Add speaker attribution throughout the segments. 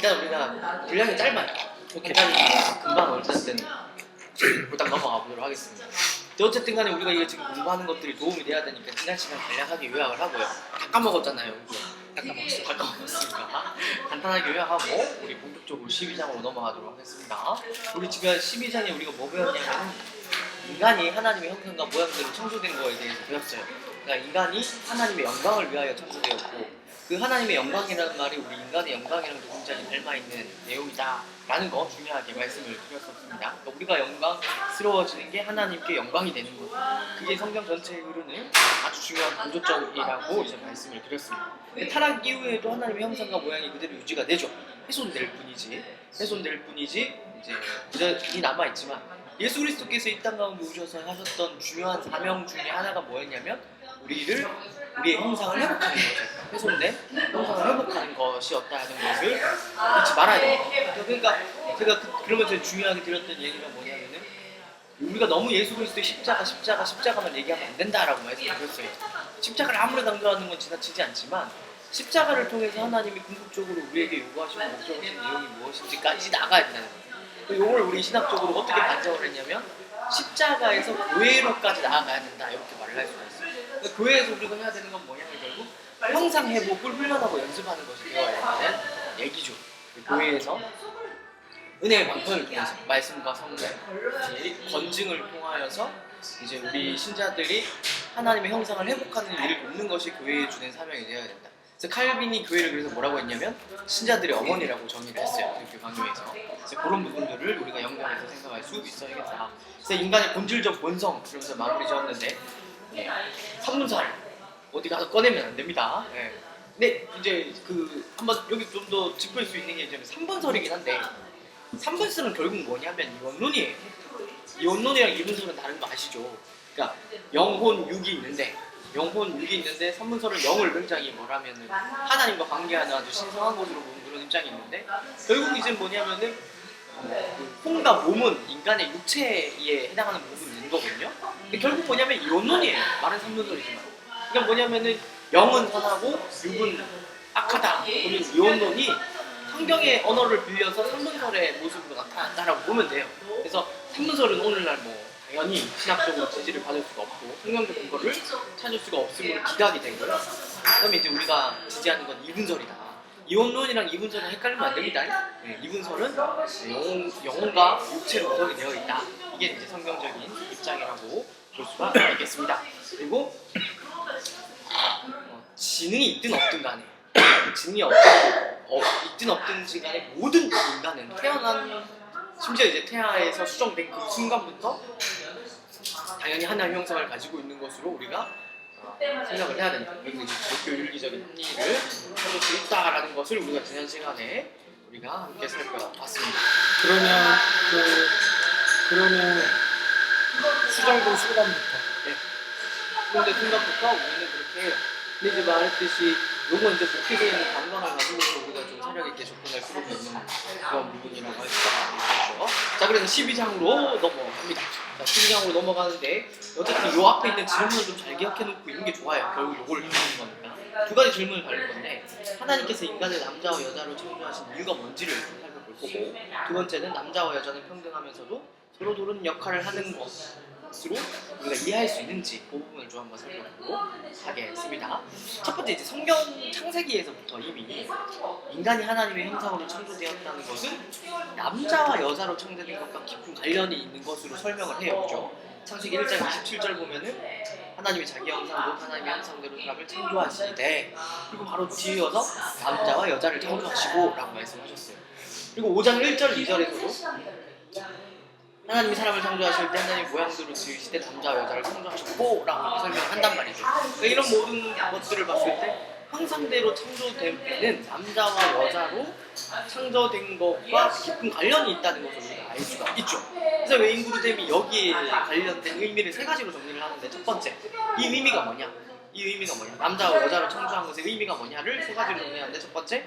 Speaker 1: 일단 우리가 분량이 짧아요. 계단이 금방 얼른 때는 일단 넘어가 보도록 하겠습니다. 어쨌든 간에 우리가 이거 지금 공부하는 것들이 도움이 돼야 되니까 지난 시간 간략하게 요약을 하고요. 다 까먹었잖아요. 다 까먹었으니까 간단하게 요약하고 우리 본격적으로 12장으로 넘어가도록 하겠습니다. 우리 지금 12장에 우리가 뭐 배웠냐면 인간이 하나님의 형상과 모양대로 창조된 거에 대해서 배웠어요. 그러니까 인간이 하나님의 영광을 위하여 창조되었고 그 하나님의 영광이라는 말이 우리 인간의 영광이랑도 굉장히 닮아있는 내용이다 라는 거 중요하게 말씀을 드렸었습니다. 그러니까 우리가 영광스러워지는 게 하나님께 영광이 되는 것, 그게 성경 전체에 흐르는 아주 중요한 구조점이라고 이제 말씀을 드렸습니다. 근데 타락 이후에도 하나님의 형상과 모양이 그대로 유지가 되죠. 훼손될 뿐이지 이제 여전히 남아있지만 예수 그리스도께서 이 땅 가운데 오셔서 하셨던 중요한 사명 중에 하나가 뭐였냐면 우리의 형상을 회복하는 거죠. 훼손된 형상을 회복하는 것이었다는 것을 잊지 말아야 돼요. 그러니까 제가 그러면서 중요하게 드렸던 얘기가 뭐냐면은 우리가 너무 예수 그리스도의 십자가만 얘기하면 안 된다라고 말씀드렸어요. 십자가를 아무리 강조하는 건 지나치지 않지만 십자가를 통해서 하나님이 궁극적으로 우리에게 요구하시고 목적하신 내용이 무엇인지까지 나가야 된다는 거예요. 이걸 우리 신학적으로 어떻게 반정을 했냐면 십자가에서 교회로까지 나아가야 된다 이렇게 말을 할 수가 있어요. 그러니까 교회에서 우리가 해야 되는 건 뭐냐면 결국 형상 회복을 훈련하고 연습하는 것이 되어야 되는 얘기죠. 교회에서 은혜의 방편을 통해서 말씀과 성령, 건증을 통하여서 이제 우리 신자들이 하나님의 형상을 회복하는 일을 돕는 것이 교회에 주는 사명이 되어야 된다. 그래서 칼빈이 교회를 그래서 뭐라고 했냐면 신자들의 어머니라고 정의를 했어요. 그 강요에서. 그래서 그런 부분들을 우리가 연결해서 생각할 수 있어야겠다. 그래서 인간의 본질적 본성 그러면서 마무리 지었는데 삼문살 어디 가서 꺼내면 안 됩니다. 근데 이제 한번 여기 좀 더 짚을 수 있는 게 이제 3번설이긴 한데 3번설은 결국 뭐냐면 이원론이에요. 이원론이랑 이분설은 다른 거 아시죠? 그러니까 영혼 육이 있는데 3문설은 영을 굉장히 뭐라면은 하나님과 관계하는 아주 신성한 것으로 보는 그런 입장이 있는데 결국 이제 뭐냐면은 혼과 몸은 인간의 육체에 해당하는 부분이 있는 거거든요. 근데 결국 뭐냐면 이원론이에요. 말은 3문설이지만 그러니까 뭐냐면은 영은 선하고 육은 악하다. 그러면 이원론이 성경의 언어를 빌려서 3문설의 모습으로 나타난다라고 보면 돼요. 그래서 3문설은 오늘날 당연히 신학적으로 지지를 받을 수가 없고 성경적 근거를 찾을 수가 없으므로 기각이 되고요. 그다음에 이제 우리가 지지하는 건 이분설이다. 이원론이랑 이분설은 헷갈리면 안 됩니다. 이분설은 영혼과 육체로 구성이 되어 있다. 이게 이제 성경적인 입장이라고 볼 수가 있겠습니다. 그리고 지능이 있든 없든 간에 있든 없든지 간에 모든 인간은 심지어 이제 태아에서 수정된 그 순간부터 당연히 하나님의 형상을 가지고 있는 것으로 우리가 생각을 해야 된다. 여기서 이제 기독교 윤리적인 합리를 찾을 수 있다라는 것을 우리가 지난 시간에 우리가 함께 살펴봤습니다.
Speaker 2: 그러면 수정된 순간부터
Speaker 1: 수정된 순간부터 우리는 그렇게 해요. 근데 이제 말했듯이 요건 이제 목회자의 감각을 가지고서 우리가 좀 사력 있게 접근할 필요가 있는 그런 부분이라고 할 수가 있겠죠. 자, 그래서 12장으로 넘어갑니다. 자, 12장으로 넘어가는데 어쨌든 요 앞에 있는 질문을 좀 잘 기억해 놓고 있는 게 좋아요. 결국 요걸 다루는 거니까. 두 가지 질문을 다룰 건데 하나님께서 인간을 남자와 여자로 창조하신 이유가 뭔지를 좀 살펴볼 거고 두 번째는 남자와 여자는 평등하면서도 서로 다른 역할을 하는 것으로 우리가 이해할 수 있는지 그 부분을 좀 한번 살펴보도록 하겠습니다. 첫 번째 이제 성경 창세기에서부터 이미 인간이 하나님의 형상으로 창조되었다는 것은 남자와 여자로 창조된 것과 깊은 관련이 있는 것으로 설명을 해요. 그죠? 창세기 1장 27절 보면은 하나님이 자기 형상으로 하나님의 형상대로 사람을 창조하시되 그리고 바로 뒤이어서 남자와 여자를 창조하시고 라고 말씀하셨어요. 그리고 5장 1절 2절에서도 하나님이 사람을 창조하실 때 하나님 모양대로 지으시되 남자와 여자를 창조하셨고 라고 설명을 한단 말이죠. 그러니까 이런 모든 것들을 봤을 때 형상대로 창조됨에는 남자와 여자로 창조된 것과 깊은 관련이 있다는 것을 우리가 알 수가 있죠. 그래서 외인그루뎀이 여기에 관련된 의미를 세 가지로 정리를 하는데 첫 번째, 이 의미가 뭐냐? 남자와 여자로 창조한 것의 의미가 뭐냐를 세 가지로 정리하는데 첫 번째,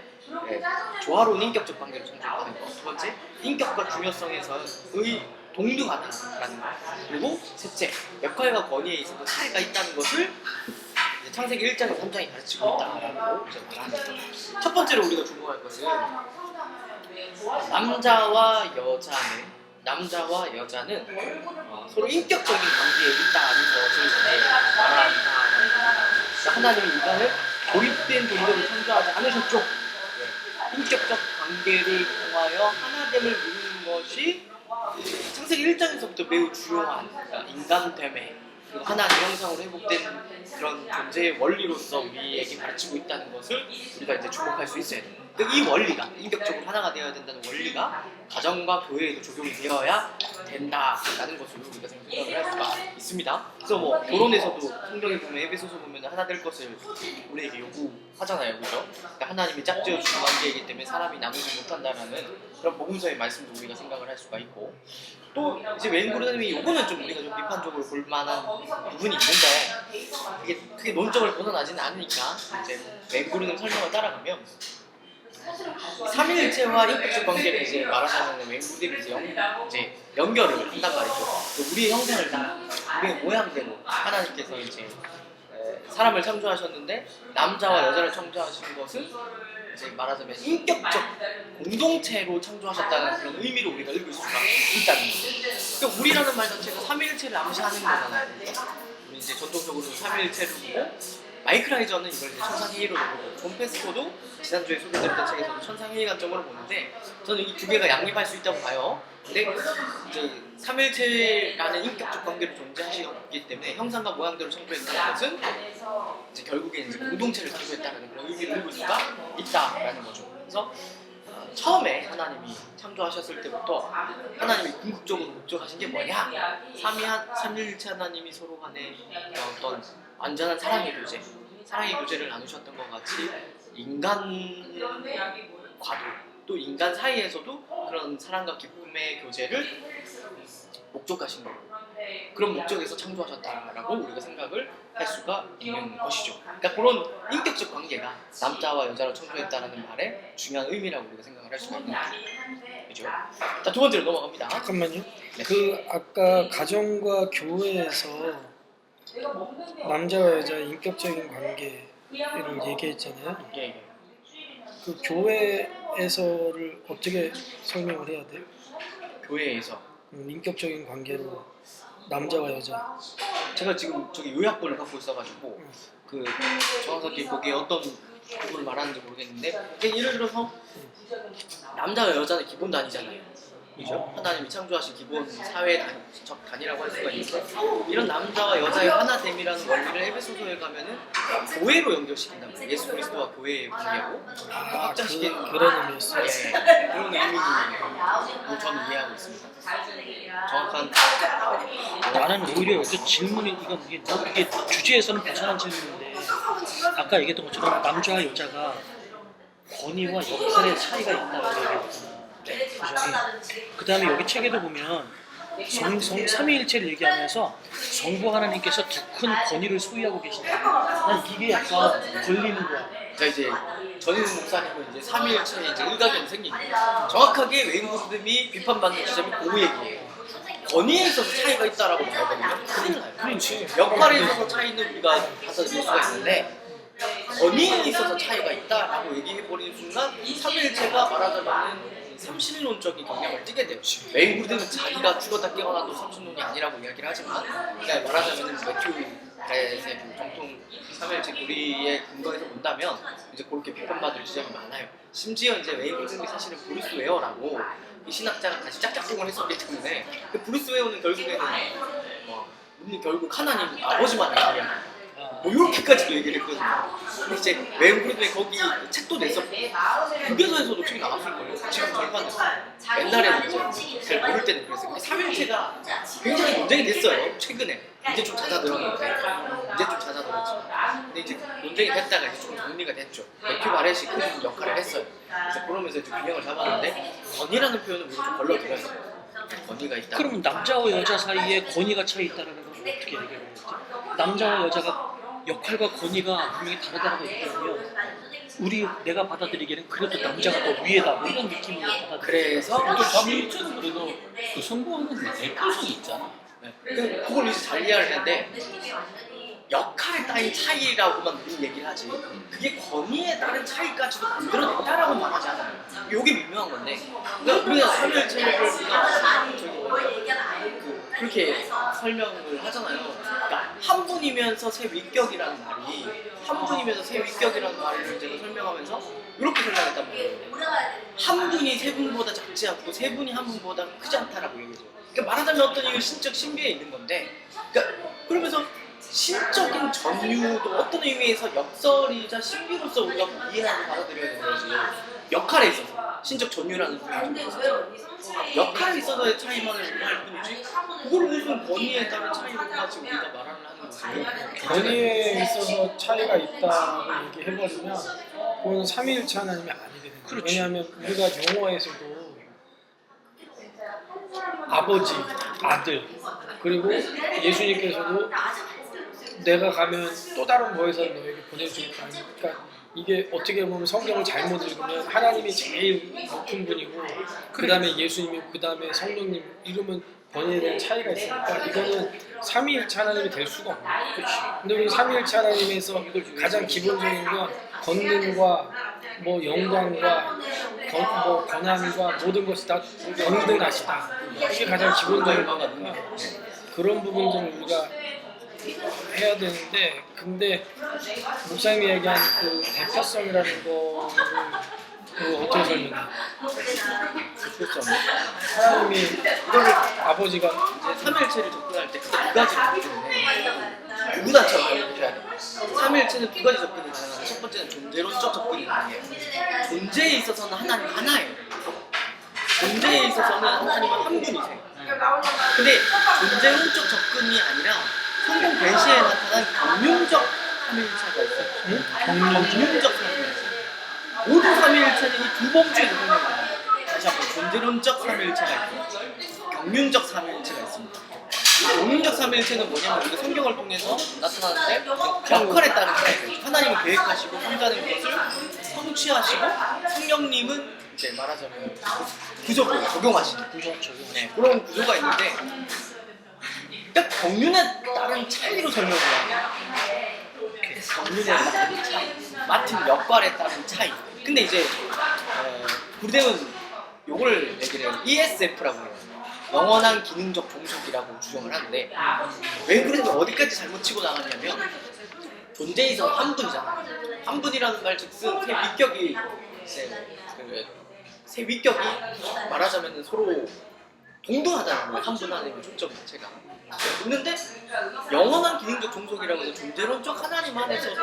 Speaker 1: 조화로운 인격적 관계로 창조하는 것. 두 번째, 인격과 중요성에서의 동등하다라는 것. 그리고 셋째, 역할과 권위에 있어서 차이가 있다는 것을 창세기 1장과 3장이 가르치고 있다라고 말하는 거죠. 첫 번째로 우리가 주목할 것은 남자와 여자는 서로 인격적인 관계에 있다는 것을 말한다는 겁니다. 그러니까 하나님은 인간을 고립된 존재로 창조하지 않으셨죠. 인격적 관계를 통하여 하나됨을 이루는 것이 창세기 1장에서부터 매우 주요한 인간됨에 그리고 하나님 형상으로 회복된 그런 존재의 원리로서 우리에게 가르치고 있다는 것을 우리가 이제 주목할 수 있어야 돼요. 이 원리가 인격적으로 하나가 되어야 된다는 원리가 가정과 교회에도 적용이 되어야 된다라는 것을 우리가 생각을 할 수가 있습니다. 그래서 뭐 결혼에서도 성경에 보면 에베소서 보면 하나 될 것을 우리에게 요구하잖아요, 그죠? 그러니까 하나님이 짝지어 주신 관계이기 때문에 사람이 나누지 못한다라는 그런 복음서의 말씀도 우리가 생각을 할 수가 있고 또 이제 웨인그루님이 요거는 좀 우리가 좀 비판적으로 볼 만한 부분이 있는데 이게 크게 논점을 벗어나지는 않으니까 이제 웨인그루님 설명을 따라가면 삼위일체와 인격적 관계를 이제 말하자면 웨인그루님이 이제 연결을 한단 말이죠. 우리의 형상을 따라 우리의 모양대로 하나님께서 이제 사람을 창조하셨는데 남자와 여자를 창조하신 것은 이제 말하자면 인격적 공동체로 창조하셨다는 그런 의미로 우리가 읽을 수가 있다는 거죠. 그러니까 우리라는 말 자체가 삼위일체를 암시하는 거잖아요. 우리 이제 전통적으로 삼위일체를 보고 마이클 라이저는 이걸 이제 천상회의로 보고 존 페스코도 지난주에 소개드렸던 책에서도 천상회의 관점으로 보는데 저는 이 두 개가 양립할 수 있다고 봐요. 근데 이제 삼일체라는 인격적 관계로 존재하시기 때문에 형상과 모양대로 창조했다는 것은 이제 결국엔 이제 공동체를 창조했다는 그런 의미를 읽을 수가 있다라는 거죠. 그래서 처음에 하나님이 창조하셨을 때부터 하나님이 궁극적으로 목적하신 게 뭐냐? 삼일체 하나님이 서로 간에 어떤 완전한 사랑의 교제를 나누셨던 것 같이 인간과도 또 인간 사이에서도 그런 사랑과 기쁨의 교제를 목적하신 거예요. 그런 목적에서 창조하셨다라고 우리가 생각을 할 수가 있는 것이죠. 그러니까 그런 인격적 관계가 남자와 여자로 창조했다라는 말의 중요한 의미라고 우리가 생각을 할 수가 있는 거죠. 그죠? 자, 두 번째로 넘어갑니다.
Speaker 2: 잠깐만요.
Speaker 1: 네.
Speaker 2: 그 아까 가정과 교회에서 남자와 여자 인격적인 관계를 얘기했잖아요.
Speaker 1: 예.
Speaker 2: 그 교회에서를 어떻게 설명을 해야 돼요?
Speaker 1: 교회에서
Speaker 2: 인격적인 관계로 남자와 여자.
Speaker 1: 제가 지금 저기 요약본을 갖고 있어가지고 그 정확하게 거기에 어떤 부분을 말하는지 모르겠는데 그냥 예를 들어서 남자와 여자는 기본 단위잖아요. 그죠? 하나님이 창조하신 기본 사회적 단위라고 할 수가 있는데 이런 남자와 여자의 하나됨이라는 원리를 에베소서에 가면은 교회로 연결시킨단 말이에요. 예수 그리스도와 교회의 관계로 확장시키는
Speaker 2: 그런 의미였어요.
Speaker 1: 예, 그런 의미로 저는 이해하고 있습니다. 정확한
Speaker 3: 나는 오히려 그 질문이 이게 주제에서는 벗어난 질문인데 아까 얘기했던 것처럼 남자와 여자가 권위와 역할의 차이가 있다고 얘기했잖아. 그 다음에 여기 책에도 보면 삼위일체를 얘기하면서 성부 하나님께서 두 큰 권위를 소유하고 계신다. 난 이게 약간 걸리는 거야.
Speaker 1: 자 이제 전인 목사님은 이제 삼위일체에 이제 일가견이 생긴 거예요. 정확하게 웨인그루님이 비판받는 지점이 그 얘기예요. 권위에 있어서 차이가 있다라고 말하거든요. 큰일 나요.
Speaker 2: 그렇지.
Speaker 1: 역할에 있어서 차이는 우리가 받아들일 수가 있는데 권위에 있어서 차이가 있다라고 얘기해버리는 순간 삼위일체가 말하자면 삼신론적인 경향을 띠게 돼요. 웨인그루님은 자기가 죽었다 깨어나도 삼신론이 아니라고 이야기를 하지만 그냥 말하자면 매튜의 그 정통 삼일체 교리의 근거에서 본다면 이제 그렇게 비판받을 지점이 많아요. 심지어 이제 웨인그루님이 사실은 브루스 웨어라고 이 신학자가 다시 짝짝꿍을 했었기 때문에 그 브루스 웨어는 결국에는 결국 하나님 아버지만 아니야. 뭐 이렇게까지도 얘기를 했거든요. 근데 이제 웨인그루님이 거기 책도 냈었고 교계서에서도 책이 나왔을 거예요. 지금 절반 됐어요. 옛날에는 이제 잘 모를 때는 그랬어요. 근데 삼일체가 굉장히 논쟁이 됐어요. 최근에 이제 좀 잦아들었는데 근데 이제 논쟁이 됐다가 이제 좀 정리가 됐죠. 매튜 바렛이 큰 역할을 했어요. 그래서 그러면서 좀 균형을 잡았는데 권위라는 표현은 우리가 좀 걸러들여요. 권위가 있다.
Speaker 3: 그러면 남자와 여자 사이에 권위가 차이 있다는 건 어떻게 얘기하는 거지? 남자와 여자가 역할과 권위가 분명히 다르다고 얘기하면 내가 받아들이기에는 그래도 남자가 더 위에다 뭐 이런 느낌으로 받아들여요.
Speaker 1: 그래서
Speaker 4: 또 삼위일체는 그래도 그 성부하는 대표성이 있잖아.
Speaker 1: 그걸 이제 잘 이해를 했는데 역할에 따른 차이라고만 우리 얘기를 하지 그게 권위에 따른 차이까지도 만들어낸다라고 말하지 않아요. 이게 미묘한 건데 그러니까 우리가 삼일체를 우리가 그렇게 설명을 하잖아요. 그러니까 한 분이면서 새 위격이라는 말이 한 분이면서 새 위격이라는 말을 제가 설명하면서 이렇게 설명했단 말이에요. 한 분이 세 분보다 작지 않고 세 분이 한 분보다 크지 않다라고 얘기해요. 그러니까 말하자면 어떤 이게 신적 신비에 있는 건데 그러니까 그러면서 신적인 전유도 어떤 의미에서 역설이자 신비로서 우리가 이해하고 받아들여야 되는 거지. 역할에 있어서 신적 전유라는 부분에 있어서 역할에 있어서의 차이만을 할 뿐이지 그걸 무슨 권위에 따른 차이로까지 우리가 말을 하는 거지.
Speaker 2: 권위에 있어서 차이가 있다고 얘기해버리면 그건 삼위일체 하나님이 아니게 되는 거예요.
Speaker 3: 그렇지.
Speaker 2: 왜냐하면 우리가 영어에서도 아버지, 아들 그리고 예수님께서도 내가 가면 또 다른 뭐에서 너에게 보내줄 거 아니야. 그러니까 이게 어떻게 보면 성경을 잘못 읽으면 하나님이 제일 높은 분이고 그 다음에 예수님이고 그 다음에 성령님 이러면 번역에 대한 차이가 있으니까 이거는 삼위일체 하나님이 될 수가 없는 거예요. 근데 우리 삼위일체 하나님에서 가장 기본적인 건 권능과 뭐 영광과 뭐 권한과 모든 것이 다 동등하시다. 이게 가장 기본적인 거니까 그런 부분들을 우리가 해야 되는데 근데 목사님이 얘기한 그 대표성이라는 거를 어떻게 설명해?
Speaker 1: 대표성
Speaker 2: 하나님이 이거를 아버지가
Speaker 1: 이제 삼일체를 접근할 때 두 가지 접근을 해요. 누구나처럼 이렇게 해야 돼요. 삼일체는 두 가지 접근이 가능한데 첫 번째는 존재론적 접근이 가능해요. 존재에 있어서는 하나님 하나예요. 존재에 있어서는 하나님은 한 분이세요. 근데 존재론적 접근이 아니라 성경 계시에 나타난 경륜적 삼일체가 있어요. 경륜적 삼일체. 모든 삼일체는 이 두 범주에 설명합니다. 다시 한번 존재론적 삼일체가 있고 경륜적 삼일체가 있습니다. 경륜적 삼일체는 뭐냐면 우리가 성경을 통해서 나타나는데 역할에 따른 차이죠. 하나님은 계획하시고 한다는 것을 성취하시고 성령님은 이제 말하자면 구조를 적용하시는
Speaker 3: 구조 적용.
Speaker 1: 네, 그런 구조가 있는데 딱 경륜에 따른 차이로 설명을 해요. 경륜에 따른 차이, 맡은 역할에 따른 차이. 근데 이제 부대는 요걸 얘기를 해요. ESF라고 해요. 영원한 기능적 종속이라고 주장을 하는데 왜 그런지 어디까지 잘못 치고 나갔냐면 존재에 있어서 한 분이잖아. 한 분이라는 말 즉슨 새 위격이 새 위격이 말하자면 서로 동등하다는 거예요. 한 분 하나님의 초점 자체가. 있는데 영원한 기능적 종속이라고 해서 존재론적 하나님 안에서도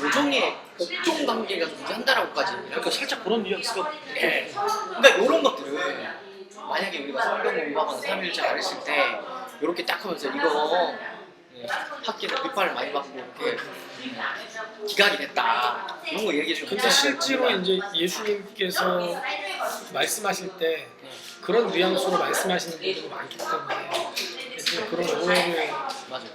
Speaker 1: 요정의 복종 관계가 존재한다라고까지 얘기해요.
Speaker 3: 그러니까 살짝 그런 뉘앙스가
Speaker 1: 예. 그러니까 이런 것들은 만약에 우리가 성경 공부하거나 삼일체 가르칠 때 이렇게 딱 하면서 이거 학교에서 비판을 많이 받고 이렇게 기각이 됐다 이런 거 얘기해 주면
Speaker 2: 근데 실제로 이제 예수님께서 말씀하실 때 그런 뉘앙스로 말씀하시는 분들이 많기 때문에 이제 그런 오해를
Speaker 1: 맞아요.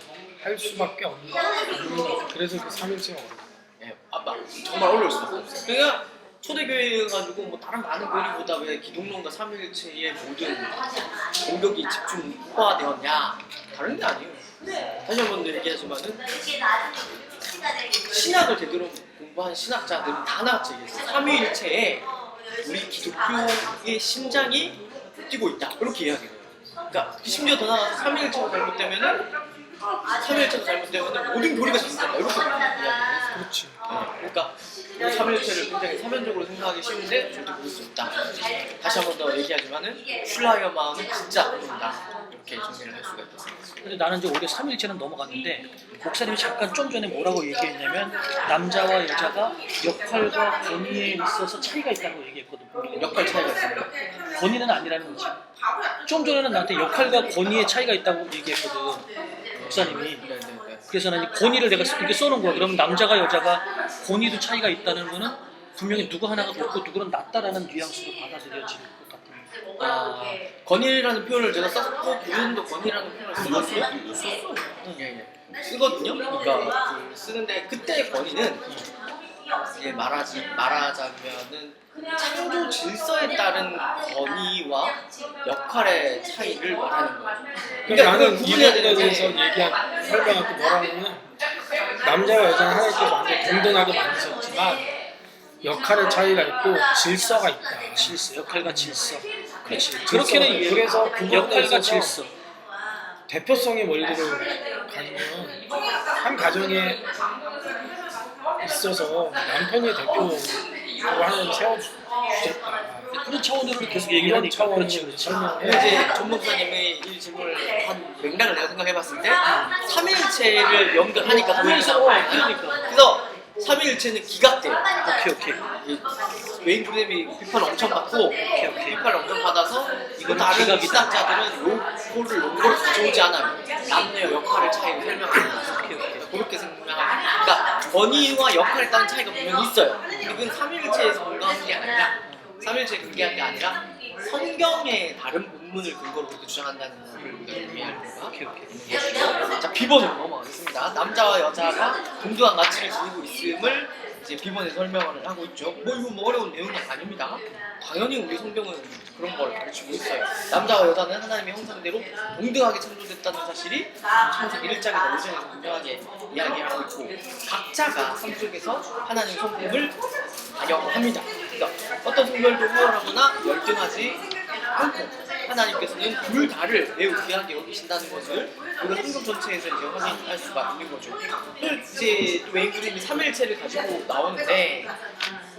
Speaker 2: 할 수밖에 없는 것 같아요. 그래서 그 삼일체가 어려워요.
Speaker 1: 예, 정말 어려울 수밖에 없어요. 그러니까 초대교회 가지고 뭐 다른 많은 교리보다 왜 기독론과 삼일체의 모든 공격이 집중화되었냐 다른 게 아니에요. 다시 한 번 얘기하지만은 신학을 제대로 공부한 신학자들은 다 나같이 얘기했어요. 삼위일체에 우리 기독교의 심장이 뛰고 있다 이렇게 이야기해요. 그러니까 심지어 더 나아가서 삼위일체가 잘못되면은 모든 교리가 잘못된다 이렇게 이야기를 했어요.
Speaker 2: 그렇지.
Speaker 1: 그러니까 삼일체를 굉장히 사면적으로 생각하기 쉬운데 절대 그럴 수 없다. 다시 한 번 더 얘기하지만은 슐라이어 마음은 진짜 안 된다. 이렇게 정리를 할 수가 있겠습니다.
Speaker 3: 근데 나는 이제 오히려 삼일체는 넘어갔는데 목사님이 잠깐 좀 전에 뭐라고 얘기했냐면 남자와 여자가 역할과 권위에 있어서 차이가 있다고 얘기했거든.
Speaker 1: 역할 차이가 있습니다.
Speaker 3: 권위는 아니라는 거지. 좀 전에는 나한테 역할과 권위의 차이가 있다고 얘기했거든. 목사님이.
Speaker 1: 네네네.
Speaker 3: 그래서 나는 권위를 내가 이렇게 써놓은 거야. 그럼 남자가 여자가 권위도 차이가 있다는 거는 분명히 누구 하나가 높고 누구는 낮다라는 뉘앙스로 받아들여질 것 같은.
Speaker 1: 권위라는 표현을 제가 썼고 교수님도 권위라는 표현을 쓰거든요. 쓰거든요. 그러니까 쓰는데 그때의 권위는 이제 말하자면은 창조 질서에 따른 권위와 역할의 차이를 말하는 거예요.
Speaker 2: 그러니까 나는
Speaker 1: 그걸
Speaker 2: 이
Speaker 1: 구분해야
Speaker 2: 부분에
Speaker 1: 되는
Speaker 2: 대해서
Speaker 1: 게
Speaker 2: 설명할 때 뭐라 하냐면 남자와 여자는 하나님께서 완전 동등하게 만드셨지만 역할의 차이가 있고 질서가 있다.
Speaker 3: 질서, 역할과 질서. 그렇지.
Speaker 2: 질서가
Speaker 3: 그렇게는
Speaker 2: 있다.
Speaker 3: 이해해.
Speaker 2: 그래서 그 부분에
Speaker 3: 역할과
Speaker 2: 있어서
Speaker 3: 질서.
Speaker 2: 대표성의 원리를 가지면 한 가정에 있어서 남편이 대표로 하나님 세워주셨다.
Speaker 3: 그런 차원으로 계속 얘기를
Speaker 2: 이런
Speaker 3: 하니까.
Speaker 2: 차원으로
Speaker 3: 그렇지, 그렇지.
Speaker 2: 설명해.
Speaker 1: 이제 전 목사님의 이 질문을 한 맥락을 내가 생각해봤을 때 삼위일체를 연결하니까
Speaker 3: 하면서
Speaker 1: 보이는 거예요.
Speaker 3: 그러니까.
Speaker 1: 그래서 삼위일체는 기각돼요.
Speaker 3: 오케이.
Speaker 1: 이 웨인 브레임이 비판 엄청 받고 비판을 엄청 받아서
Speaker 3: 이거는
Speaker 1: 다른
Speaker 3: 기각이다.
Speaker 1: 신학자들은 요거를 논거로 가져오지 않아요. 남녀 역할의 차이를 설명하는 거예요. 그렇게 생각합니다. 그러니까 권위와 역할에 따른 차이가 분명히 있어요. 이건 삼위일체에서 근거한 게 아니라 삼위일체에 근거한 게 아니라 성경의 다른 본문을 근거로 그렇게 주장한다는 것을 우리가 이해할 필요가 있는 자, 비본으로 넘어가겠습니다. 남자와 여자가 동등한 가치를 지니고 있음을 이제 비본에 설명을 하고 있죠. 뭐 이거 뭐 어려운 내용이 아닙니다. 당연히 우리 성경은 그런 걸 가르치고 있어요. 남자와 여자는 하나님의 형상대로 동등하게 창조됐다는 사실이 창세기 1장에서 5장에서 분명하게 이야기하고 있고 각자가 삶 속에서 하나님 성품을 반영합니다. 그러니까 어떤 성별도 우월하거나 열등하지 않고 하나님께서는 둘 다를 매우 귀하게 여기신다는 것을 우리가 성경 전체에서 이제 확인할 수가 있는 거죠. 또 이제 웨인 그림이 삼일체를 가지고 나오는데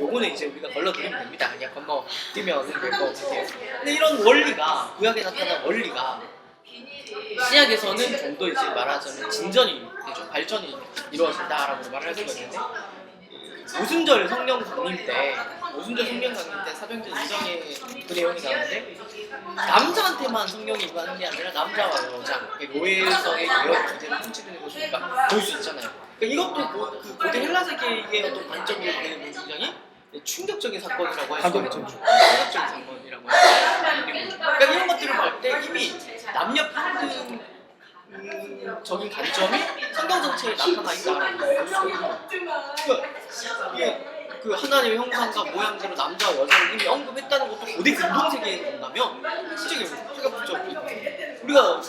Speaker 1: 요거는 이제 우리가 걸러드리면 됩니다. 그냥 건너뛰면 될 것 같아요. 근데 이런 원리가 구약에 나타난 원리가 신약에서는 좀 더 이제 말하자면 진전이 되죠. 발전이 이루어진다라고 말을 할 수가 있는데 오순절 성령 강림 때 사도행전 2장에 그 내용이 나오는데 남자한테만 성령이 임하는 게 아니라 남자와 여자 노예성의 여러 주제를 통치되는 것을 우리가 볼 수 있잖아요. 그러니까 이것도 그 고대 헬라 세계의 어떤 관점으로 보면 굉장히 충격적인 사건이라고 할 수가 있죠. 충격적인 사건이라고 할 수 있는 거죠. 그러니까 이런 것들을 볼 때 이미 남녀 평등 적인 관점이 성경 전체에 나타나 있다라는 거예요. 이게 그 하나님의 형상과 모양대로 남자와 여자를 이미 언급했다는 것도 고대 근본 세계에 본다면 솔직히 파격적인 우리가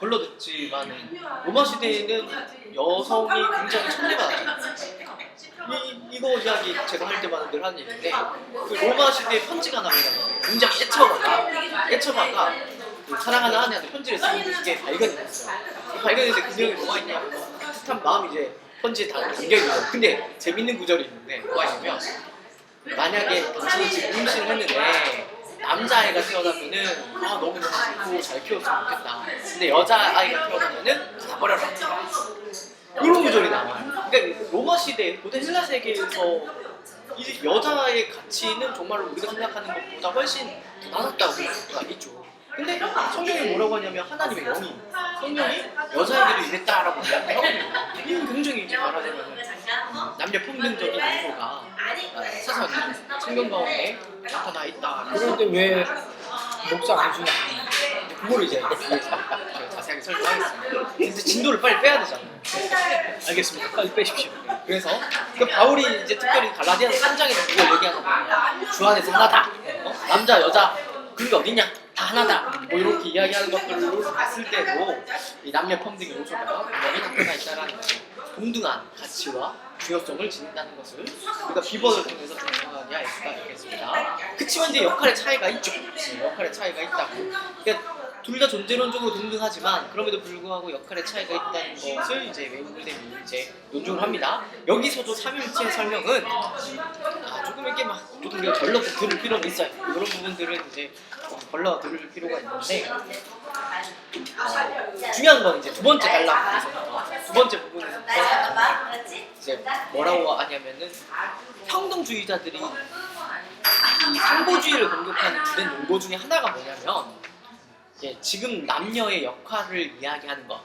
Speaker 1: 걸러듣지만은 로마 시대에는 여성이 굉장히 천대받았잖아요. 이거 이야기 제가 할 때마다 늘 하는 얘기인데 그 로마 시대에 편지가 나오잖아요. 굉장히 애처가가 그 사랑하는 아내한테 편지를 쓰는 게 발견이 됐어요. 발견했는데 그 내용이 뭐가 있냐면 따뜻한 마음이 이제 편지에 다 담겨있어요. 근데 재밌는 구절이 있는데 뭐가 있냐면 만약에 당신이 지금 임신을 했는데 남자아이가 태어나면은 너무너무 좋고 잘 키웠으면 좋겠다. 근데 여자아이가 태어나면은 다 버려라. 이런 구절이 나와요. 그러니까 로마 시대, 고대 헬라 세계에서 이 여자의 가치는 정말로 우리가 생각하는 것보다 훨씬 더 낮았다고 볼 수가 있죠. 근데 성경이 뭐라고 하냐면 하나님의 영이 성령이 여자에게도 이랬다라고 이야기하거든요. 이건 굉장히 이제 말하자면 남녀 평등적인 요소가 사사기 성경 가운데 나타나 있다.
Speaker 2: 그런데 왜 목사 안수냐?
Speaker 1: 그거를 이제 제가 자세하게 설명하겠습니다. 이제 진도를 빨리 빼야 되잖아요.
Speaker 3: 알겠습니다. 빨리 빼십시오.
Speaker 1: 그래서 그 바울이 이제 특별히 갈라디아서 3장에서 그걸 얘기하는 거예요. 주 안에서 하나다. 남자 여자 그런 게 어딨냐? 다 하나다. 뭐 이렇게 이야기하는 것들로 봤을 때도 이 남녀 평등의 요소가 분명히 나타나 있다라는 거죠. 동등한 가치와 중요성을 지닌다는 것을 우리가 비번을 통해서 좀 정확하게 알 수가 있겠습니다. 그치만 이제 역할의 차이가 있죠. 역할의 차이가 있다고. 그러니까 둘 다 존재론적으로 동등하지만 그럼에도 불구하고 역할의 차이가 있다는 것을 이제 웨인브레임이 이제 논증을 합니다. 여기서도 삼위일체의 설명은 조금 이렇게 조금 우리가 걸러 들을 필요는 있어요. 이런 부분들은 이제 걸러 들을 필요가 있는데 중요한 건 이제 두 번째 단락에서 두 번째 부분에서부터 이제 뭐라고 하냐면은 평등주의자들이 상보주의를 공격하는 주된 논거 중에 하나가 뭐냐면 지금 남녀의 역할을 이야기하는 것,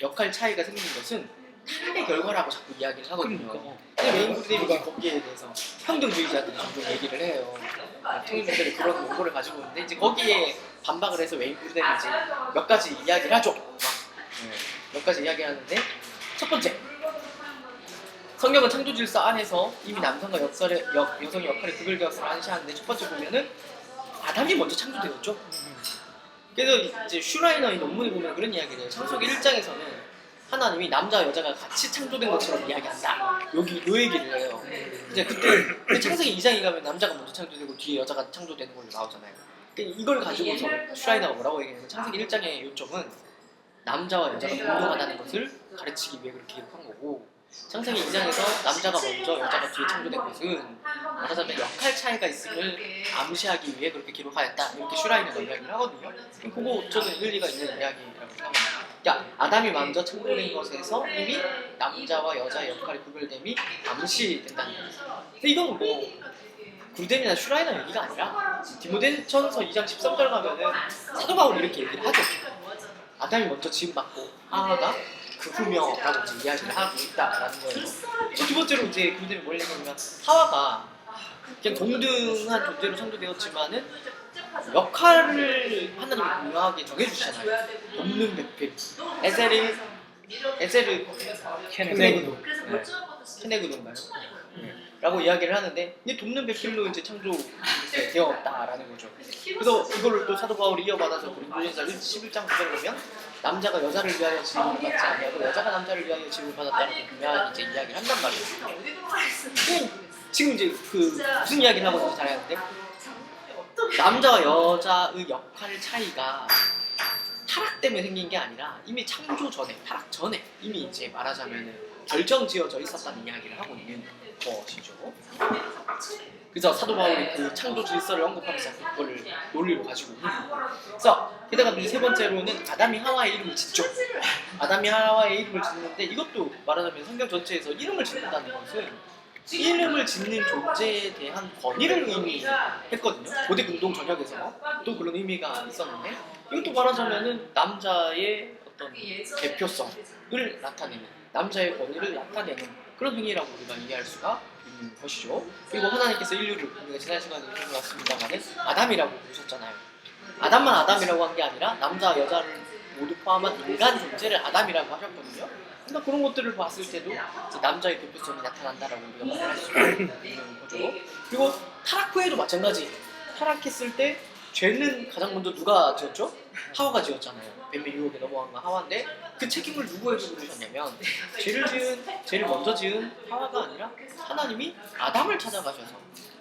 Speaker 1: 역할 차이가 생기는 것은 타락의 결과라고 자꾸 이야기를 하거든요. 근데 웨인브레임이 거기에 대해서 평등주의자들이 종종 얘기를 해요. 평등주의자들이 그런 논거를 가지고 있는데 이제 거기에 반박을 해서 웨인브레임이 이제 몇 가지 이야기를 하죠. 몇 가지 이야기하는데 첫 번째, 성경은 창조 질서 안에서 이미 남성과 여성의 역할이 구별되었음을 안시하는데 첫 번째 보면은 아담이 먼저 창조되었죠. 그래서 이제 슈라이너의 논문을 보면 그런 이야기를 해요. 창세기 1장에서는 하나님이 남자와 여자가 같이 창조된 것처럼 이야기한다. 여기 요 얘기를 해요. 이제 그때 창세기 2장에 가면 남자가 먼저 창조되고 뒤에 여자가 창조되는 걸로 나오잖아요. 그러니까 이걸 가지고서 슈라이너가 뭐라고 얘기하냐면 창세기 1장의 요점은 남자와 여자가 동등하다는 것을 가르치기 위해 그렇게 기록한 거고, 창세기 2장에서 남자가 먼저 여자가 뒤에 창조된 것은 말하자면 역할 차이가 있음을 암시하기 위해 그렇게 기록하였다. 이렇게 슈라이너가 이야기를 하거든요. 그거 저는 일리가 있는 이야기라고 생각합니다. 그러니까 아담이 먼저 창조된 것에서 이미 남자와 여자의 역할이 구별됨이 암시된다는 거예요. 근데 이건 뭐 구르뎀이나 슈라이너 얘기가 아니라 디모데전서 2장 13절 가면은 사도 바울이 이렇게 얘기를 하죠. 아담이 먼저 지음받고 하와가 그 후며라고 이제 이야기를 하고 있다라는 거예요. 또 두 번째로 이제 구르뎀이 뭘 얘기하냐면 하와가 그냥 동등한 존재로 창조되었지만은 역할을 하나님이 분명하게 정해주시잖아요. 돕는 배필 에세르 케네그도 케네그도인가요? 라고 이야기를 하는데 이 돕는 배필로 이제 창조되었다라는 거죠. 그래서 이거를 또 사도 바울이 이어받아서 고린도전서 11장 9절에 보면 남자가 여자를 위하여 지음을 받지 아니하고 여자가 남자를 위하여 지음을 받았다라고 분명하게 이제 이야기를 한단 말이에요. 지금 이제 그 무슨 이야기를 하고 있는지 잘 아는데 남자와 여자의 역할 차이가 타락 때문에 생긴 게 아니라 이미 창조 전에, 타락 전에 이미 이제 말하자면 결정지어져 있었다는 이야기를 하고 있는 것이죠. 그래서 사도 바울이 그 창조 질서를 언급하면서 그거를 논리로 가지고 있는 거예요. 그래서 게다가 이제 세 번째로는 아담이 하와의 이름을 짓죠. 아담이 하와의 이름을 짓는데 이것도 말하자면 성경 전체에서 이름을 짓는다는 것은 이름을 짓는 존재에 대한 권위를 의미했거든요. 고대 근동 전역에서 또 그런 의미가 있었는데 이것도 말하자면은 남자의 어떤 대표성을 나타내는, 남자의 권위를 나타내는 그런 행위라고 우리가 이해할 수가 있는 것이죠. 그리고 하나님께서 인류를 우리가 지난 시간에 읽어봤습니다만은 아담이라고 부르셨잖아요. 아담만 아담이라고 한 게 아니라 남자와 여자를 모두 포함한 인간 존재를 아담이라고 하셨거든요. 그러니까 그런 것들을 봤을 때도 이제 남자의 대표성이 나타난다라고 우리가 말을 할 수 있는 거죠. 그리고 타락 후에도 마찬가지. 타락했을 때 죄는 가장 먼저 누가 지었죠? 하와가 지었잖아요. 뱀의 유혹에 넘어간 건 하와인데 그 책임을 누구에게 물으셨냐면 죄를 먼저 지은 하와가 아니라 하나님이 아담을 찾아가셔서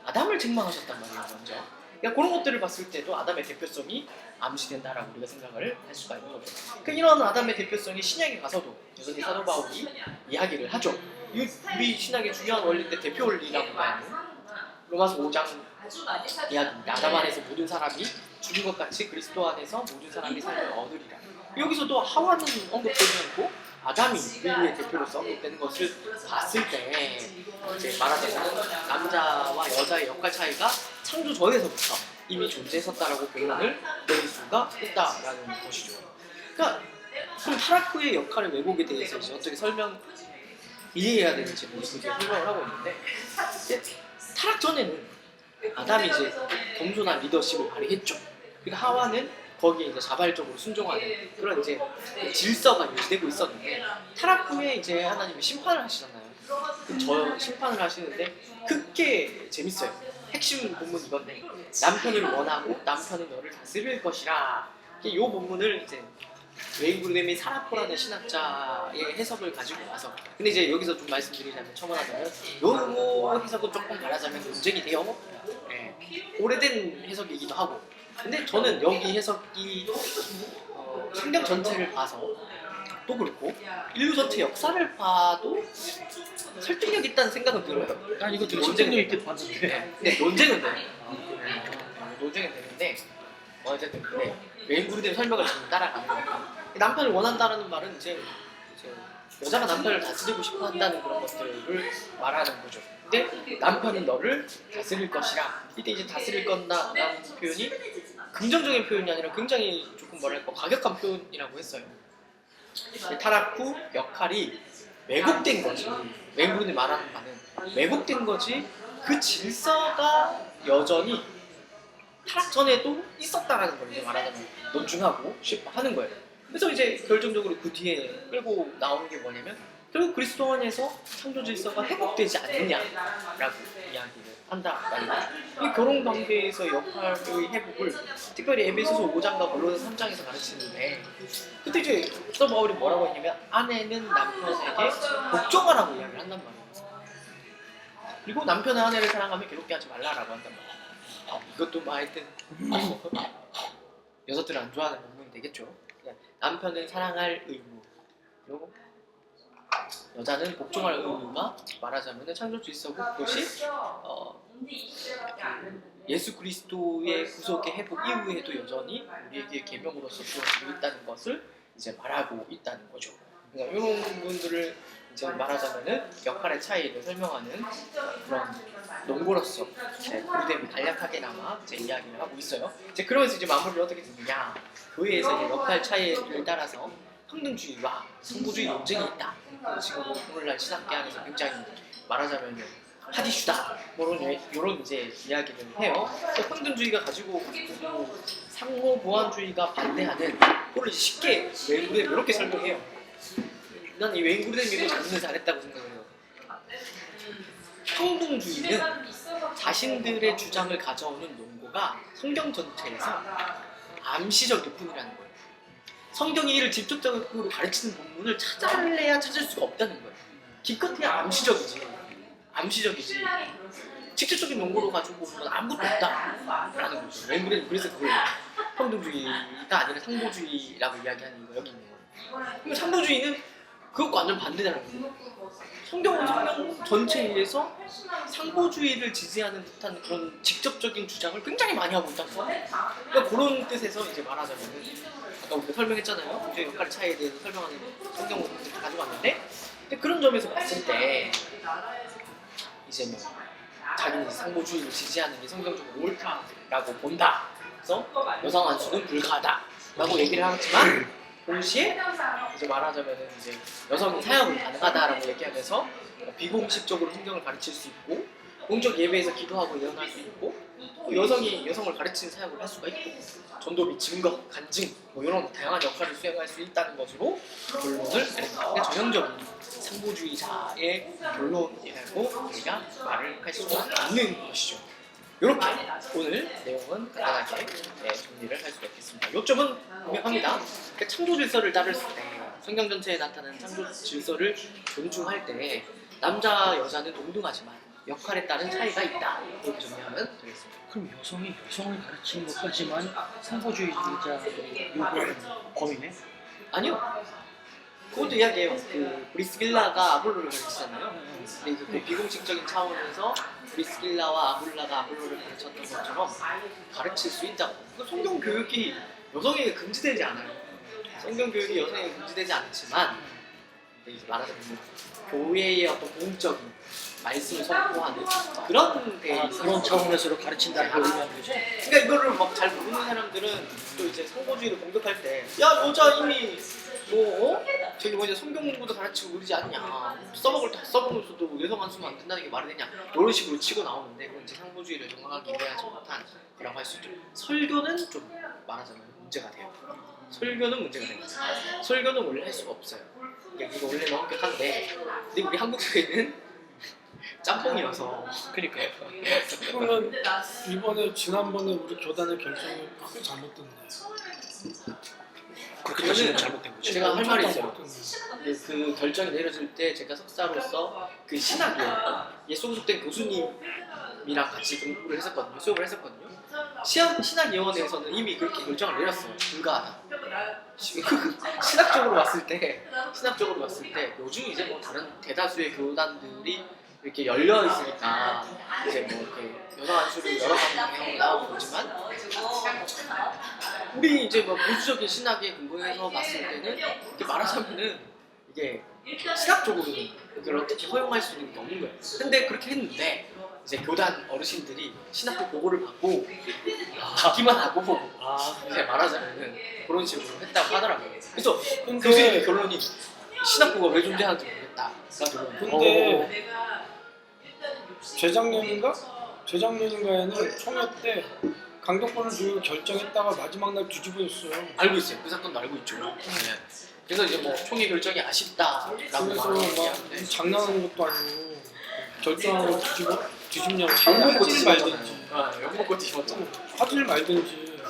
Speaker 1: 아담을 책망하셨단 말이에요. 먼저. 그러니까 그런 것들을 봤을 때도 아담의 대표성이 암시된다라고 우리가 생각을 할 수가 있는 거죠. 그러니까 이런 아담의 대표성이 신약에 가서도 여전히 사도 바울이 이야기를 하죠. 우리 신학의 중요한 원리인데 대표 원리라고 하는 로마서 5장 이야기입니다. 아담 안에서 모든 사람이 죽은 것 같이 그리스도 안에서 모든 사람이 삶을 얻으리라. 여기서도 하와는 언급되지 않고 아담이 인류의 대표로서 언급되는 것을 봤을 때 이제 말하자면 남자와 여자의 역할 차이가 창조 전에서부터 이미 존재했었다라고 결론을 내릴 수가 있다라는 것이죠. 그러니까 그럼 타락 후의 역할의 왜곡에 대해서 이제 어떻게 이해해야 되는지 그렇게 설명을 하고 있는데 이제 타락 전에는 아담이 이제 겸손한 리더십을 발휘했죠. 그러니까 하와는 거기에 이제 자발적으로 순종하는 그런 이제 질서가 유지되고 있었는데 타락 후에 이제 하나님이 심판을 하시잖아요. 저 심판을 하시는데 그게 재밌어요. 핵심 본문 이건데 남편을 원하고 남편은 너를 다스릴 것이라. 이 본문을 이제 웨인 구르뎀이 사라포라는 신학자의 해석을 가지고 와서 근데 이제 여기서 좀 말씀드리자면 첨언하자면 요 해석은 조금 말하자면 논쟁이 돼요. 네. 오래된 해석이기도 하고 근데 저는 여기 해석이 성경 전체를 봐서 또 그렇고 인류 전체 역사를 봐도 설득력 있다는 생각은 들어요.
Speaker 3: 난 이거 되게 설득력 있게 봤는데
Speaker 1: 네, 논쟁은 돼요. 논쟁은 되는데 어쨌든 네. 웨인 구르뎀 설명을 지금 따라가는 거니까 남편을 원한다라는 말은 이제 여자가 남편을 다스리고 싶어 한다는 그런 것들을 말하는 거죠. 근데 남편은 너를 다스릴 것이라. 이때 이제 다스릴 건다라는 표현이 긍정적인 표현이 아니라 굉장히 조금 뭐랄까 과격한 표현이라고 했어요. 타락 후 역할이 왜곡된 거지. 웨인 구르뎀이 말하는 바는 왜곡된 거지. 그 질서가 여전히 타락 전에도 있었다라는 걸 이제 말하자면 논증하고 하는 거예요. 그래서 이제 결정적으로 그 뒤에 끌고 나오는 게 뭐냐면 결국 그리스도 안에서 창조 질서가 회복되지 않느냐라고 이야기를 한다라는 거죠. 이 결혼 관계에서 역할의 회복을 특별히 에베소서 5장과 골로새 3장에서 가르치는데, 그때 이제 사도 바울이 뭐라고 했냐면 아내는 남편에게 복종하라고 이야기를 한단 말이에요. 그리고 남편은 아내를 사랑하며 괴롭게 하지 말라라고 한단 말이에요. 이것도 뭐 하여튼 여자들은 안 좋아하는 부분이 되겠죠. 남편은 사랑할 의무, 그리고 여자는 복종할 의무가 말하자면 창조 질서고, 그것이 예수 그리스도의 구속의 회복 이후에도 여전히 우리에게 계명으로서 주어지고 있다는 것을 이제 말하고 있다는 거죠. 그러니까 이런 부분들을 이제 말하자면은 역할의 차이를 설명하는 그런 논거로서 고리됨이 간략하게나마 제 이야기를 하고 있어요. 이제 그러면서 이제 마무리를 어떻게 짓느냐, 교회에서 이제 역할 차이를 따라서 평등주의와 성부주의 논쟁이 있다. 지금 오늘날 신학계 안에서 굉장히 말하자면 핫이슈다. 이런 이제 이야기를 해요. 평등주의가 가지고 상호 보완주의가 반대하는 그걸 이제 쉽게 외인구림 이렇게 설명해요. 난 이 외인구림 이거 장르 잘했다고 생각해요. 평등주의는 자신들의 주장을 가져오는 논거가 성경 전체에서 암시적일 뿐이라는 거예요. 성경이 이를 직접적으로 가르치는 본문을 찾아내야 찾을 수가 없다는 거예요. 기껏해야 암시적이지 직접적인 논거로 가지고 오는 건 아무것도 없다라는 거죠. 왜 그래서 그걸 평등주의가 아니라 상보주의라고 이야기하는 거 여기 있는 거예요. 그럼 상보주의는 그것과 완전 반대라는 거예요. 성경은 성경 전체에서 상보주의를 지지하는 듯한 그런 직접적인 주장을 굉장히 많이 하고 있다는 거예요. 그러니까 그런 뜻에서 이제 말하자면 아까 우리가 설명했잖아요. 이제 역할의 차이에 대해서 설명하는 성경을 가져왔는데, 근데 그런 점에서 봤을 때 이제 뭐 자기는 상보주의를 지지하는 게 성경적으로 옳다라고 본다. 그래서 여성 안수는 불가하다라고 얘기를 하지만 동시에 이제 말하자면 이제 여성은 사역은 가능하다라고 얘기하면서 비공식적으로 성경을 가르칠 수 있고, 공적 예배에서 기도하고 예언할 수 있고, 또 여성이 여성을 가르치는 사역을 할 수가 있고, 전도 및 증거, 간증 뭐 이런 다양한 역할을 수행할 수 있다는 것으로 결론을 내립니다. 전형적인 상보주의자의 결론이라고 우리가 말을 할 수가 있는 것이죠. 이렇게 오늘 내용은 간단하게 정리를 할 수가 있겠습니다. 요점은 분명합니다. 그러니까 창조 질서를 따랐을 때, 성경 전체에 나타나는 창조 질서를 존중할 때 남자 여자는 동등하지만 역할에 따른 차이가 있다. 이렇게 정리하면 되겠습니다.
Speaker 3: 그럼 여성이 여성을 가르치는 것까지만 상보주의자들이 요구하는 범위네?
Speaker 1: 아니요. 그것도 이야기해요. 그 브리스길라가 아볼로를 가르치잖아요. 근데 그 비공식적인 차원에서 브리스길라와 아볼라가 아볼로를 가르쳤던 것처럼 가르칠 수 있다고. 성경 교육이 여성에게 금지되지 않아요. 성경 교육이 여성에게 금지되지 않지만 이제 말하자면 교회의 어떤 공적인 말씀을 선포하는 그런 데
Speaker 3: 그런 차원에서 가르친다는 걸 의미하는 거죠.
Speaker 1: 그러니까 이거를 막 잘 모르는 사람들은 또 이제 상보주의를 공격할 때, 야 여자 이미 뭐 저기 뭐 이제 성경 공부도 가르치고 그러지 않냐, 써먹을 때 써보면서도 여성 안 쓰면 안 된다는 게 말이 되냐, 이런 식으로 치고 나오는데, 그건 이제 상보주의를 정확하게 이해하지 못한 거라고 할 수 있죠. 설교는 좀 말하자면 문제가 돼요. 설교는 문제가 됩니다. 설교는 원래 할 수가 없어요. 이거 원래 엄격한데, 근데 우리 한국 교회는 짬뽕이어서.
Speaker 3: 그러니까요.
Speaker 2: 그러면 이번에 지난번에 우리 교단의 결정이 크게 잘못됐네.
Speaker 3: 그렇게 따지면 잘못된 거죠.
Speaker 1: 제가 할 말이 있어요.
Speaker 2: 잘못됐네.
Speaker 1: 그 결정이 내려질 때 제가 석사로서 그 신학위원, 소속된 교수님이랑 같이 공부를 했었거든요. 수업을 했었거든요. 신학위원회에서는 이미 그렇게 결정을 내렸어요. 불가하다. 신학적으로 봤을 때 요즘 이제 뭐 다른 대다수의 교단들이 이렇게 열려 있으니까 이제 뭐 이렇게 여성 안수를 여러 가지 방향으로 나오고 있지만, 우리 이제 뭐 보수적인 신학에 근거해서 봤을 때는 이렇게 말하자면은 이게 신학적으로는 이걸 어떻게 허용할 수 있는 게 없는 거예요. 근데 그렇게 했는데 이제 교단 어르신들이 신학교 보고를 받고 받기만 하고 이제 말하자면은 그런 식으로 했다고 하더라고요. 그래서 교수님의 결론이 신학부가 왜 존재하는지 모르겠다.
Speaker 2: 근데 재작년인가에는 총회 때 강경권을 주기로 결정했다가 마지막 날 뒤집어졌어요.
Speaker 1: 알고 있어요. 그 사건도 알고 있죠. 네. 그래서 이제 뭐 총리 결정이 아쉽다라고
Speaker 2: 그래서
Speaker 1: 말하는데
Speaker 2: 막 장난하는 것도 아니고 결정하고 뒤집냐고 자기가
Speaker 1: 욕 먹고
Speaker 2: 하질
Speaker 1: 뒤집었잖아요.
Speaker 2: 말든지
Speaker 1: 욕 먹고 뒤집었잖아요.
Speaker 2: 하질 말든지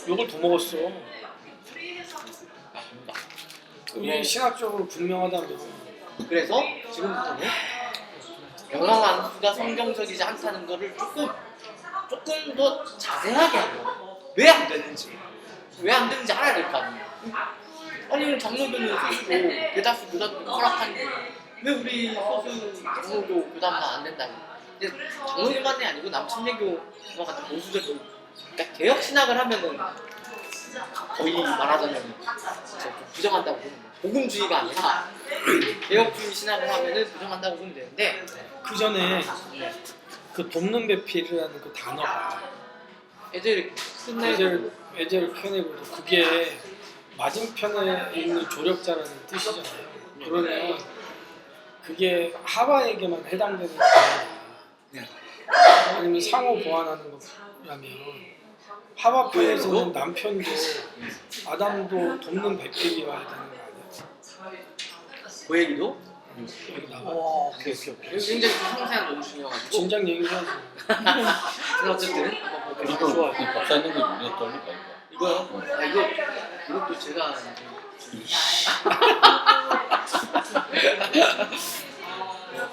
Speaker 2: 욕을 더 먹었어. 이게 신학적으로 분명하다면
Speaker 1: 그래서 지금부터는 영왕안수가 성경적이지 않다는 거를 조금 더 자세하게 하고 왜 안 되는지 알아야 될 거 아니에요. 아니 장로교는 소수고 대다수 교단도 허락한 왜 우리 소수 장로교 교단만 안 된다고? 근데 장로교만이 아니고 남침례교와 같은 보수적인 그러니까 개혁 신학을 하면은 거의 말하자면 좀 부정한다고 보는 거예요. 복음주의가 아니라 개혁주의 신학을 하면은 부정한다고 보면 되는데
Speaker 2: 그 전에 그 돕는 배필이라는 그 단어가
Speaker 1: 애들
Speaker 2: 애들 표현해보도 그게 맞은편에 있는 조력자라는 뜻이잖아요. 그러면 그게 하와에게만 해당되는 단어야. 아니면 상호 보완하는 거라면 하와 편에서는 남편도 아담도 돕는 배필이어야 되는 거 아니야?
Speaker 1: 그 얘기도
Speaker 2: 여기 나와.
Speaker 3: 오케이.
Speaker 1: 굉장히 좀 상세한 논중이어가지고
Speaker 2: 진작 얘기를 해야지.
Speaker 1: 근데 어쨌든
Speaker 4: 이거
Speaker 1: 좋아요.
Speaker 4: 이 박사님이 눈에 떨릴까 이거.
Speaker 1: 이거요? 이것도 제가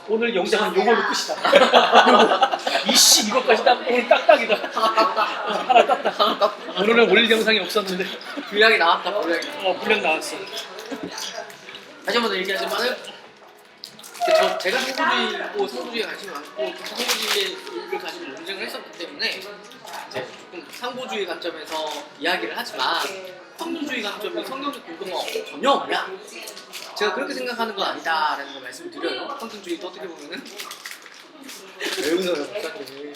Speaker 3: 오늘 영상은 요걸로 끝이다. 이씨 이거까지 딱 오늘 딱딱이다. 하나 땄다. 오늘은 올릴 영상이 없었는데
Speaker 1: 분량이 나왔다.
Speaker 3: 분량 나왔어.
Speaker 1: 다시 한번 얘기하지만은 제가 상부주의고 상부주의에 관심이 많고 상부주의를 가지고 논쟁을 했었기 때문에 이제 조금 상부주의 관점에서 이야기를 하지만 성경주의 관점이 성경적 근거가 전혀 없냐? 제가 그렇게 생각하는 건 아니다라는 걸 말씀을 드려요. 성경주의도 어떻게 보면은 왜 웃어요, 목사님?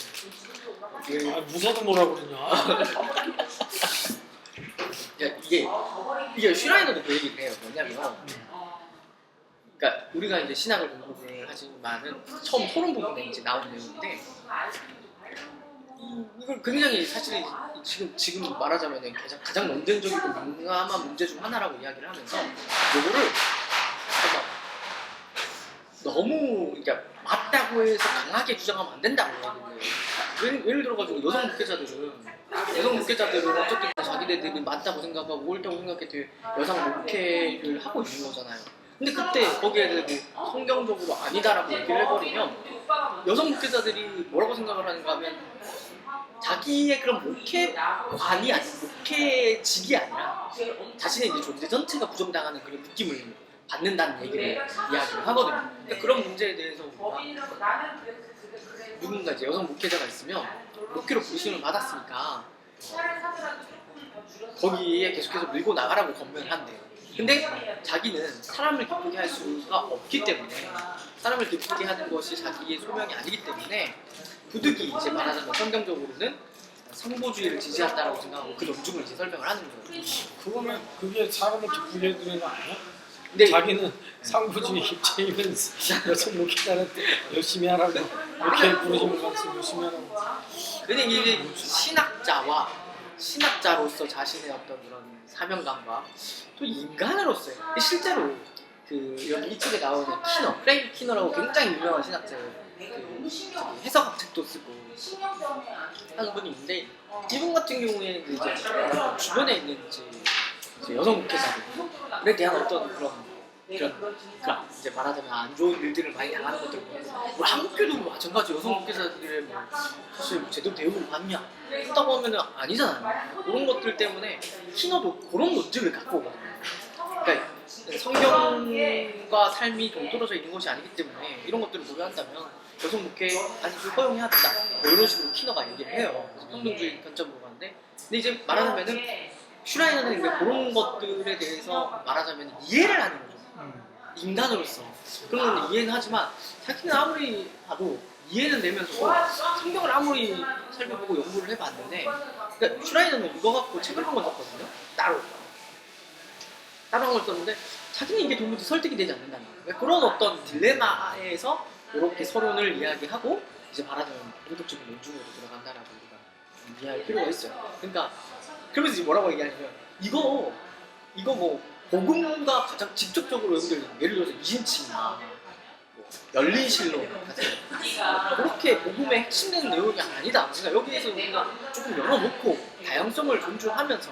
Speaker 2: 무서도 뭐라고 그러냐.
Speaker 1: 이게 슈라이너도 그 얘기를 해요. 뭐냐면 그러니까 우리가 이제 신학을 공부를 하지만은 처음 토론 부분에 이제 나온 내용인데 이걸 굉장히 사실 지금 말하자면 가장 논쟁적이고 민감한 문제 중 하나라고 이야기를 하면서 요거를 너무 그러니까 맞다고 해서 강하게 주장하면 안 된다고 예를 들어가지고 여성 목회자들은 어쨌든 자기네들이 맞다고 생각하고 옳다고 생각해도 여성 목회를 하고 있는 거잖아요. 근데 그때 거기에 대해서 성경적으로 아니다라고 얘기를 해버리면 여성 목회자들이 뭐라고 생각을 하는가 하면 자기의 그런 목회관이 아니라 목회직이 아니라 자신의 이제 존재 전체가 부정당하는 그런 느낌을 받는다는 얘기를 이야기를 하거든요. 그러니까 그런 문제에 대해서 우리가 누군가 이제 여성 목회자가 있으면 목회로 부르심을 받았으니까 거기에 계속해서 밀고 나가라고 권면을 한대요. 근데 자기는 사람을 기쁘게 할 수가 없기 때문에 사람을 기쁘게 하는 것이 자기의 소명이 아니기 때문에 부득이 이제 말하자면 성경적으로는 상보주의를 지지한다라고 생각하고 그 논중을 이제 설명을 하는 거예요.
Speaker 2: 그거는 그게 사람을 기쁘게 해주는 거 아니야?
Speaker 1: 근데
Speaker 2: 자기는 상부주의 입장이면 여성 목회자한테 열심히 하라고 이렇게 부르심을 받으면 열심히 하라고.
Speaker 1: 근데 이게 신학자로서 자신의 어떤 그런 사명감과 또 인간으로서의 실제로 그 여기 이쪽에 나오는 프레임 키너라고 굉장히 유명한 신학자예요. 그 해석학 책도 쓰고 하는 분이 있는데 이분 같은 경우에는 이제 주변에 있는 이제 여성 목회자들에 대한 어떤 그런 이제 말하자면 안 좋은 일들을 많이 당하는 것들 뭐 한국교도 마찬가지 여성 목회자들의 뭐 사실 제대로 대우를 받냐 그렇다고 하면은 아니잖아요. 그런 것들 때문에 키너도 그런 논증을 갖고 오거든요. 그러니까 성경과 삶이 동떨어져 있는 것이 아니기 때문에 이런 것들을 고려한다면 여성 목회 아니 허용해야 된다 뭐 이런 식으로 키너가 얘기를 해요. 평등주의 관점으로 가는데 근데 이제 말하자면은 슈라이너는 이제 그런 것들에 대해서 말하자면 이해를 하는 거죠. 인간으로서 그런 건 이해는 하지만 자기는 아무리 봐도 이해는 되면서도 성경을 아무리 살펴보고 연구를 해봤는데 그러니까 슈라이너는 이거 갖고 책을 한 권 썼거든요. 따로 한 걸 썼는데 자기는 이게 도무지 설득이 되지 않는다는 거예요. 그러니까 그런 어떤 딜레마에서 이렇게 서론을 이야기하고 이제 말하자면 본격적인 논중으로 들어간다라고 우리가 이해할 필요가 있어요. 그러니까 그러면서 이제 뭐라고 얘기하냐면 이거 뭐 복음과 가장 직접적으로 연결되는 예를 들어서 이신칭이나 뭐 열린 실로 같은 그렇게 복음의 핵심되는 내용이 아니다. 그러니까 여기에서 우리가 조금 열어놓고 다양성을 존중하면서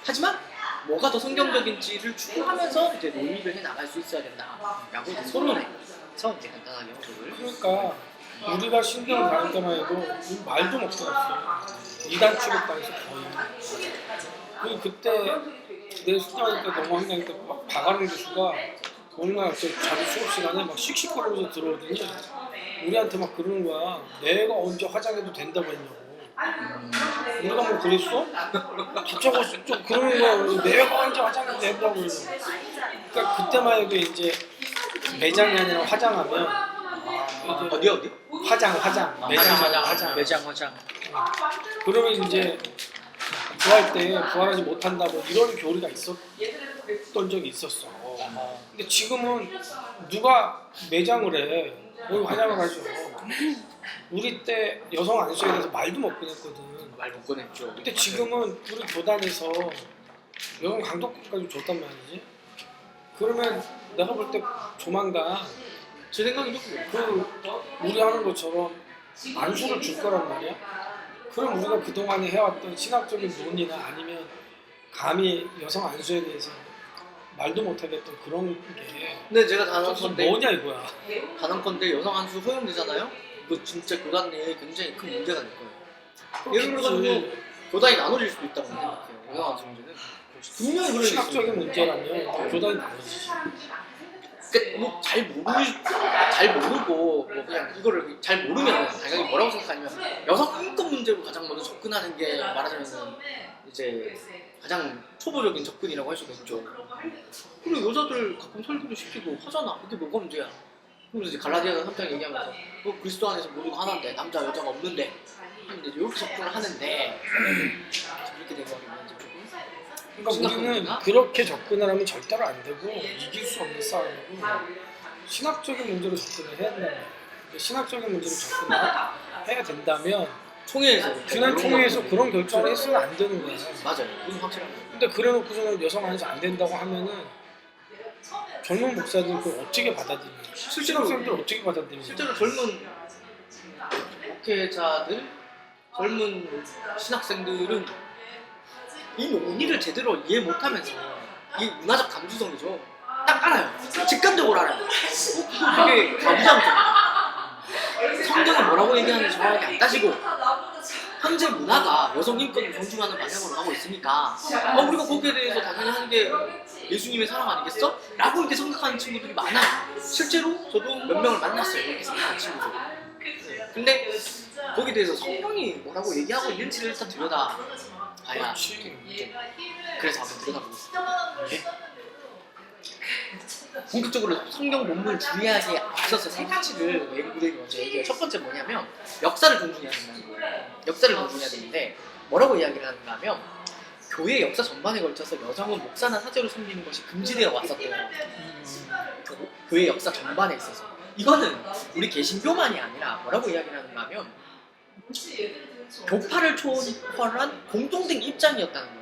Speaker 1: 하지만 뭐가 더 성경적인지를 추구하면서 이제 논의를 해 나갈 수 있어야 된다라고 이제 서론에서 이제 간단하게 언급을.
Speaker 2: 그러니까 우리가 신경 다닐 때만 해도 이 말도 못 들었어요. 이단 취급당해서 거의. 그리고 그때 내 수강할 때 너무 황당할 때막 박아름 교수가 오늘날 자기 수업 시간에 막 씩씩거리면서 들어오더니 우리한테 막 그러는 거야. 내가 언제 화장해도 된다고 했냐고. 우리가 뭐 그랬어? 갑자기 좀 그러는 거야. 내가 언제 화장해도 된다고 그러냐고. 그러니까 그때만 해도 이제 매장이 아니라 화장하면
Speaker 1: 어디?
Speaker 2: 화장
Speaker 3: 매장.
Speaker 2: 그러면 이제 부활 때 부활하지 못한다 뭐 이런 교리가 있었던 적이 있었어. 근데 지금은 누가 매장을 해? 거기 화장을 하죠. 우리 때 여성 안수에 대해서 말도 못 꺼냈거든.
Speaker 1: 말 못 꺼냈죠.
Speaker 2: 근데 지금은 우리 교단에서 여성 강독까지 줬단 말이지. 그러면 내가 볼 때 조만간
Speaker 1: 제 생각이 좀
Speaker 2: 우리 하는 것처럼 안수를 줄 거란 말이야. 그럼 우리가 그동안에 해왔던 신학적인 논의나 아니면 감히 여성 안수에 대해서 말도 못하겠던 그런 게
Speaker 1: 근데 제가 단언컨대
Speaker 2: 뭐냐 이거야.
Speaker 1: 단언컨대 여성 안수 허용되잖아요? 이거 진짜 교단 내에 굉장히 큰 문제가 될 거예요. 예를 들어서 교단이 나눠질 수도 있다고 생각해요. 여성 안수 문제는 분명히 그럴 수 있어요.
Speaker 2: 신학적인 문제라면 교단이 나눠지지.
Speaker 1: 그러니까 뭐 잘 모르고 뭐 그냥 이거를 잘 모르면 당연히 뭐라고 생각하냐면 여성 인권 문제로 가장 먼저 접근하는 게 말하자면 이제 가장 초보적인 접근이라고 할 수가 있죠. 그리고 여자들 가끔 설교도 시키고 하잖아. 그게 뭐가 문제야? 그러면서 이제 갈라디아서 3장 얘기하면서 그리스도 안에서 모두가 하나인데 남자 여자가 없는데 이제 이렇게 접근을 하는데 그렇게 되면 이제 조금
Speaker 2: 그러니까 우리는 그렇게 접근을 하면 절대로 안 되고 이길 수 없는 싸움이고 신학적인 문제로 접근을 해야 된다는 거예요. 신학적인 문제로 접근을 해야 된다면
Speaker 1: 총회에서
Speaker 2: 지난 총회에서 그런 결정을 했으면 안 되는 거야.
Speaker 1: 맞아요. 그건 확실한 거예요.
Speaker 2: 근데 그래놓고서는 여성 안에서 안 된다고 하면은 젊은 목사들 그걸 어떻게 받아들이냐?
Speaker 1: 실제로
Speaker 2: 신학생들 어떻게 받아들이냐?
Speaker 1: 실제로 젊은 목회자들, 젊은 신학생들은 이 논의를 제대로 이해 못하면서 이 문화적 감수성이죠. 딱 알아요. 직관적으로 알아요. 그거 되게 가부장적이에요. 성경이 뭐라고 얘기하는지 정확하게 안 따지고 현재 문화가 여성 인권을 존중하는 방향으로 가고 있으니까 우리가 거기에 대해서 당연히 하는 게 예수님의 사랑 아니겠어? 라고 이렇게 생각하는 친구들이 많아요. 실제로 저도 몇 명을 만났어요. 그렇게 생각하는 친구들. 근데 거기에 대해서 성경이 뭐라고 얘기하고 있는지를 일단 들여다봐야 그래서 한번 들여다보겠습니다. 네. 본격적으로 성경 본문을 주의하기에 앞서서 세 가지를 외국인들이 먼저 얘기해요. 첫 번째 뭐냐면 역사를 존중해야 된다는 거예요. 역사를 존중해야 되는데 뭐라고 이야기를 하는가 하면 교회 역사 전반에 걸쳐서 여성은 목사나 사제로 섬기는 것이 금지되어 왔었대요. 교회 역사 전반에 있어서 이거는 우리 개신교만이 아니라 뭐라고 이야기를 하는가 하면 교파를 초월한 공통된 입장이었다는 거예요.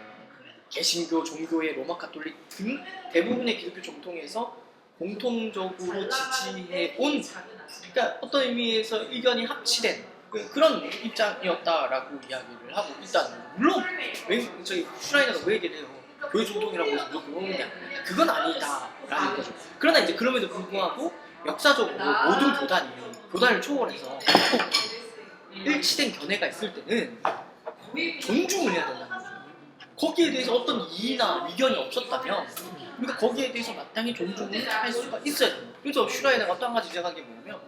Speaker 1: 개신교, 종교회, 로마 카톨릭 등 대부분의 기독교 정통에서 공통적으로 지지해온 그러니까 어떤 의미에서 의견이 합치된 그런 입장이었다라고 이야기를 하고 일단 물론 저희 슈라이너가 왜 얘기를 해요? 교회 정통이라고 해서 뭐 그런 게 아니라 그건 아니다라는 거죠. 그러나 이제 그럼에도 불구하고 역사적으로 모든 교단을 초월해서 일치된 견해가 있을 때는 존중을 해야 된다는 거죠. 거기에 대해서 어떤 이의나 의견이 없었다면 우리가 거기에 대해서 마땅히 존중을 할 수가 있어야 됩니다. 그래서 슈라이너가 또 한 가지 지적한 게 뭐냐면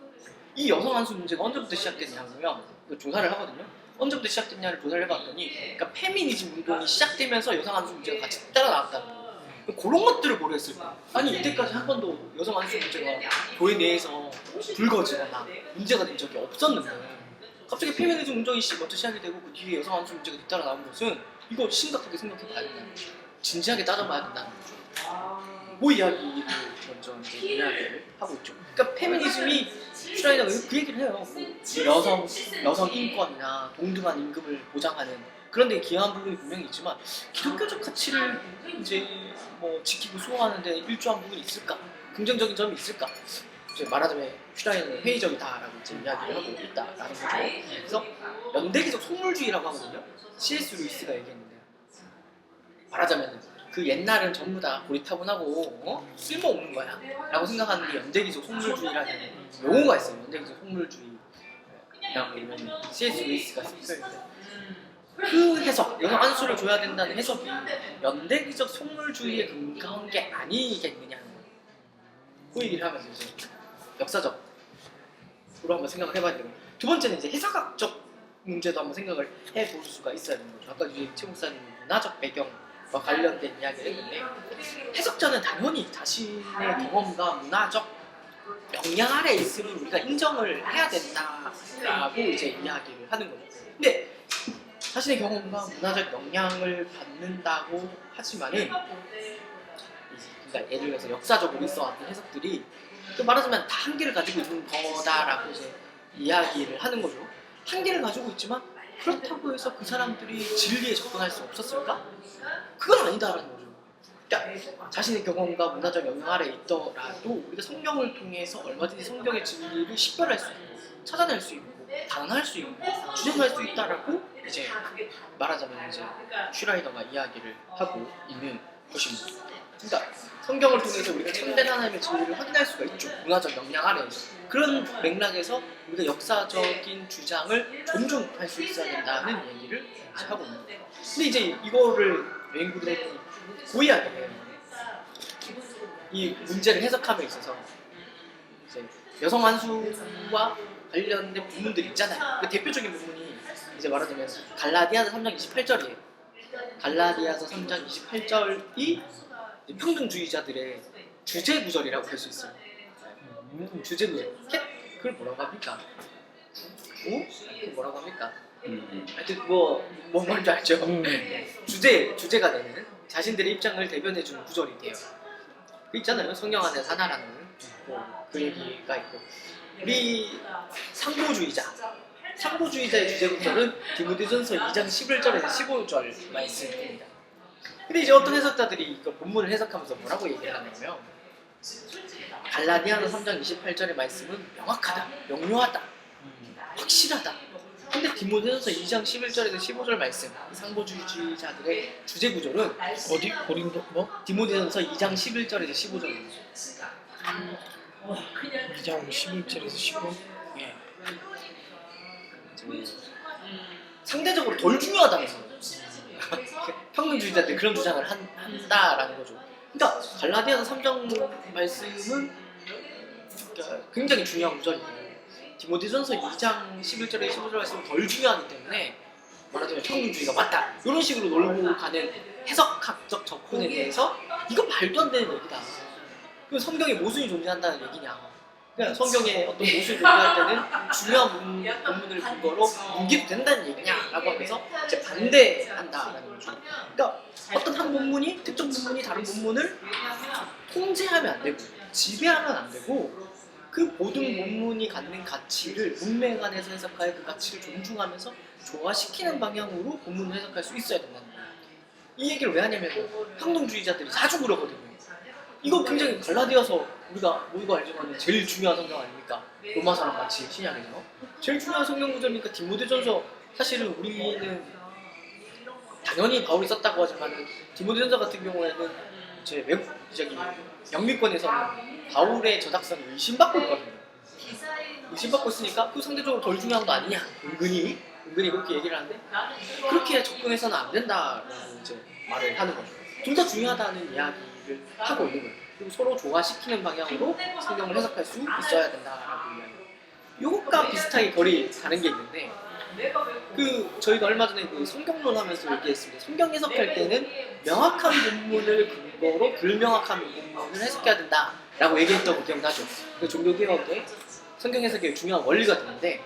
Speaker 1: 이 여성 안수 문제가 언제부터 시작됐냐면 조사를 하거든요. 언제부터 시작됐냐를 조사를 해봤더니 그러니까 페미니즘 운동이 시작되면서 여성 안수 문제가 같이 따라 나왔다는 거예요. 그런 것들을 고려했을 때 아니 이때까지 한 번도 여성 안수 문제가 교회 내에서 불거지거나 문제가 된 적이 없었는데 갑자기 페미니즘 운동이 먼저 시작이 되고 그 뒤에 여성 안수 문제가 뒤따라 나온 것은 이거 심각하게 생각해 봐야 된다는 거죠. 진지하게 따져봐야 된다는 거죠. 뭐 이야기를 먼저 이제 이야기를 하고 있죠. 그러니까 페미니즘이 슈라이너가 그 얘기를 해요. 뭐 여성 인권이나 동등한 임금을 보장하는 그런데 기여한 부분이 분명히 있지만 기독교적 가치를 이제 뭐 지키고 수호하는데 일조한 부분이 있을까? 긍정적인 점이 있을까? 이제 말하자면 슈라인은 회의적이다라고 이제 이야기를 하고 있다라는 거죠. 그래서 연대기적 속물주의라고 하거든요. C.S. 루이스가 얘기했는데 말하자면 그 옛날은 전부 다 고리타분하고 쓸모없는 거야 라고 생각하는 게 연대기적 속물주의라는 용어가 있어요. 연대기적 속물주의라고 보면 C.S. 루이스가 쓴 표현인데 그 해석, 여성 안수를 줘야 된다는 해석이 연대기적 속물주의에 근거한 게 아니겠느냐는 거예요. 그 얘기를 하면서 이제 역사적으로 한번 생각을 해봐야 되고, 두 번째는 이제 해석학적 문제도 한번 생각을 해볼 수가 있어야 되는 거죠. 아까 이제 최 목사님이 문화적 배경과 관련된 이야기를 했는데, 해석자는 당연히 자신의 경험과 문화적 영향 아래에 있음을 우리가 인정을 해야 된다라고 이제 이야기를 하는 거죠. 근데 자신의 경험과 문화적 영향을 받는다고 하지만은, 그러니까 예를 들어서 역사적으로 있어왔던 해석들이 또 말하자면 다 한계를 가지고 있는 거다라고 이제 이야기를 하는 거죠. 한계를 가지고 있지만 그렇다고 해서 그 사람들이 진리에 접근할 수 없었을까? 그건 아니다라는 거죠. 그러니까 자신의 경험과 문화적 영향 아래에 있더라도 우리가 성경을 통해서 얼마든지 성경의 진리를 식별할 수 있고 찾아낼 수 있고 단언할 수 있고 주장할 수 있다라고 이제 말하자면 이제 슈라이더가 이야기를 하고 있는 것입니다. 그러니까 성경을 통해서 우리가 참된 하나님의 진리를 확인할 수가 있죠. 문화적 영향 아래에서. 그런 맥락에서 우리가 역사적인 주장을 존중할 수 있어야 된다는 얘기를 하고 있는 거예요. 근데 이제 이거를 여행구들이 고의하게 해요. 이 문제를 해석함에 있어서 이제 여성 안수와 관련된 부분들이 있잖아요. 그 대표적인 부분이 이제 말하자면 갈라디아서 3장 28절이에요. 갈라디아서 3장 28절이 평등주의자들의 주제 구절이라고 할 수 있어요. 주제 구절. 그걸 뭐라고 합니까? 그걸 뭐라고 합니까? 하여튼 뭐 뭔지 알죠? 주제가 되는 자신들의 입장을 대변해주는 구절이 돼요. 그 있잖아요. 성경 안에서 하나라는 그 얘기가 있고, 우리 상보주의자의 주제 구절은 디모데전서 2장 11절에서 15절 말씀입니다. 근데 이제 어떤 해석자들이 이거 본문을 해석하면서 뭐라고 얘기를 하냐면, 갈라디아서 3장 28절의 말씀은 명확하다, 명료하다, 확실하다. 근데 디모데전서 2장 11절에서 15절 말씀, 상보주의자들의 주제 구절은
Speaker 2: 어디 고린도 뭐?
Speaker 1: 디모데전서 2장 11절에서 15절입니다.
Speaker 2: 2장 11절에서 15.
Speaker 1: 예. 상대적으로 덜 중요하다면서요. 평등주의자들 그런 주장을 한다라는 거죠. 그러니까 갈라디아서 3장 말씀은 굉장히 중요한 구절이고, 디모데전서 2장 11절에 15절 말씀은 덜 중요하기 때문에 말하자면 평등주의가 맞다 이런 식으로 놀고 가는 해석학적 접근에 대해서 이거 말도 안 되는 얘기다. 그 성경에 모순이 존재한다는 얘기냐. 그냥 성경에 어떤 모순이 존재할 때는 중요한 본문을 근거로 뭉개도 된다는 얘기냐라고 하면서 이제 반대한다라는 거죠. 그러니까 어떤 한 본문이 특정 본문이 다른 본문을 통제하면 안 되고 지배하면 안 되고, 그 모든 본문이 갖는 가치를 문맥 안에서 해석하여 그 가치를 존중하면서 조화시키는 방향으로 본문을 해석할 수 있어야 된다는 거예요. 이 얘기를 왜 하냐면 평등주의자들이 자주 그러거든요. 이거 굉장히 갈라디아서 우리가 모두가 알지만 제일 중요한 성경 아닙니까? 로마서랑 같이 신약에서 제일 중요한 성경 구절이니까 디모데전서, 사실은 우리는 당연히 바울이 썼다고 하지만 디모데전서 같은 경우에는 이제 외국 영미권에서는 바울의 저작성이 의심받고 있거든요. 의심받고 있으니까 그 상대적으로 덜 중요한 거 아니냐, 은근히 그렇게 얘기를 하는데, 그렇게 접근해서는 안 된다라고 이제 말을 하는 거죠. 둘 다 중요하다는 이야기를 하고 있는 거예요. 그리고 서로 조화시키는 방향으로 성경을 해석할 수 있어야 된다라고 이야기해요. 이것과 비슷하게 거리 가는 게 있는데, 저희가 얼마 전에 그 성경론 하면서 얘기했습니다. 성경 해석할 때는 명확한 본문을 근거로 불명확한 본문을 해석해야 된다라고 얘기했던 거 기억나죠? 그 종교개혁의 성경 해석의 중요한 원리가 되는데,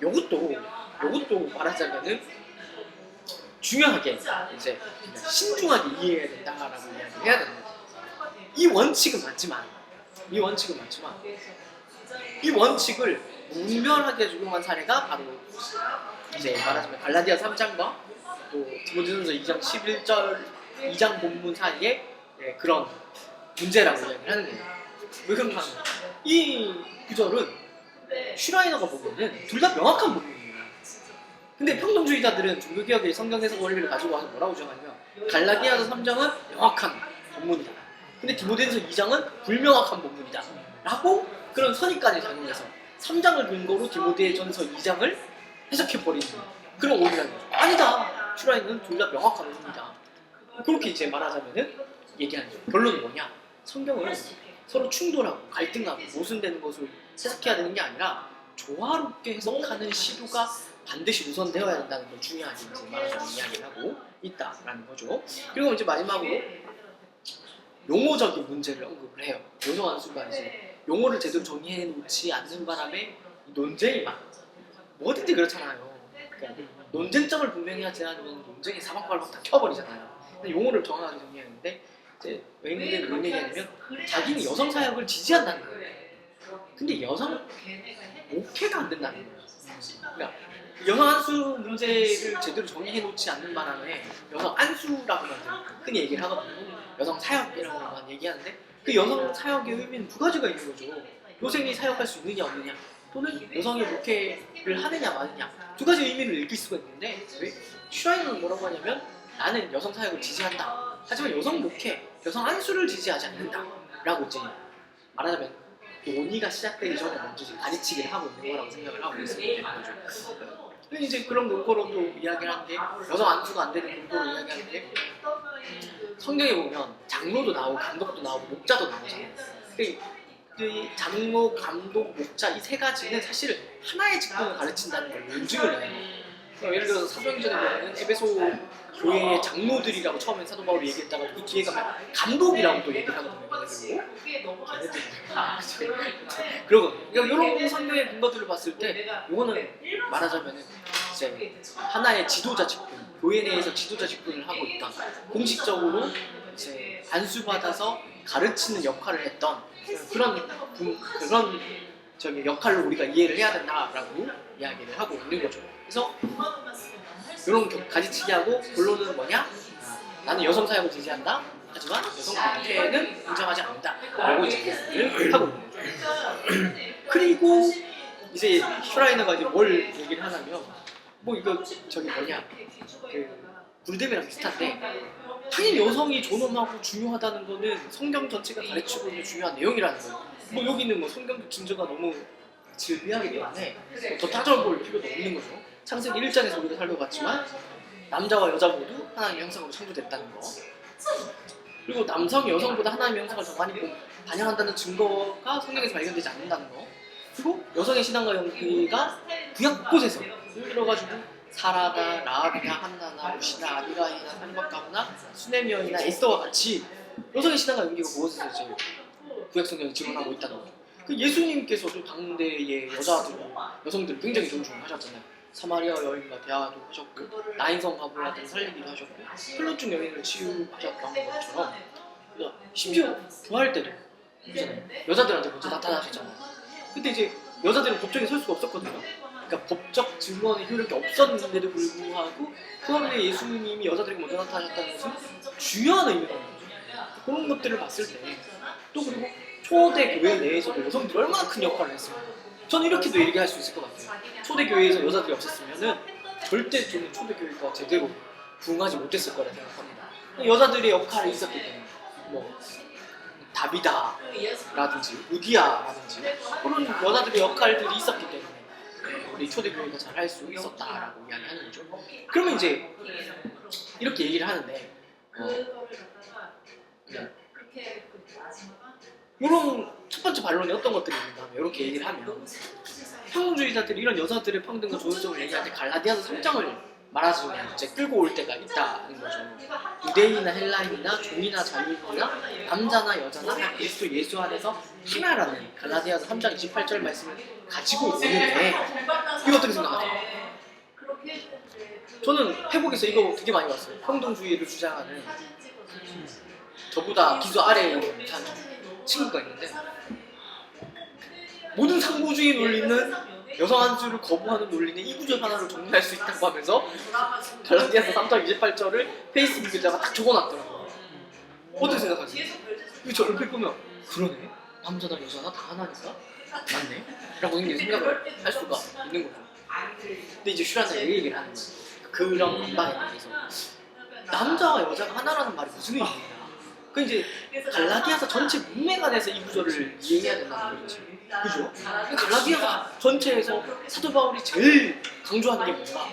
Speaker 1: 요것도 말하자면은 중요하게 이제 신중하게 이해해야 된다라고 이야기를 해야 되는 거죠. 이 원칙은 맞지만 이 원칙을 무면하게 적용한 사례가 바로 이제 말하자면 갈라디아 3장과 또 디모데전서 2장 11절 2장 본문 사이에 그런 문제라고 이야기를 하는 거예요. 왜 그런가 하면 이 구절은 슈라이너가 보면은 둘 다 명확한 본문이에요. 근데 평등주의자들은 종교개혁의 성경 해석 원리를 가지고 와서 뭐라고 주장하냐면 갈라디아서 3장은 명확한 본문이다. 근데 디모데전서 2장은 불명확한 본문이다. 라고 그런 선입관을 작용해서 3장을 근거로 디모데전서 2장을 해석해버리는 그런 오류라는 거죠. 아니다. 슈라이너는 둘 다 명확한 본문이다. 그렇게 이제 말하자면은 얘기하는 거죠. 결론은 뭐냐? 성경은 서로 충돌하고 갈등하고 모순되는 것을 해석해야 되는 게 아니라 조화롭게 해석하는 시도가 반드시 우선되어야 된다는 걸 중요하게 이제 말하자면 이야기를 하고 있다라는 거죠. 그리고 이제 마지막으로 용어적인 문제를 언급을 해요. 요성한 순간 이제 용어를 제대로 정의해 놓지 않는 바람에 논쟁이 많아요. 뭐든지 그렇잖아요. 그러니까 논쟁점을 분명히 하지 않으면 논쟁이 사방팔방 다 켜버리잖아요. 근데 용어를 정확하게 정의하는데 이제 외국인들은 뭔 얘기하냐면 자기는 여성 사역을 지지한다는 거예요. 근데 여성 오케가 안 된다는 거예요. 그러니까 여성 안수 문제를 제대로 정의해 놓지 않는 바람에 여성 안수라고 흔히 얘기를 하거든요. 여성 사역이라고만 얘기하는데 그 여성 사역의 의미는 두 가지가 있는 거죠. 여성이 사역할 수 있느냐 없느냐 또는 여성이 목회를 하느냐 마느냐 두 가지 의미를 읽을 수가 있는데 왜? 슈라이너는 뭐라고 하냐면 나는 여성 사역을 지지한다. 하지만 여성 목회, 여성 안수를 지지하지 않는다. 라고 이제 말하자면 논의가 시작되기 전에 먼저 이제 가르치기를 하고 있는 거라고 생각을 하고 있습니다. 근데 이제 그런 근거로 또 이야기를 하는 게 여성 안수가 안 되는 근거로 이야기하는 게 성경에 보면 장로도 나오고 감독도 나오고 목자도 나오잖아요. 이 장로, 감독, 목자 이 세 가지는 사실 하나의 직분을 가르친다는 걸 논증을 해요. 예를 들어서 사도행전에 보면 에베소 교회의 장로들이라고 처음에 사도 바울이 얘기했다가 그 뒤에 가면 감독이라고 또 얘기를 하거든요. 그러거든요. 그러니까 이런 성경의 근거들을 봤을 때 이거는 말하자면 이제 하나의 지도자 직분, 교회 내에서 지도자 직분을 하고 있다. 공식적으로 이제 안수받아서 가르치는 역할을 했던 그런 역할로 우리가 이해를 해야 된다라고 이야기를 하고 있는 거죠. 그래서 이런 가지치기하고 본론은 뭐냐? 나는 여성 사역을 지지한다. 하지만 여성 목회는 인정하지 않는다. 라고 이제 이야기를 하고 있는 거죠. 그리고 이제 슈라이너가 이제 뭘 얘기를 하냐면 뭐 이거 저기 뭐냐 그 불뎀이랑 비슷한데 당연히 여성이 존엄하고 중요하다는 거는 성경 전체가 가르치고 있는 중요한 내용이라는 거예요. 뭐 여기는 뭐 성경적 징조가 너무 질비하기 때문에 더 따져볼 필요도 없는 거죠. 창세기 1장에서 우리가 살펴봤지만 남자와 여자 모두 하나님의 형상으로 창조됐다는 거, 그리고 남성이 여성보다 하나님의 형상을 더 많이 반영한다는 증거가 성경에서 발견되지 않는다는 거, 그리고 여성의 신앙과 연기가 구약 곳곳에서 예를 들어가지고 사라나, 라합이나 한나나, 루시나, 아비가이나, 산박가나, 수네미언이나 에스더와 같이 여성의 신앙과 연기가 무엇에서 이제 구약 성경에 증언하고 있다는 거죠. 그 예수님께서도 당대의 여성들을 굉장히 존중하셨잖아요. 사마리아 여인과 대화도 하셨고 나인성 가부라든 살리기도 하셨고 혈루증 여인을 치유하셨던 것처럼 심지어 부활 때도 그렇잖아요. 여자들한테 먼저 나타나셨잖아요. 근데 이제 여자들은 법정에 설 수가 없었거든요. 그러니까 법적 증언의 효력이 없었는데도 불구하고 그 화면에 예수님이 여자들에게 먼저 나타나셨다는 것은 중요한 의미라는 거죠. 그런 것들을 봤을 때 또 그리고 초대 교회 내에서도 여성들이 얼마나 큰 역할을 했습니까? 저는 이렇게도 얘기할 수 있을 것 같아요. 초대 교회에서 여자들이 없었으면은 절대 저는 초대 교회가 제대로 부흥하지 못했을 거라 생각합니다. 여자들의 역할이 있었기 때문에 뭐 다비다라든지 우디아라든지 그런 여자들의 역할들이 있었기 때문에 우리 초대 교회가 잘 할 수 있었다라고 이야기하는 거죠. 그러면 이제 이렇게 얘기를 하는데 이런 첫 번째 반론이 어떤 것들이 있는가 하면 이렇게 얘기를 하면 평등주의자들이 이런 여자들의 평등과 조율성을 얘기할 때 갈라디아서 3장을 말하자면 이제 끌고 올 때가 있다는 거죠. 유대인이나 헬라인이나 종이나 자유인이나 남자나 여자나 그리스도 예수 안에서 하나라는 갈라디아서 3장 28절 말씀을 가지고 있는데 이거 어떻게 생각하세요? 저는 회복에서 이거 되게 많이 봤어요. 평등주의를 주장하는 저보다 기수 아래에 있는 친구가 있는데 모든 상부주의 논리는 여성 한 수를 거부하는 논리는 이 구절 하나로 정리할 수 있다고 하면서 갈라디아서 3장 28절을 페이스북에다가 딱 적어놨더라고요. 어떻게 생각하세요? 이거 저 얼핏 보면 그러네? 남자나 여자나 다 하나니까? 맞네? 라고 생각을 할 수가 있는 거죠. 근데 이제 슈라는 이 얘기를 하는 거예요. 그런 반박에 대해서 남자와 여자가 하나라는 말이 무슨 의미냐? 그 이제 갈라디아서 전체 문맥 안에서 이 구절을 이해해야 된다는 거죠. 그죠? 갈라디아서 전체에서 사도 바울이 제일 강조하는 게 뭔가?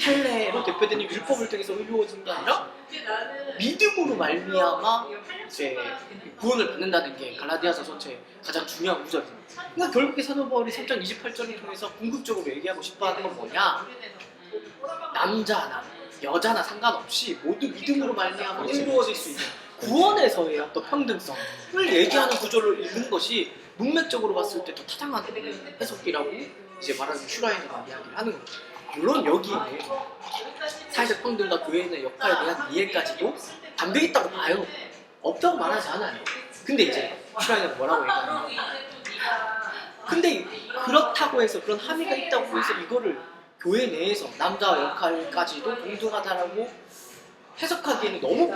Speaker 1: 할례로 대표되는 율법을 통해서 의로워진 게 아니라 믿음으로 말미암아 이제 구원을 받는다는 게 갈라디아서 전체의 가장 중요한 구절이죠. 그러니까 결국에 사도 바울이 3장 28절을 통해서 궁극적으로 얘기하고 싶어하는 건 뭐냐? 남자나 여자나 상관없이 모두 믿음으로 말미암아 의로워질 수 있는 구원에서의 어떤 평등성을 얘기하는 구절을 읽는 것이 문맥적으로 봤을 때 더 타당한 해석이라고 이제 말하는 슈라이너가 이야기를 하는 거죠. 물론 여기에 사회적 평등과 교회의 역할에 대한 이해까지도 담겨 있다고 봐요. 없다고 말하지 않아요. 근데 이제 슈라이너가 뭐라고 얘기하냐면 근데 그렇다고 해서 그런 함의가 있다고 해서 이거를 교회 내에서 남자의 역할까지도 동등하다라고 해석하기에는 너무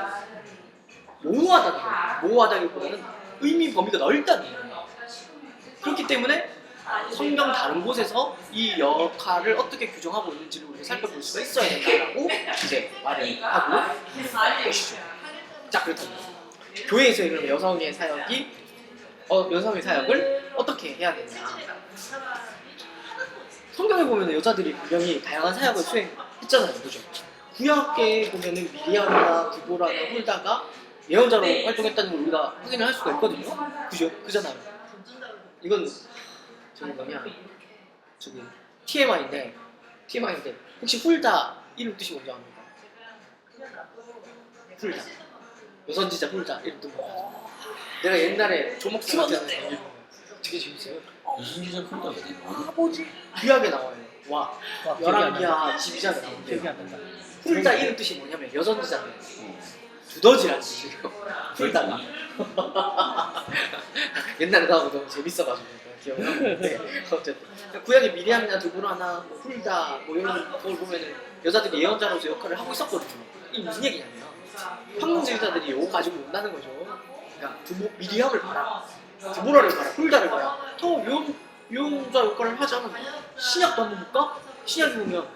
Speaker 1: 모호하다는 거예요. 모호하다기보다는 의미 범위가 넓다는 거예요. 그렇기 때문에 성경 다른 곳에서 이 역할을 어떻게 규정하고 있는지를 우리가 살펴볼 수가 있어야 된다고 이제 말을 하고 계시죠. 자, 그렇다면 교회에서의 그럼 여성의 사역이 여성의 사역을 어떻게 해야 되냐? 성경에 보면 여자들이 분명히 다양한 사역을 수행했잖아요, 그죠? 구약에 보면은 미리암이나 디보라나 홀다가 예언자로 활동했다는 걸 우리가 확인을 할 수가 있거든요, 그죠? 그잖아요. 이건 저기 뭐냐, 저기 TMI인데 혹시 홀다 이름 뜻이 뭔지 압니까? 홀다, 여선지자 홀다 이름 뜻 뭐야? 내가 옛날에 조목 쓰었는데 되게 재밌어요.
Speaker 4: 이순지자 큰다
Speaker 1: 구약에 나와요. 와,
Speaker 3: 기억이 안 난다.
Speaker 1: 11기하 12장에 나오는데
Speaker 3: 기억이 안 난다.
Speaker 1: 훌다 이름 뜻이 뭐냐면 여선지자예요. 두더지라는 뜻이에요. 훌다가. 옛날에 나오고 너무 재밌어가지고 기억나는데 어쨌든 구약의 미리암이나 두보라나 뭐 훌다 뭐 이런 걸 보면은 여자들이 예언자로서 역할을 하고 있었거든요. 이게 무슨 얘기냐면 평등주의자들이 이거 가지고 온다는 거죠. 그러니까 미리암을 봐라, 디보라를 봐라, 훌다를 봐라. 더 예언자 역할을 하지 않았나? 신약도 한번 볼까? 신약에 보면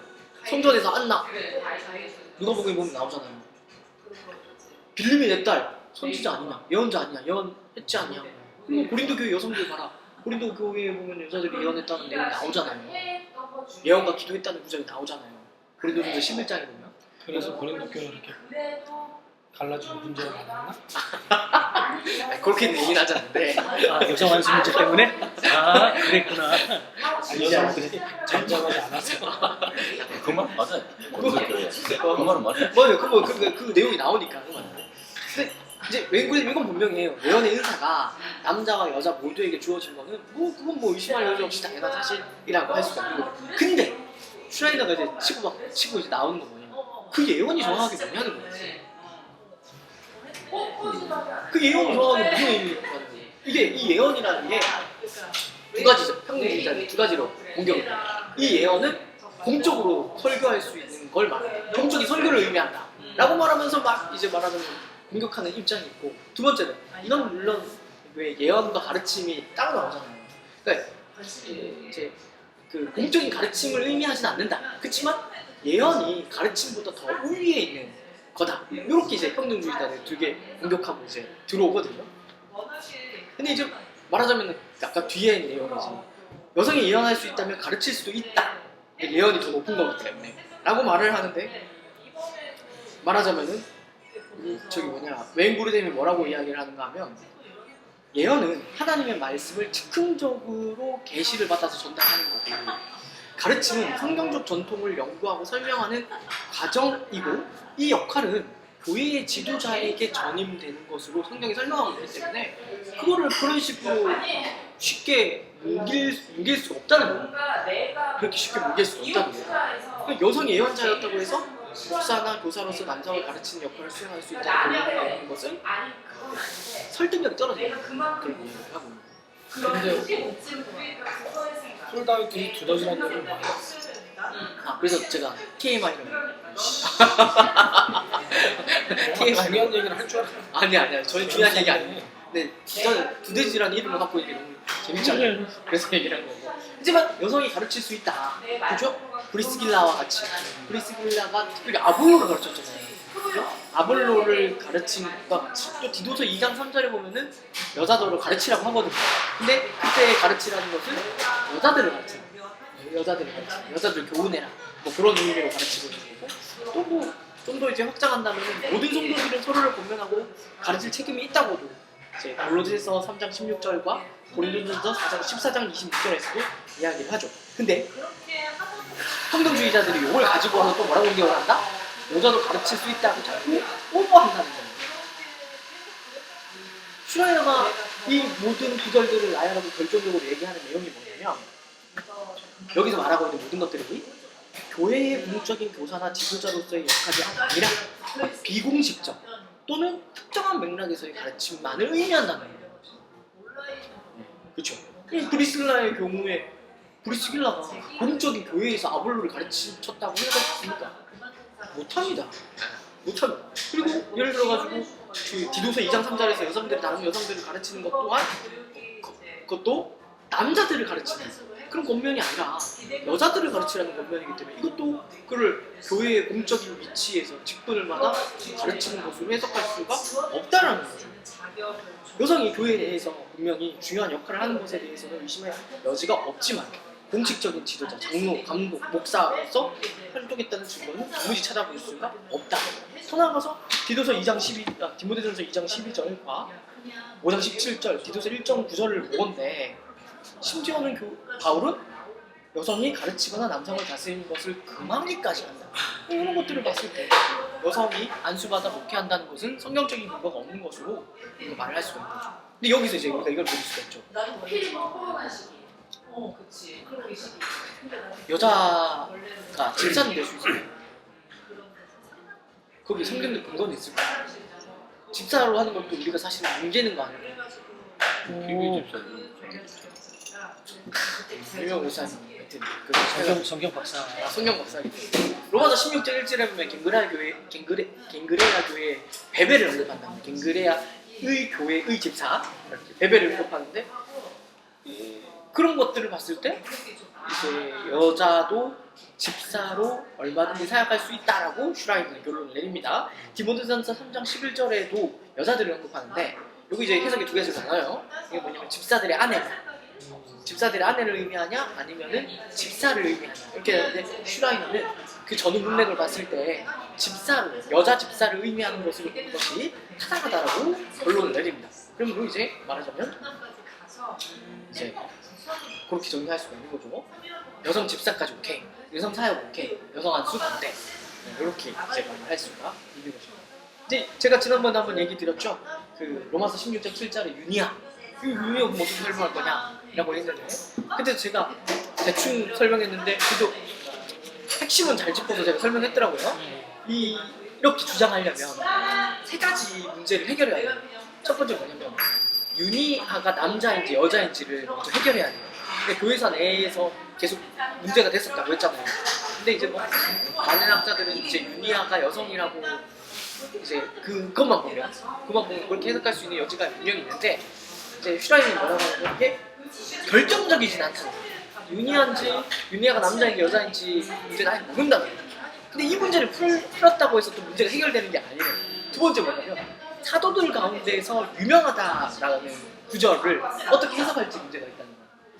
Speaker 1: 성전에서 안나 누가복음에 보면 나오잖아요. 빌림이 내 딸 선지자 아니냐? 예언자 아니냐? 예언했지 않냐? 그리고 고린도 교회 여성들 봐라. 고린도 교회에 보면 여자들이 예언했다는 내용이 나오잖아요. 예언과 기도했다는 구절이 나오잖아요. 고린도전서 11장에 보면.
Speaker 2: 그래서 고린도 교회 이렇게 갈라지고 문제가 많았나?
Speaker 1: 그렇게는 얘기는 하지 않는데
Speaker 3: 아, 여성 한수 문제 때문에? 아, 그랬구나.
Speaker 2: 여성들이 잠잠하지 않았어.
Speaker 4: 그 말 맞아요. 그 말은 맞아요.
Speaker 1: 맞아요. 그 내용이 나오니까. 근데 이제 이건 분명해요. 예언의 은사가 남자와 여자 모두에게 주어진 거는 그건 의심할 여지 없이 당연한 사실이라고 할 수가 있고. 근데 슈라이너가 이제 치고 이제 나오는 거 뭐냐면 그 예언이 정확하게 뭐냐는 거예요. 그 예언이 정확하게 무슨 의미냐는 거예요. 이게 이 예언이라는 게 두 가지죠. 평등주의자들 두 가지로 공격을 해요. 이 예언은 공적으로 설교할 수 있는 걸 말해요. 공적인 설교를 의미한다 라고 말하면서 막 이제 말하는 공격하는 입장이 있고, 두 번째는 이건 물론 왜 예언과 가르침이 따로 나오잖아요. 그러니까 이제 그 공적인 가르침을 의미하진 않는다. 그렇지만 예언이 가르침보다 더 우위에 있는 거다. 이렇게 이제 평등주의자들 되게 공격하고 이제 들어오거든요. 근데 이제 말하자면 아까 뒤에 있는 내용이지. 여성이 예언할 수 있다면 가르칠 수도 있다. 예언이 더 높은 거기 때문에 라고 말을 하는데, 말하자면은 저기 뭐냐, 웨인 브루뎀이 뭐라고 이야기를 하는가 하면 예언은 하나님의 말씀을 즉흥적으로 계시를 받아서 전달하는 거고, 가르침은 성경적 전통을 연구하고 설명하는 과정이고, 이 역할은 교회의 지도자에게 전임되는 것으로 성경이 설명하고 있기 때문에 그거를 그런 식으로 쉽게 뭉길 수 없다는 거예요. 그렇게 쉽게 뭉길 수 없다는 거예요. 여성이 예언자였다고 해서 목사나 교사로서 남성을 가르치는 역할을 수행할 수 있다는 것은 설득력이 떨어져요. 그런 이야기를 하고.
Speaker 2: 근데 폴다이트이 두더지라는 얘기를 많이
Speaker 1: 아 그래서 제가 TMI라고
Speaker 2: 중요한 얘기를 할 줄 알았어요.
Speaker 1: 아니야 저희 중요한 얘기 아니에요. 근데 저는 두더지라는 이름을 갖고 있는 게 너무 재밌잖아요. 그래서 얘기를 한 거고. 하지만 여성이 가르칠 수 있다. 그죠? 브리스길라와 같이 브리스길라가 특별히 아볼로를 가르쳤잖아요. 아볼로를 가르친 것과 같이 또 디도서 2장 3절에 보면은 여자들을 가르치라고 하거든요. 근데 그때 가르치라는 것은 여자들을 가르치는 거예요. 여자들 교훈해라. 뭐 그런 의미로 가르치고 있는 거고 또 뭐 좀 더 이제 확장한다면 모든 성도들은 서로를 권면하고 가르칠 책임이 있다고도 이제 골로새서 3장 16절과 고린도전서 4장 14장 26절에서도 이야기를 하죠. 근데 평등주의자들이 이걸 가지고 와서 또 뭐라고 공격을 한다? 여자도 가르칠 수 있다고 자꾸 오버한다는 거예요. 슈라이너가 이 모든 구절들을 나열하고 결정적으로 얘기하는 내용이 뭐냐면 여기서 말하고 있는 모든 것들이 교회의 공적인 교사나 지도자로서의 역할이 아니라 비공식적 또는 특정한 맥락에서의 가르침만을 의미한다는 거예요. 그렇죠? 이 브리스길라의 경우에 브리스길라가 공적인 교회에서 아볼로를 가르쳤다고 생각했습니까? 못합니다. 그리고 예를 들어가지고 그 디도서 2장 3절에서 여성들이 다른 여성들을 가르치는 것 또한 그것도 남자들을 가르치는 그런 권면이 아니라 여자들을 가르치라는 권면이기 때문에 이것도 그를 교회의 공적인 위치에서 직분을 받아 가르치는 것으로 해석할 수가 없다라는 거죠. 여성이 교회 내에서 분명히 중요한 역할을 하는 것에 대해서는 의심할 여지가 없지만 공식적인 지도자, 장로, 감독, 목사로서 활동했다는 증거는 도무지 찾아볼 수가 없다. 더 나아가서 디도서 2장 12, 디모데전서 2장 12절과 5장 17절, 디도서 1.9절을 보건데 심지어는 바울은 여성이 가르치거나 남성을 다스리는 것을 금하기까지 한다. 이런 것들을 봤을 때 여성이 안수받아 목회한다는 것은 성경적인 근거가 없는 것으로 말을 할 수가 있는 거죠. 근데 여기서 이제 우리가 이걸 볼 수가 있죠. 여자가 집사는 될 수 있어요. 거기 성경적 근거는 있을까? 집사로 하는 것도 우리가 사실은 문제는 거 아니에요?
Speaker 4: 비교 집사님.
Speaker 1: 유명 의사님 같은 그
Speaker 3: 성경 박사.
Speaker 1: 성경 박사님. 로마서 16장 1절에 보면 갱그레아 교회 베베를 언급한다. 갱그레아의 교회의 집사 베베를 언급하는데 그런 것들을 봤을 때 이제 여자도 집사로 얼마든지 사역할 수 있다라고 슈라이너는 결론을 내립니다. 디모데전서 3장 11절에도 여자들을 언급하는데 여기 이제 해석이 두 개씩 나눠요. 이게 뭐냐면 집사들의 아내를 의미하냐 아니면은 집사를 의미하냐 이렇게 되는데 슈라이너는 그 전후 문맥을 봤을 때 여자 집사를 의미하는 것으로 보는 것이 타당하다라고 결론을 내립니다. 그러면 이제 말하자면 이제 그렇게 정리할 수가 있는 거죠. 여성 집사까지 오케이, 여성 사역 오케이, 여성 안수 반대 이렇게 이제 말을 할 수가 있는 거죠. 이제 제가 지난번에 한번 얘기 드렸죠. 그 로마서 16장 7절에 유니아 어떻게 설명할 거냐라고 했는데 그때 제가 대충 설명했는데 그래도 핵심은 잘 짚어서 제가 설명했더라고요. 이렇게 주장하려면 세 가지 문제를 해결해야 돼요. 첫 번째 뭐냐면 유니아가 남자인지 여자인지를 먼저 해결해야 돼요. 근데 교회사 내에서 계속 문제가 됐었다고 했잖아요. 근데 이제 뭐 많은 학자들은 이제 유니아가 여성이라고 이제 그것만 보면 그렇게 해석할 수 있는 여지가 분명히 있는데 이제 슈라이는 뭐라고 하냐면 이게 결정적이진 않다는 거예요. 유니아가 남자인지 여자인지 문제는 아직 모른다는 거예요. 근데 이 문제를 풀었다고 해서 또 문제가 해결되는 게 아니에요. 두 번째 뭐냐면 사도들 가운데에서 유명하다라는 구절을 어떻게 해석할지 문제가 있다는 거예요.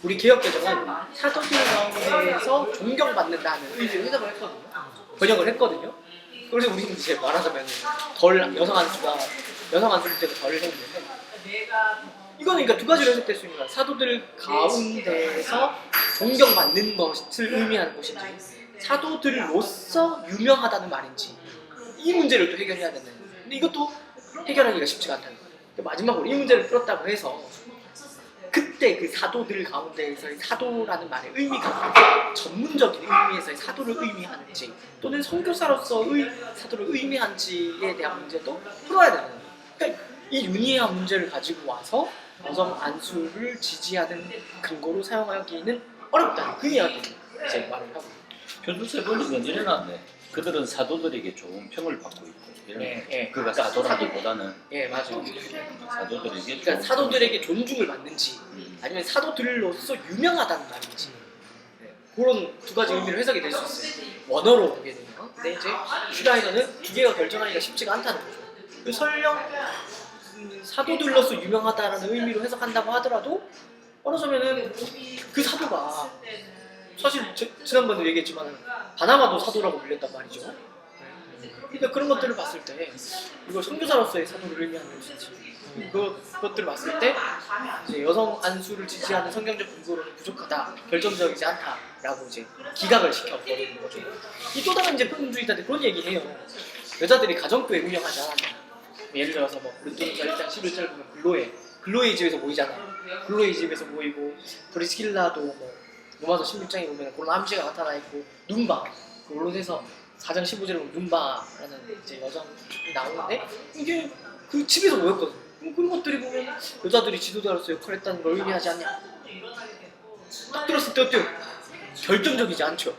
Speaker 1: 우리 개혁개정은 사도들 가운데에서 존경받는다는 의미로 해석을 했거든요. 번역을 했거든요. 그래서 우리는 이제 말하자면 여성 안수 문제가 덜 생기는데 이거는 그러니까 두 가지로 해석될 수 있는 거야. 사도들 가운데서 존경받는 것을 의미하는 것인지 사도들로서 유명하다는 말인지 이 문제를 또 해결해야 되는 거예요. 근데 이것도 해결하기가 쉽지가 않다는 거예요. 마지막으로 이 문제를 풀었다고 해서 그때 그 사도들 가운데에서의 사도라는 말의 의미가 전문적인 의미에서의 사도를 의미하는지 또는 선교사로서의 사도를 의미하는지에 대한 문제도 풀어야 되는 거예요. 그러니까 이 유니아 문제를 가지고 와서 여성 안수를 지지하는 근거로 사용하기는 어렵다. 그 이야기를 이제 말을 하고.
Speaker 4: 편두세 번역은 이래놨네. 그들은 사도들에게 좋은 평을 받고 있고. 이런
Speaker 1: 예, 예.
Speaker 4: 그가 사도라기보다는
Speaker 1: 예, 맞아요.
Speaker 4: 사도들에게
Speaker 1: 그러니까 사도들에게 존중을 받는지
Speaker 4: 음.
Speaker 1: 아니면 사도들로서 유명하다는 말인지 그런 두 가지 의미로 해석이 될 수 있어요. 원어로 보게 되면. 근데 이제 슈라이너는 두 개가 결정하기가 쉽지가 않다는 거죠. 그 설령 사도들로서 유명하다라는 의미로 해석한다고 하더라도 어느서면은 그 사도가 사실 지난번에 얘기했지만 바나바도 사도라고 불렸단 말이죠. 그러니까 그런 것들을 봤을 때 이거 선교사로서의 사도를 의미하는 것인지 그것들을 봤을 때 이제 여성 안수를 지지하는 성경적 근거로는 부족하다, 결정적이지 않다라고 이제 기각을 시켜버리는 거죠. 이 또 다른 이제 평등주의자들이 그런 얘기해요. 여자들이 가정교회 운영하지 않았냐. 예를 들어서 뭐 고린도전서 1장 11절 보면 글로의 집에서 모이잖아요. 글로의 집에서 모이고 브리스킬라도 뭐 로마서 16장에 보면 그런 암시가 나타나 있고 눈바 그 언론에서 4장 15절에 보면 눈바라는 이제 여성이 나오는데 이게 그 집에서 모였거든. 그런 것들이 보면 여자들이 지도자로서 역할을 했다는 걸 의미하지 않냐. 딱 들었을 때 어때요? 결정적이지 않죠.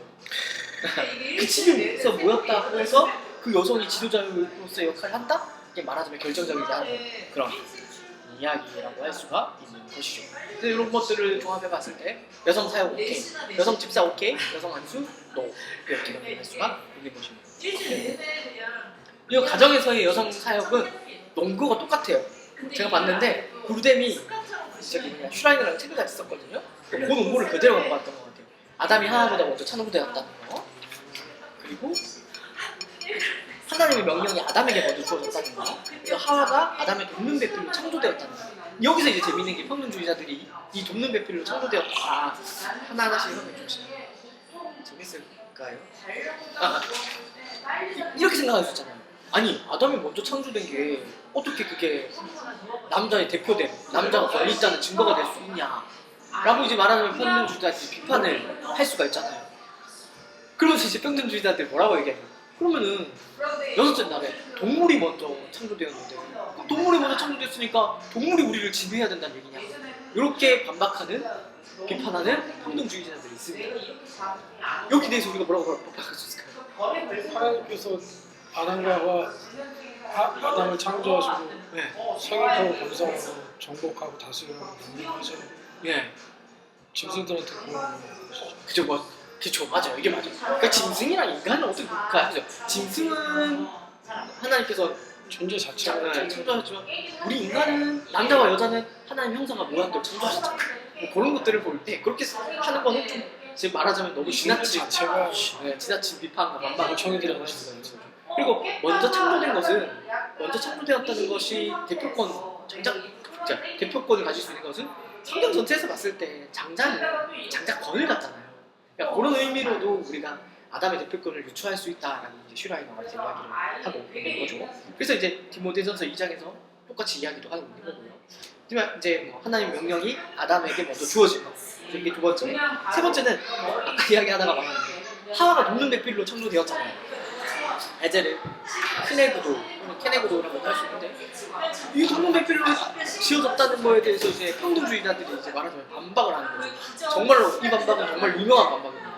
Speaker 1: 그 집에서 모였다고 해서 그 여성이 지도자로서의 역할을 한다? 이게 말하자면 결정적이지 않은 그런 이야기라고 할 수가 있는 것이죠. 그래서 이런 것들을 종합해 봤을 때 여성 사역 오케이, 여성 집사 오케이, 여성 안수 노 이렇게 정리할 수가 있는 것입니다. 이 가정에서의 여성 사역은 농구가 똑같아요. 제가 봤는데 구르뎀이 저기 슈라이너랑 책을 같이 썼거든요. 그 농구를 그대로 갖고 왔던 것 같아요. 아담이 하나보다 먼저 찬후되었다는 거, 그리고 하나님의 명령이 아담에게 먼저 주어졌다는 거, 그리고 하와가 아담의 돕는 배필로 창조되었다는 거. 여기서 이제 재밌는 게 평등주의자들이 이 돕는 배필로 창조되었다 하나하나씩 해석해 주시죠. 재밌을까요? 이렇게 생각할 수 있잖아요. 아니 아담이 먼저 창조된 게 어떻게 그게 남자의 대표됨, 남자가 권리 있다는 증거가 될 수 있냐 라고 이제 말하는 평등주의자들이 비판을 할 수가 있잖아요. 그러면서 이제 평등주의자들이 뭐라고 얘기해요? 그러면은 여섯째 날에 동물이 먼저 창조되었는데 그럼 동물이 먼저 창조됐으니까 동물이 우리를 지배해야 된다는 얘기냐, 이렇게 반박하는, 비판하는 평등주의자들이 있습니다. 여기 대해서 우리가 뭐라고 반박할 수 있을까요?
Speaker 2: 하나님께서 아담과 하와 아담을 창조하시고
Speaker 1: 네.
Speaker 2: 성육하고 번성하고 정복하고 다스리라고 명령하셔.
Speaker 1: 예.
Speaker 2: 짐승들한테 보여주는 것이죠.
Speaker 1: 그죠, 뭐, 그쵸, 맞아요. 이게 맞아요. 그러니까 짐승이랑 인간은 어떻게 가야죠? 짐승은 하나님께서
Speaker 2: 존재 자체가
Speaker 1: 창조하셨지만 우리 인간은 남자와 여자는 하나님 형상과 모양대로 창조하셨잖아요. 뭐 그런 것들을 볼 때 그렇게 하는 거는 좀 지금 말하자면 너무 지나친
Speaker 2: 자체가
Speaker 1: 지나친 비판과 반박을
Speaker 2: 멍청이
Speaker 1: 청해드리는
Speaker 2: 들어가시는
Speaker 1: 것이죠. 그리고 먼저 창조되었다는 것이 대표권을 가질 수 있는 것은 성경 전체에서 봤을 때 장자권을 갖잖아요. 그러니까 그런 의미로도 우리가 아담의 대표권을 유추할 수 있다라는 이제 슈라이너가 이제 이야기를 하고 있는 거죠. 그래서 이제 디모데전서 2장에서 똑같이 이야기도 하고 있는 거고요. 하지만 이제 뭐 하나님 명령이 아담에게 먼저 주어진 거. 이게 두 번째. 세 번째는 아까 이야기하다가 말했는데 하와가 돕는 배필로 창조되었잖아요. 에제를 크네구도 또는 케네구도라고 할 수 있는데 이 돕는 배필로 지어졌다는 거에 대해서 이제 평등주의자들이 이제 말하자면 반박을 하는 거죠. 정말로 이 반박은 정말 유명한 반박입니다.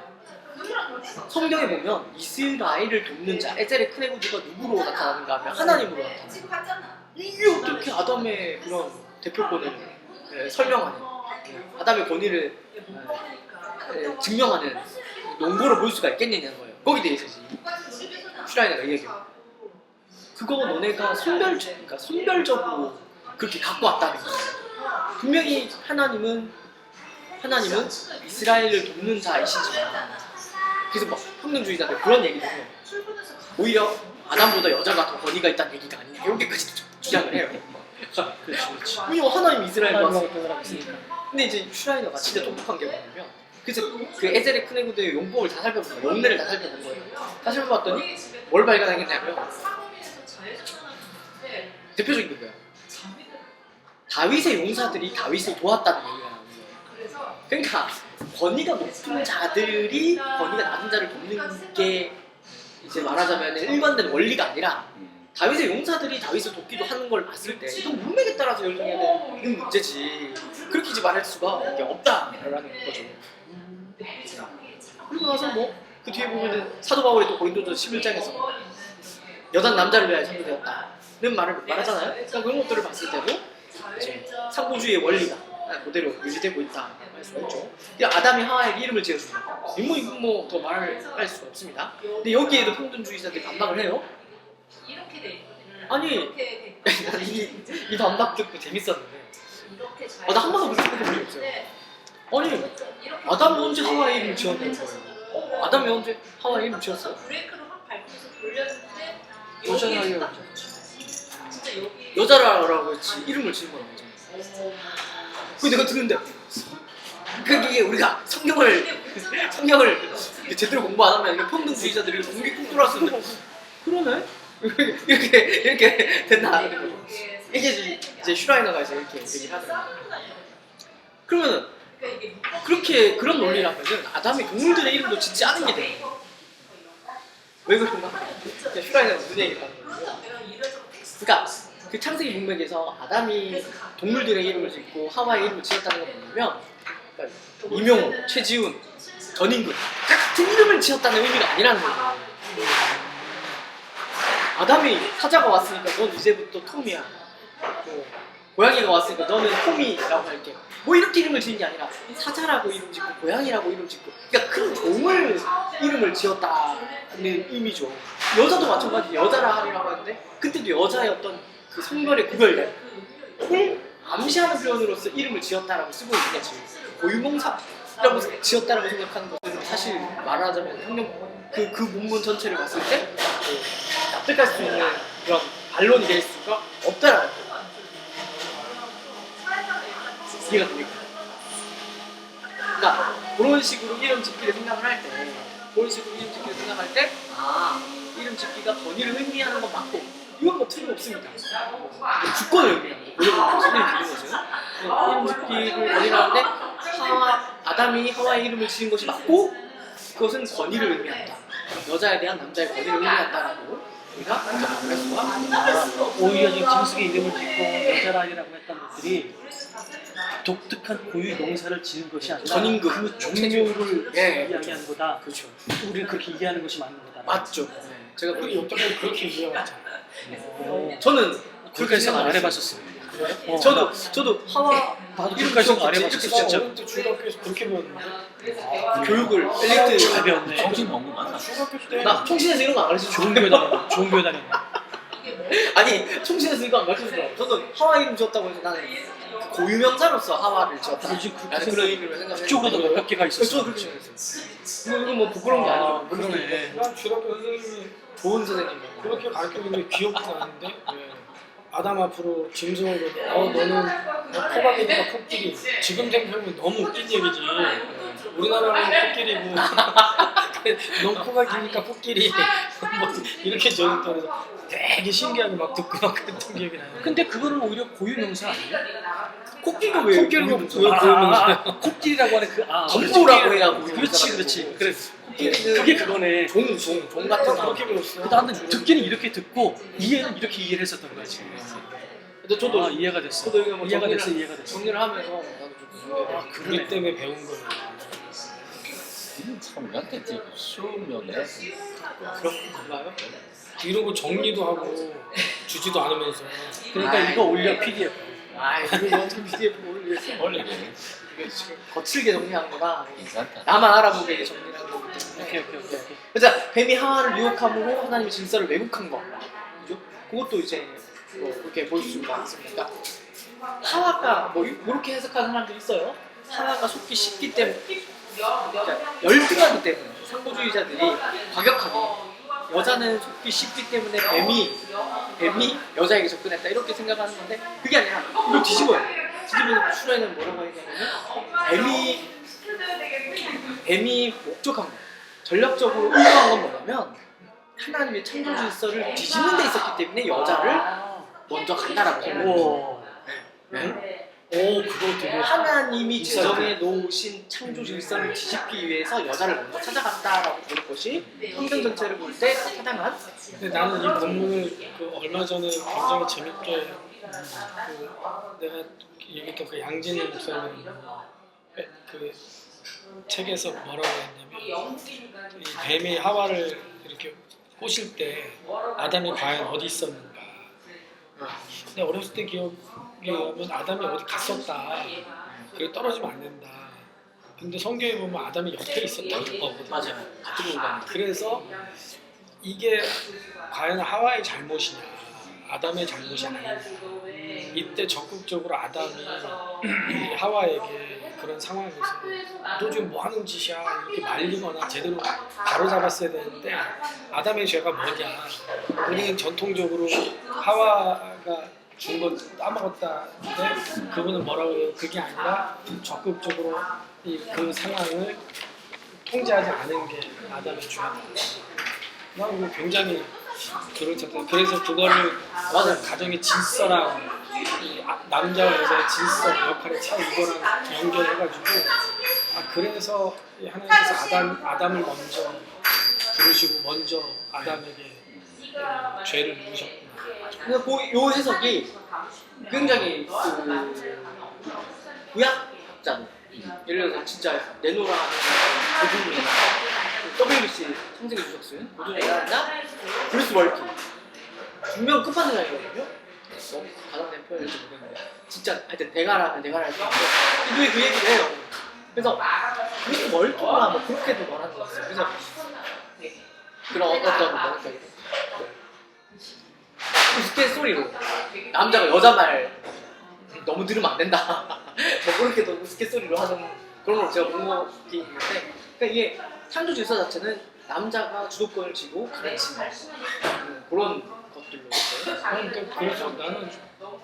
Speaker 1: 성경에 보면 이스라엘을 돕는 자 에젤의 크네구드가 누구로 나타나는가 하면 하나님으로 나타나요. 이게 어떻게 아담의 그런 대표권을 설명하는, 아담의 권위를 증명하는 논거로 볼 수가 있겠느냐는 거예요. 거기에 대해서 슈라이너가 얘기해요. 그거 너네가 선별적으로 그렇게 갖고 왔다는 거예요. 분명히 하나님은 이스라엘을 돕는 자이시지만, 그래서 막 평등주의자들 그런 얘기도 해요. 오히려 아담보다 여자가 더 권위가 있다는 얘기가 아니냐, 이렇게까지 주장을 해요.
Speaker 3: 그렇지.
Speaker 1: 왜냐면 하나님 이스라엘과
Speaker 3: 하나님과 동일하게 있으니까.
Speaker 1: 근데 이제 슈라이너가 진짜 똑똑한 게 뭐냐면, 그래서 그 에젤의 크네구드의 용법을 다 살펴본 거예요. 용례를 다 살펴본 거예요. 다 살펴봤더니 뭘 발견하겠냐면 대표적인 거예요. 다윗의 용사들이 다윗을 도왔다는 얘기가 나오는 거예요. 그러니까 권위가 높은 자들이 권위가 낮은 자를 돕는 게 이제 말하자면 일관된 원리가 아니라 다윗의 용사들이 다윗을 돕기도 하는 걸 봤을 때 이건 문맥에 따라서 열정해야 되는 문제지. 그렇게 이제 말할 수가 없다라는 거죠. 그리고 나서 뭐 그 뒤에 보면은 사도 바울이 또 고린도전 11장에서 여자는 남자를 위하여 창조되었다는 말을 말하잖아요. 그러니까 그런 것들을 봤을 때도 이제 상호주의의 원리가 그대로 유지되고 있다 할 수가 있죠. 아담이 하와에게 이름을 지어준다. 이건 뭐 더 말할 수가 없습니다. 근데 여기에도 평등주의자들이 반박을 해요. 아니 이 반박 듣고 재밌었는데 나 한 번도 그렇게 생각해 본 적이 없어요. 아니 아담이 언제 하와의 이름을 지었냐는 거예요. 아담이 언제 하와의 이름을 지었어요? 여자라요. 여자라고 했지 이름을 지은 건 아니잖아. 그 내가 듣는데 그게 우리가 성경을 제대로 공부 안 하면 이게 평등주의자들이 공기 꾹 돌았었는데 그러네? 이렇게 된다. 이게 이제 슈라이너가 이제 이렇게 얘기를 하더라고요. 그러면 그런 논리라면은 아담이 동물들의 이름도 짓지 않은 게 돼요. 왜 그런가? 슈라이너가 무슨 얘기를 하는 거예요? 그러니까 그 창세기 문맥에서 아담이 동물들의 이름을 짓고 하와의 이름을 지었다는 건 뭐냐면 그러니까 이명호, 최지훈, 전인근 같은 이름을 지었다는 의미가 아니라는 거예요. 아담이 사자가 왔으니까 넌 이제부터 톰이야. 고양이가 왔으니까 너는 톰이라고 할게. 뭐 이렇게 이름을 지은 게 아니라 사자라고 이름 짓고 고양이라고 이름 짓고 그러니까 큰 동물 이름을 지었다는 의미죠. 여자도 마찬가지 여자라 하리라고 하는데 그때도 여자의 어떤 그 성별의 구별됨을 암시하는 표현으로서 이름을 지었다라고 쓰고 있는 거지. 고유명사라고 지었다라고 생각하는 것들은 사실 말하자면 성경 그 문문 전체를 봤을 때 납득할 수 있는 그런 반론이 될 수가 없다라는 거예요. 이해가 됩니까? 그러니까 그런 식으로 이름 짓기를 생각을 할 때 이름 짓기가 권위를 의미하는 건 맞고 이건 뭐 틀림없습니다. 주권을 의미하는 거죠. 이름 짓기를 권위하는데 아담이 하와의 이름을 지은 것이 맞고 그것은 권위를 의미한다. 여자에 대한 남자의 권위를 의미한다라고 우리가 할 수가
Speaker 3: 오히려 지금 짐승의 이름을 짓고 여자라이라고 했던 것들이 독특한 고유 용사를 지은 것이 아니라
Speaker 1: 전임금,
Speaker 3: 그 종묘를 이야기하는 거다.
Speaker 1: 그렇죠.
Speaker 3: 우리는 그렇게 이해하는 것이 맞는 거다.
Speaker 1: 맞죠. 제가
Speaker 2: 우리 여태까지 그렇게 이해해왔잖아.
Speaker 1: 저는
Speaker 3: 그렇게 생각 안 해봤었어요.
Speaker 1: 저도 하와
Speaker 3: 나도 그렇게까지 안 해봤었어. 진짜
Speaker 2: 어릴 때 중학교에서 그렇게 배웠는데
Speaker 1: 교육을 엘리트
Speaker 3: 잘 배웠네.
Speaker 4: 정신 연구 맞나?
Speaker 2: 중학교 때
Speaker 1: 나 총신에서 이런 거 안 가르쳐
Speaker 3: 좋은 교회 다녔네. 좋은 교회 다녔네.
Speaker 1: 아니 총신에서 이거 안 가르쳐 줘. 저는 하와 이름 지었다고 해서 나는 고유명사로서 하와를 지었다.
Speaker 3: 요즘
Speaker 1: 나는 그런 의미로 생각해.
Speaker 3: 그쪽으로도 몇 개가 있었어.
Speaker 1: 저도 그렇게 생각했어요. 이거 뭐 부끄러운 게 아니고
Speaker 3: 그러네.
Speaker 2: 난 중학교 선생님이
Speaker 1: 좋은 선생님.
Speaker 2: 그렇게 가르쳤는데 기억도 나는데 아담 앞으로 짐승을 보고 너는 코박이니까 코끼리 지금 생각하면 너무 웃긴 얘기지. 우리나라는 코끼리고 넌 코박이니까 코끼리 뭐 이렇게 적었다고 되게 신기하게 막 듣고 막 그랬던 기억이 나요.
Speaker 3: 근데 그거는 오히려 고유명사 아니에요?
Speaker 1: 코끼리가 왜
Speaker 2: 코끼리가 왜
Speaker 3: 아,
Speaker 2: 고유명사야?
Speaker 3: 코끼리라고 하는 그
Speaker 1: 덤보라고 해야
Speaker 3: 그렇지. 그래.
Speaker 1: 코끼리는
Speaker 3: 그게 그거네.
Speaker 1: 종 같은 거.
Speaker 2: 그렇게 배웠어.
Speaker 3: 나는 듣기는 이렇게 듣고 이해는 이렇게 이해를 했었던 거지.
Speaker 1: 근데 저도
Speaker 3: 이해가 됐어.
Speaker 1: 저도 이거 뭐
Speaker 3: 이해가
Speaker 1: 정리를-
Speaker 3: 됐어. 이해가 됐어.
Speaker 1: 정리를 하면서 나도 좀
Speaker 2: 그것 때문에 배운 거야.
Speaker 4: 참 우리한테 되게 수명해.
Speaker 1: 그런 건가요?
Speaker 2: 이러고 정리도 하고 주지도 않으면서
Speaker 3: 그러니까 이거 올려 PDF.
Speaker 1: 아, 이거 어떻게 PDF 올리겠어?
Speaker 4: 원래
Speaker 1: 이게 지금 거칠게 정리한 거라
Speaker 4: 괜찮다.
Speaker 1: 나만 알아보게 정리한 거기 때문에.
Speaker 3: 오케이.
Speaker 1: 그래서 뱀이 하와를 유혹함으로 하나님의 질서를 왜곡한 거. 그죠? 그것도 이제 뭐 그렇게 볼 수가 있습니다. 하와가 뭐 이렇게 해석하는 사람들이 있어요. 하와가 속기 쉽기 때문에, 그러니까 열등하기 때문에 상보주의자들이 과격하게 여자는 속기 쉽기 때문에 뱀이 여자에게 접근했다 이렇게 생각하는 건데 그게 아니라 이걸 뒤집어요. 뒤집으면 슈라이는 뭐라고 얘기하냐면 뱀이 목적한 거, 전략적으로 의도한 건 뭐냐면 하나님의 창조 질서를 뒤집는 데 있었기 때문에 여자를 먼저 간다라고 생각해요.
Speaker 3: 우와.
Speaker 1: 네.
Speaker 2: 오 그거 되게
Speaker 1: 하나님이
Speaker 2: 인사이트.
Speaker 1: 제정해 놓으신 창조 질서를 뒤집기 위해서 여자를 먼저 찾아갔다라고 보는 것이 성경 전체를 볼 때 타당한.
Speaker 2: 근데 나는 이 본문을 그 얼마 전에 굉장히 재밌게 그 내가 얘기했던 그 양진일 목사님 그 책에서 뭐라고 했냐면 이 뱀이 하와를 이렇게 꼬실 때 아담이 과연 어디 있었는가. 근데 어렸을 때 기억에 의하면 아담이 어디 갔었다. 그래 떨어지면 안 된다. 근데 성경에 보면 아담이 옆에 있었다는 거거든.
Speaker 1: 맞아요. 같은 공간.
Speaker 2: 그래서 이게 과연 하와의 잘못이냐 아담의 잘못이 아니냐 이때 적극적으로 아담이 이 하와에게 그런 상황에서 너 지금 뭐 하는 짓이야 이렇게 말리거나 제대로 바로 잡았어야 되는데 아담의 죄가 뭐냐 우리는 전통적으로 하와가 준 거 따먹었다는데 그분은 뭐라고 해요? 그게 아니라 적극적으로 그 상황을 통제하지 않은 게 아담의 죄다. 난 이거 굉장히 그렇잖아요. 그래서 그거를
Speaker 1: 맞아요.
Speaker 2: 가정의 질서랑 이 남자와 여자의 질서 역할의 차이 이거랑 연결해가지고 그래서 이 하나님께서 아담을 먼저 부르시고 먼저 아담에게 죄를 물으셨구나.
Speaker 1: 근데 요 해석이 굉장히 구약자들 예를 들어서 진짜 내노라 하는 고등이나 WBC 청생의 주석 쓴 고등이나 브루스 월키 분명 끝판왕이거든요. 가장 된 표현일지 모르겠는데 진짜 하여튼 대가라면 대가라 할수 있는데 이분이 그 얘기를 해요. 그래서 브루스 월키가 뭐 그렇게도 말하는 것 같아요. 그래서 그런 어떤 뭐랄까 우스갯소리로 남자가 여자 말 너무 들으면 안 된다. 뭐 그렇게도 우스갯소리로 하는 그런 걸 제가 본 거긴 있는데 그러니까 이게 창조 질서 자체는 남자가 주도권을 쥐고 가르치는 그런 것들로
Speaker 2: 그러니까 그래서 나는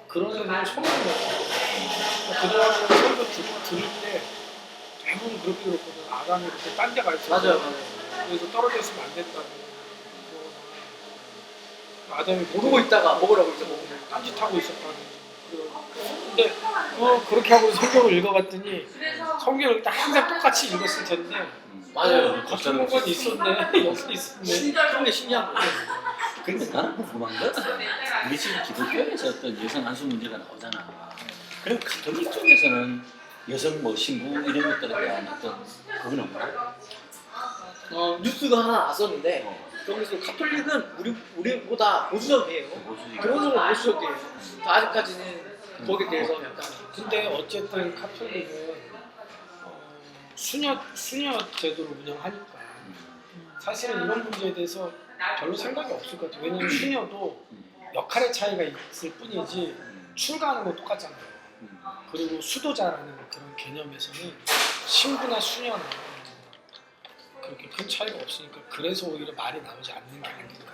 Speaker 2: 그런 애들은 처음 봤어. 그동안에 설교 들을 때 대부분 그렇게 들었거든. 아담이 이렇게 딴 데 가 있어.
Speaker 1: 맞아요.
Speaker 2: 그래서 떨어져 있으면 안 된다고. 아담이
Speaker 1: 모르고 있다가 먹으라고 이제 먹으면
Speaker 2: 딴짓하고 있었다든지. 근데 그렇게 하고 성경을 읽어봤더니 성경을 일단 항상 똑같이 읽었을 텐데
Speaker 1: 맞아요.
Speaker 2: 같은 공간이 있었네. 여기 있었네.
Speaker 1: 그런 게 신기한 거예요.
Speaker 4: 근데 나는 궁금한 건 우리 지금 기독교에서 어떤 여성 안수 문제가 나오잖아. 그럼 가톨릭 쪽에서는 여성 뭐 신부 이런 것들에 대한 어떤 그건 없나?
Speaker 1: 뉴스가 하나 났었는데 여기서 가톨릭은 우리보다 보수적이에요. 기본적으로 보수적이에요. 아직까지는 거기에 대해서 약간
Speaker 2: 근데 어쨌든 카톨릭은 수녀 제도를 운영하니까 사실은 이런 문제에 대해서 별로 생각이 없을 것 같아요. 왜냐면 수녀도 역할의 차이가 있을 뿐이지 출가하는 건 똑같잖아요. 그리고 수도자라는 그런 개념에서는 신부나 수녀나 그렇게 큰 차이가 없으니까 그래서 오히려 말이 나오지 않는 게 아닌가.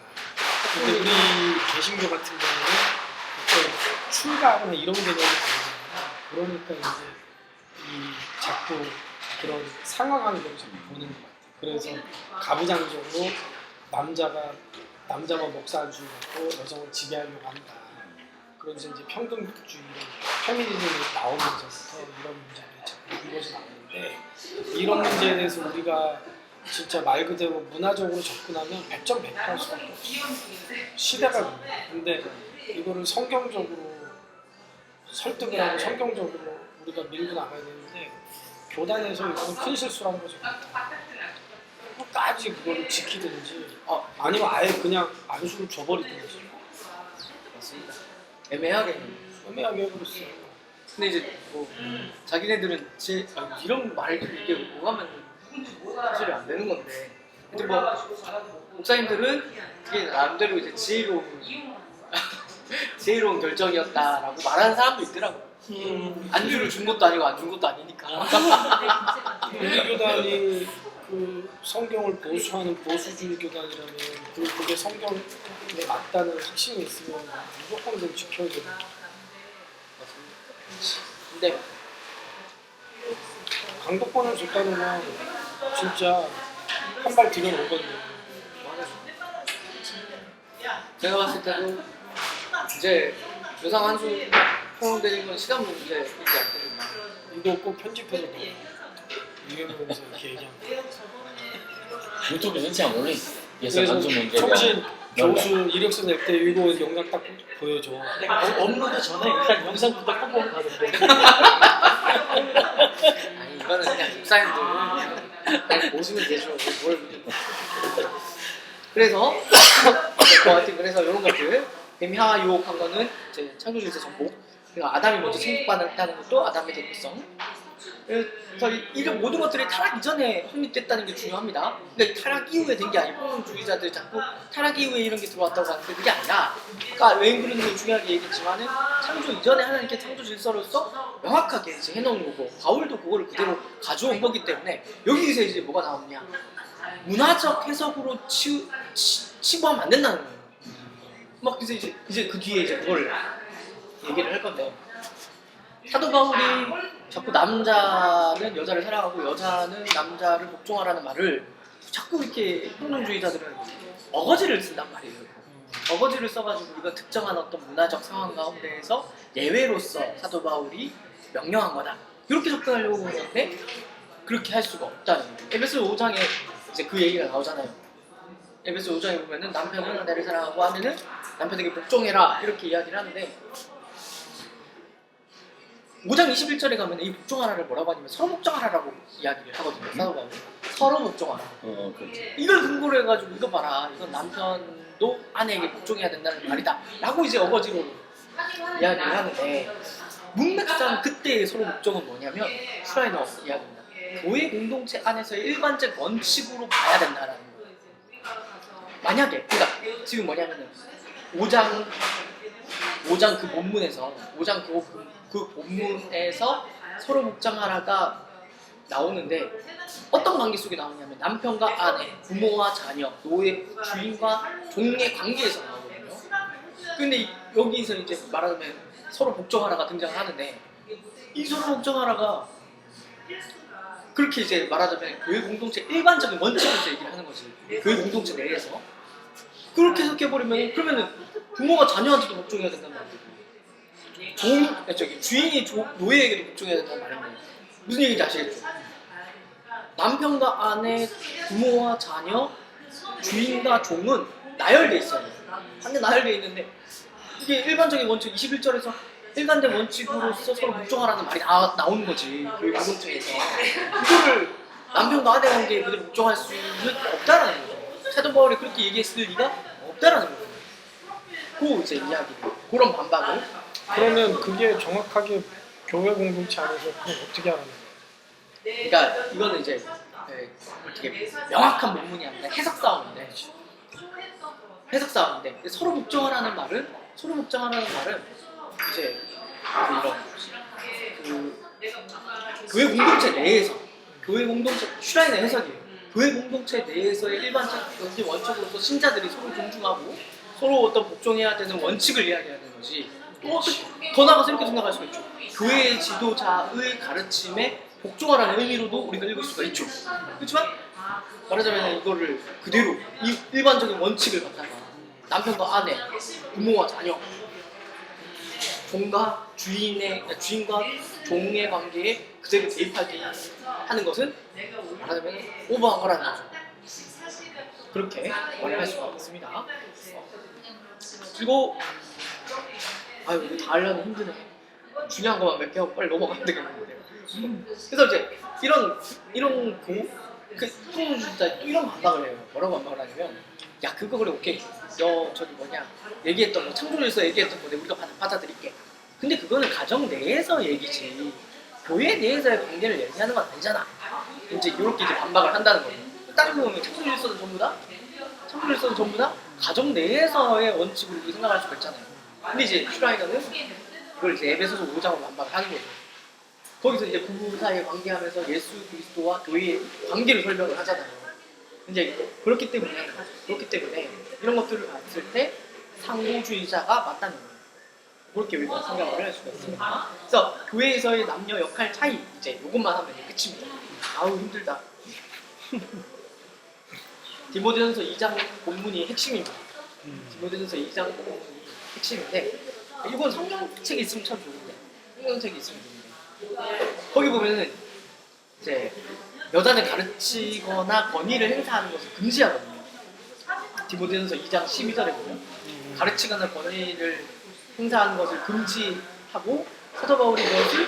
Speaker 2: 근데 우리 개신교 같은 경우는 어떤 출가하거나 이런 개념이 아니잖아요. 그러니까 이제 이 자꾸 그런 상황하는 걸 자꾸 보는 것 같아요. 그래서 가부장적으로 남자만 목사 안수를 받고 여성을 지배하려고 한다. 그러면서 이제 평등주의, 페미니즘이 나오면서부터 이런 문제들이 자꾸 이루어져 나오는데 이런 문제에 대해서 우리가 진짜 말 그대로 문화적으로 접근하면 100점 100 할 수밖에 없어요. 시대가 그래요. 근데 이거를 성경적으로 설득을 하고 성경적으로 우리가 밀고 나가야 되는데 교단에서 이거는 큰 실수라는 거죠. 끝까지 그거를 지키든지 아니면 아예 그냥 안수를 줘버리든지
Speaker 1: 맞습니다. 애매하게
Speaker 2: 해버렸어요.
Speaker 1: 근데 이제 뭐 자기네들은 이런 말들이 이게 오가면 사실이 안 되는 건데 근데 뭐 목사님들은 그게 나름대로 이제 지혜로운 결정이었다라고 말하는 사람도 있더라고. 안주를 준 것도 아니고 안 준 것도 아니니까.
Speaker 2: 우리 교단이 그 성경을 보수하는 보수주의 교단이라면 그게 성경에 맞다는 확신이 있으면 무조건 좀 지켜야 되는.
Speaker 1: 근데
Speaker 2: 강독권을 줬다는 건 진짜 한 발 들여놓은 건데.
Speaker 1: 제가 봤을 때도 이제 여성 한수 포함되는 건 시간 문제이지 않겠나.
Speaker 2: 이거 꼭 편집해서 넣어. 이러면서 이렇게 얘기하면.
Speaker 4: 유튜브 전체 안 올리지. 예산
Speaker 2: 그래서
Speaker 4: 안수 문제가.
Speaker 2: 청신 교수 이력서 낼 때 이거 영상 딱 보여줘.
Speaker 3: 업로드 전에 일단 영상부터 꼭 보고 가던데.
Speaker 1: 아니 이거는 그냥 집사님들 그냥 보시면 되죠. 뭘. 그래서 하여튼 그래서 이런 것들 뱀이 하와 유혹한 거는 이제 창조주에서 정복. 그리고 아담이 먼저 침묵받았다는 것도 아담의 대표성. 그래서 이런 모든 것들이 타락 이전에 확립됐다는 게 중요합니다. 그러니까 타락 이후에 된 게 아니고 폭론주의자들이 자꾸 타락 이후에 이런 게 들어왔다고 하는데 그게 아니라, 그러니까 웨인 브루는 중요하게 얘기했지만은 창조 이전에 하나님께 창조 질서로서 명확하게 이제 해놓은 거고, 바울도 그거를 그대로 가져온 거기 때문에 여기서 이제 뭐가 나오느냐, 문화적 해석으로 치부하면 안 된다는 거예요. 막 이제 그 뒤에 이제 그걸 얘기를 할 건데, 사도 바울이 자꾸 남자는 여자를 사랑하고 여자는 남자를 복종하라는 말을 자꾸 이렇게 평론주의자들은 어거지를 쓴단 말이에요. 어거지를 써가지고 이건 특정한 어떤 문화적 상황 가운데에서 예외로서 사도 바울이 명령한 거다, 이렇게 접근하려고 하는데 그렇게 할 수가 없다는 거예요. 에베소 5장에 이제 그 얘기가 나오잖아요. 에베소 5장에 보면은 남편은 아내를 사랑하고 아내는 남편에게 복종해라, 이렇게 이야기를 하는데 5장 21절에 가면 이 복종하라를 뭐라고 하냐면 서로 복종하라라고 이야기를 하거든요. 사도 바울이 서로 복종하라.
Speaker 4: 그렇지.
Speaker 1: 이걸 근거로 해가지고 이거 봐라, 이건 남편도 아내에게 복종해야 된다는 말이다 라고 이제 어거지로 이야기를 하는데, 문맥상 그때의 서로 복종은 뭐냐면 슈라이너 이야기입니다. 교회 공동체 안에서의 일반적 원칙으로 봐야 된다라는 거예요. 만약에 그러니까 지금 뭐냐면은 5장 그 본문에서 5장 그 본문에서 서로 복종하라가 나오는데 어떤 관계 속에 나오냐면 남편과 아내, 부모와 자녀, 노예, 주인과 종의 관계에서 나오거든요. 근데 여기서 이제 말하자면 서로 복종하라가 등장하는데, 이 서로 복종하라가 그렇게 이제 말하자면 교회 공동체 일반적인 원칙에서 얘기를 하는 거지. 교회 공동체 내에서 그렇게 해석해버리면, 그러면은 부모가 자녀한테도 복종해야 된단 말이에요. 주인이 노예에게도 복종해야 된다는 말인데 무슨 얘기인지 아시겠죠? 남편과 아내, 부모와 자녀, 주인과 종은 나열돼 있어요. 한데 나열돼 있는데 이게 일반적인 원칙 21절에서 일관된 원칙으로서 서로 복종하라는 말이 나오는 거지. 그 공동체에서 이거를 남편과 아내 관계에 그대로 복종할 수는 없다라는 거죠. 사도 바울이 그렇게 얘기했을 리가 없다라는 거죠. 그 이제 이야기, 그런 반박을.
Speaker 2: 그러면 그게 정확하게 교회 공동체 안에서 그럼 어떻게 하는 거예요?
Speaker 1: 그러니까 이거는 이제 어떻게 명확한 문문이 아니라 해석 싸움인데, 서로 복종하라는 말은 이제 이런 교회 공동체 내에서, 교회 공동체 슈라인의 해석이에요. 교회 공동체 내에서의 일반적 원칙으로서 신자들이 서로 존중하고 서로 어떤 복종해야 되는 원칙을 이야기하는 거지. 또 더 나아가서 이렇게 생각할 수가 있죠. 교회 지도자의 가르침에 복종하라는 의미로도 우리가 읽을 수가 있죠. 그렇지만 말하자면 이거를 그대로 이 일반적인 원칙을 갖다가 남편과 아내, 부모와 자녀, 종과 주인과 종의 관계에 그대로 대입하게 하는 것은 말하자면 오버한 거라는 거죠. 그렇게 말할 수가 있습니다. 그리고 아유, 이거 다 하려면 힘드네. 중요한 것만 몇 개 하고 빨리 넘어가면 되겠는데. 그래서 이제 이런 또 이런 반박을 해요. 뭐라고 반박을 하냐면, 야 그거 그래 오케이. 너 저기 얘기했던 거 창조주에서 얘기했던 거 우리가 받아들일게. 근데 그거는 가정 내에서 얘기지. 교회 내에서의 관계를 얘기하는 건 아니잖아. 이제 이렇게 이제 반박을 한다는 거예요. 다른 거 보면 창조주에서는 전부 다 가정 내에서의 원칙으로 생각할 수가 있잖아요. 근데 이제 슈라이너는 그걸 이제 에베소서 5장으로 반박을 하는 거죠. 거기서 이제 부부 사이의 관계하면서 예수 그리스도와 교회의 관계를 설명을 하잖아요. 이제 그렇기 때문에 이런 것들을 봤을 때 상호주의자가 맞다는 거예요. 그렇게 우리가 생각을 할 수가 있습니다. 그래서 교회에서의 남녀 역할 차이, 이제 이것만 하면 끝입니다. 아우 힘들다. 디모데전서 2장 본문이 핵심입니다. 디모데전서 2장 본문이 핵심인데, 이건 성경책에 있으면 참 좋은데 성경책이 있습니다. 거기 보면은 이제 여자는 가르치거나 권위를 행사하는 것을 금지하거든요. 디모데전서 2장 12절에 보면 가르치거나 권위를 행사하는 것을 금지하고 사도 바울이 그것을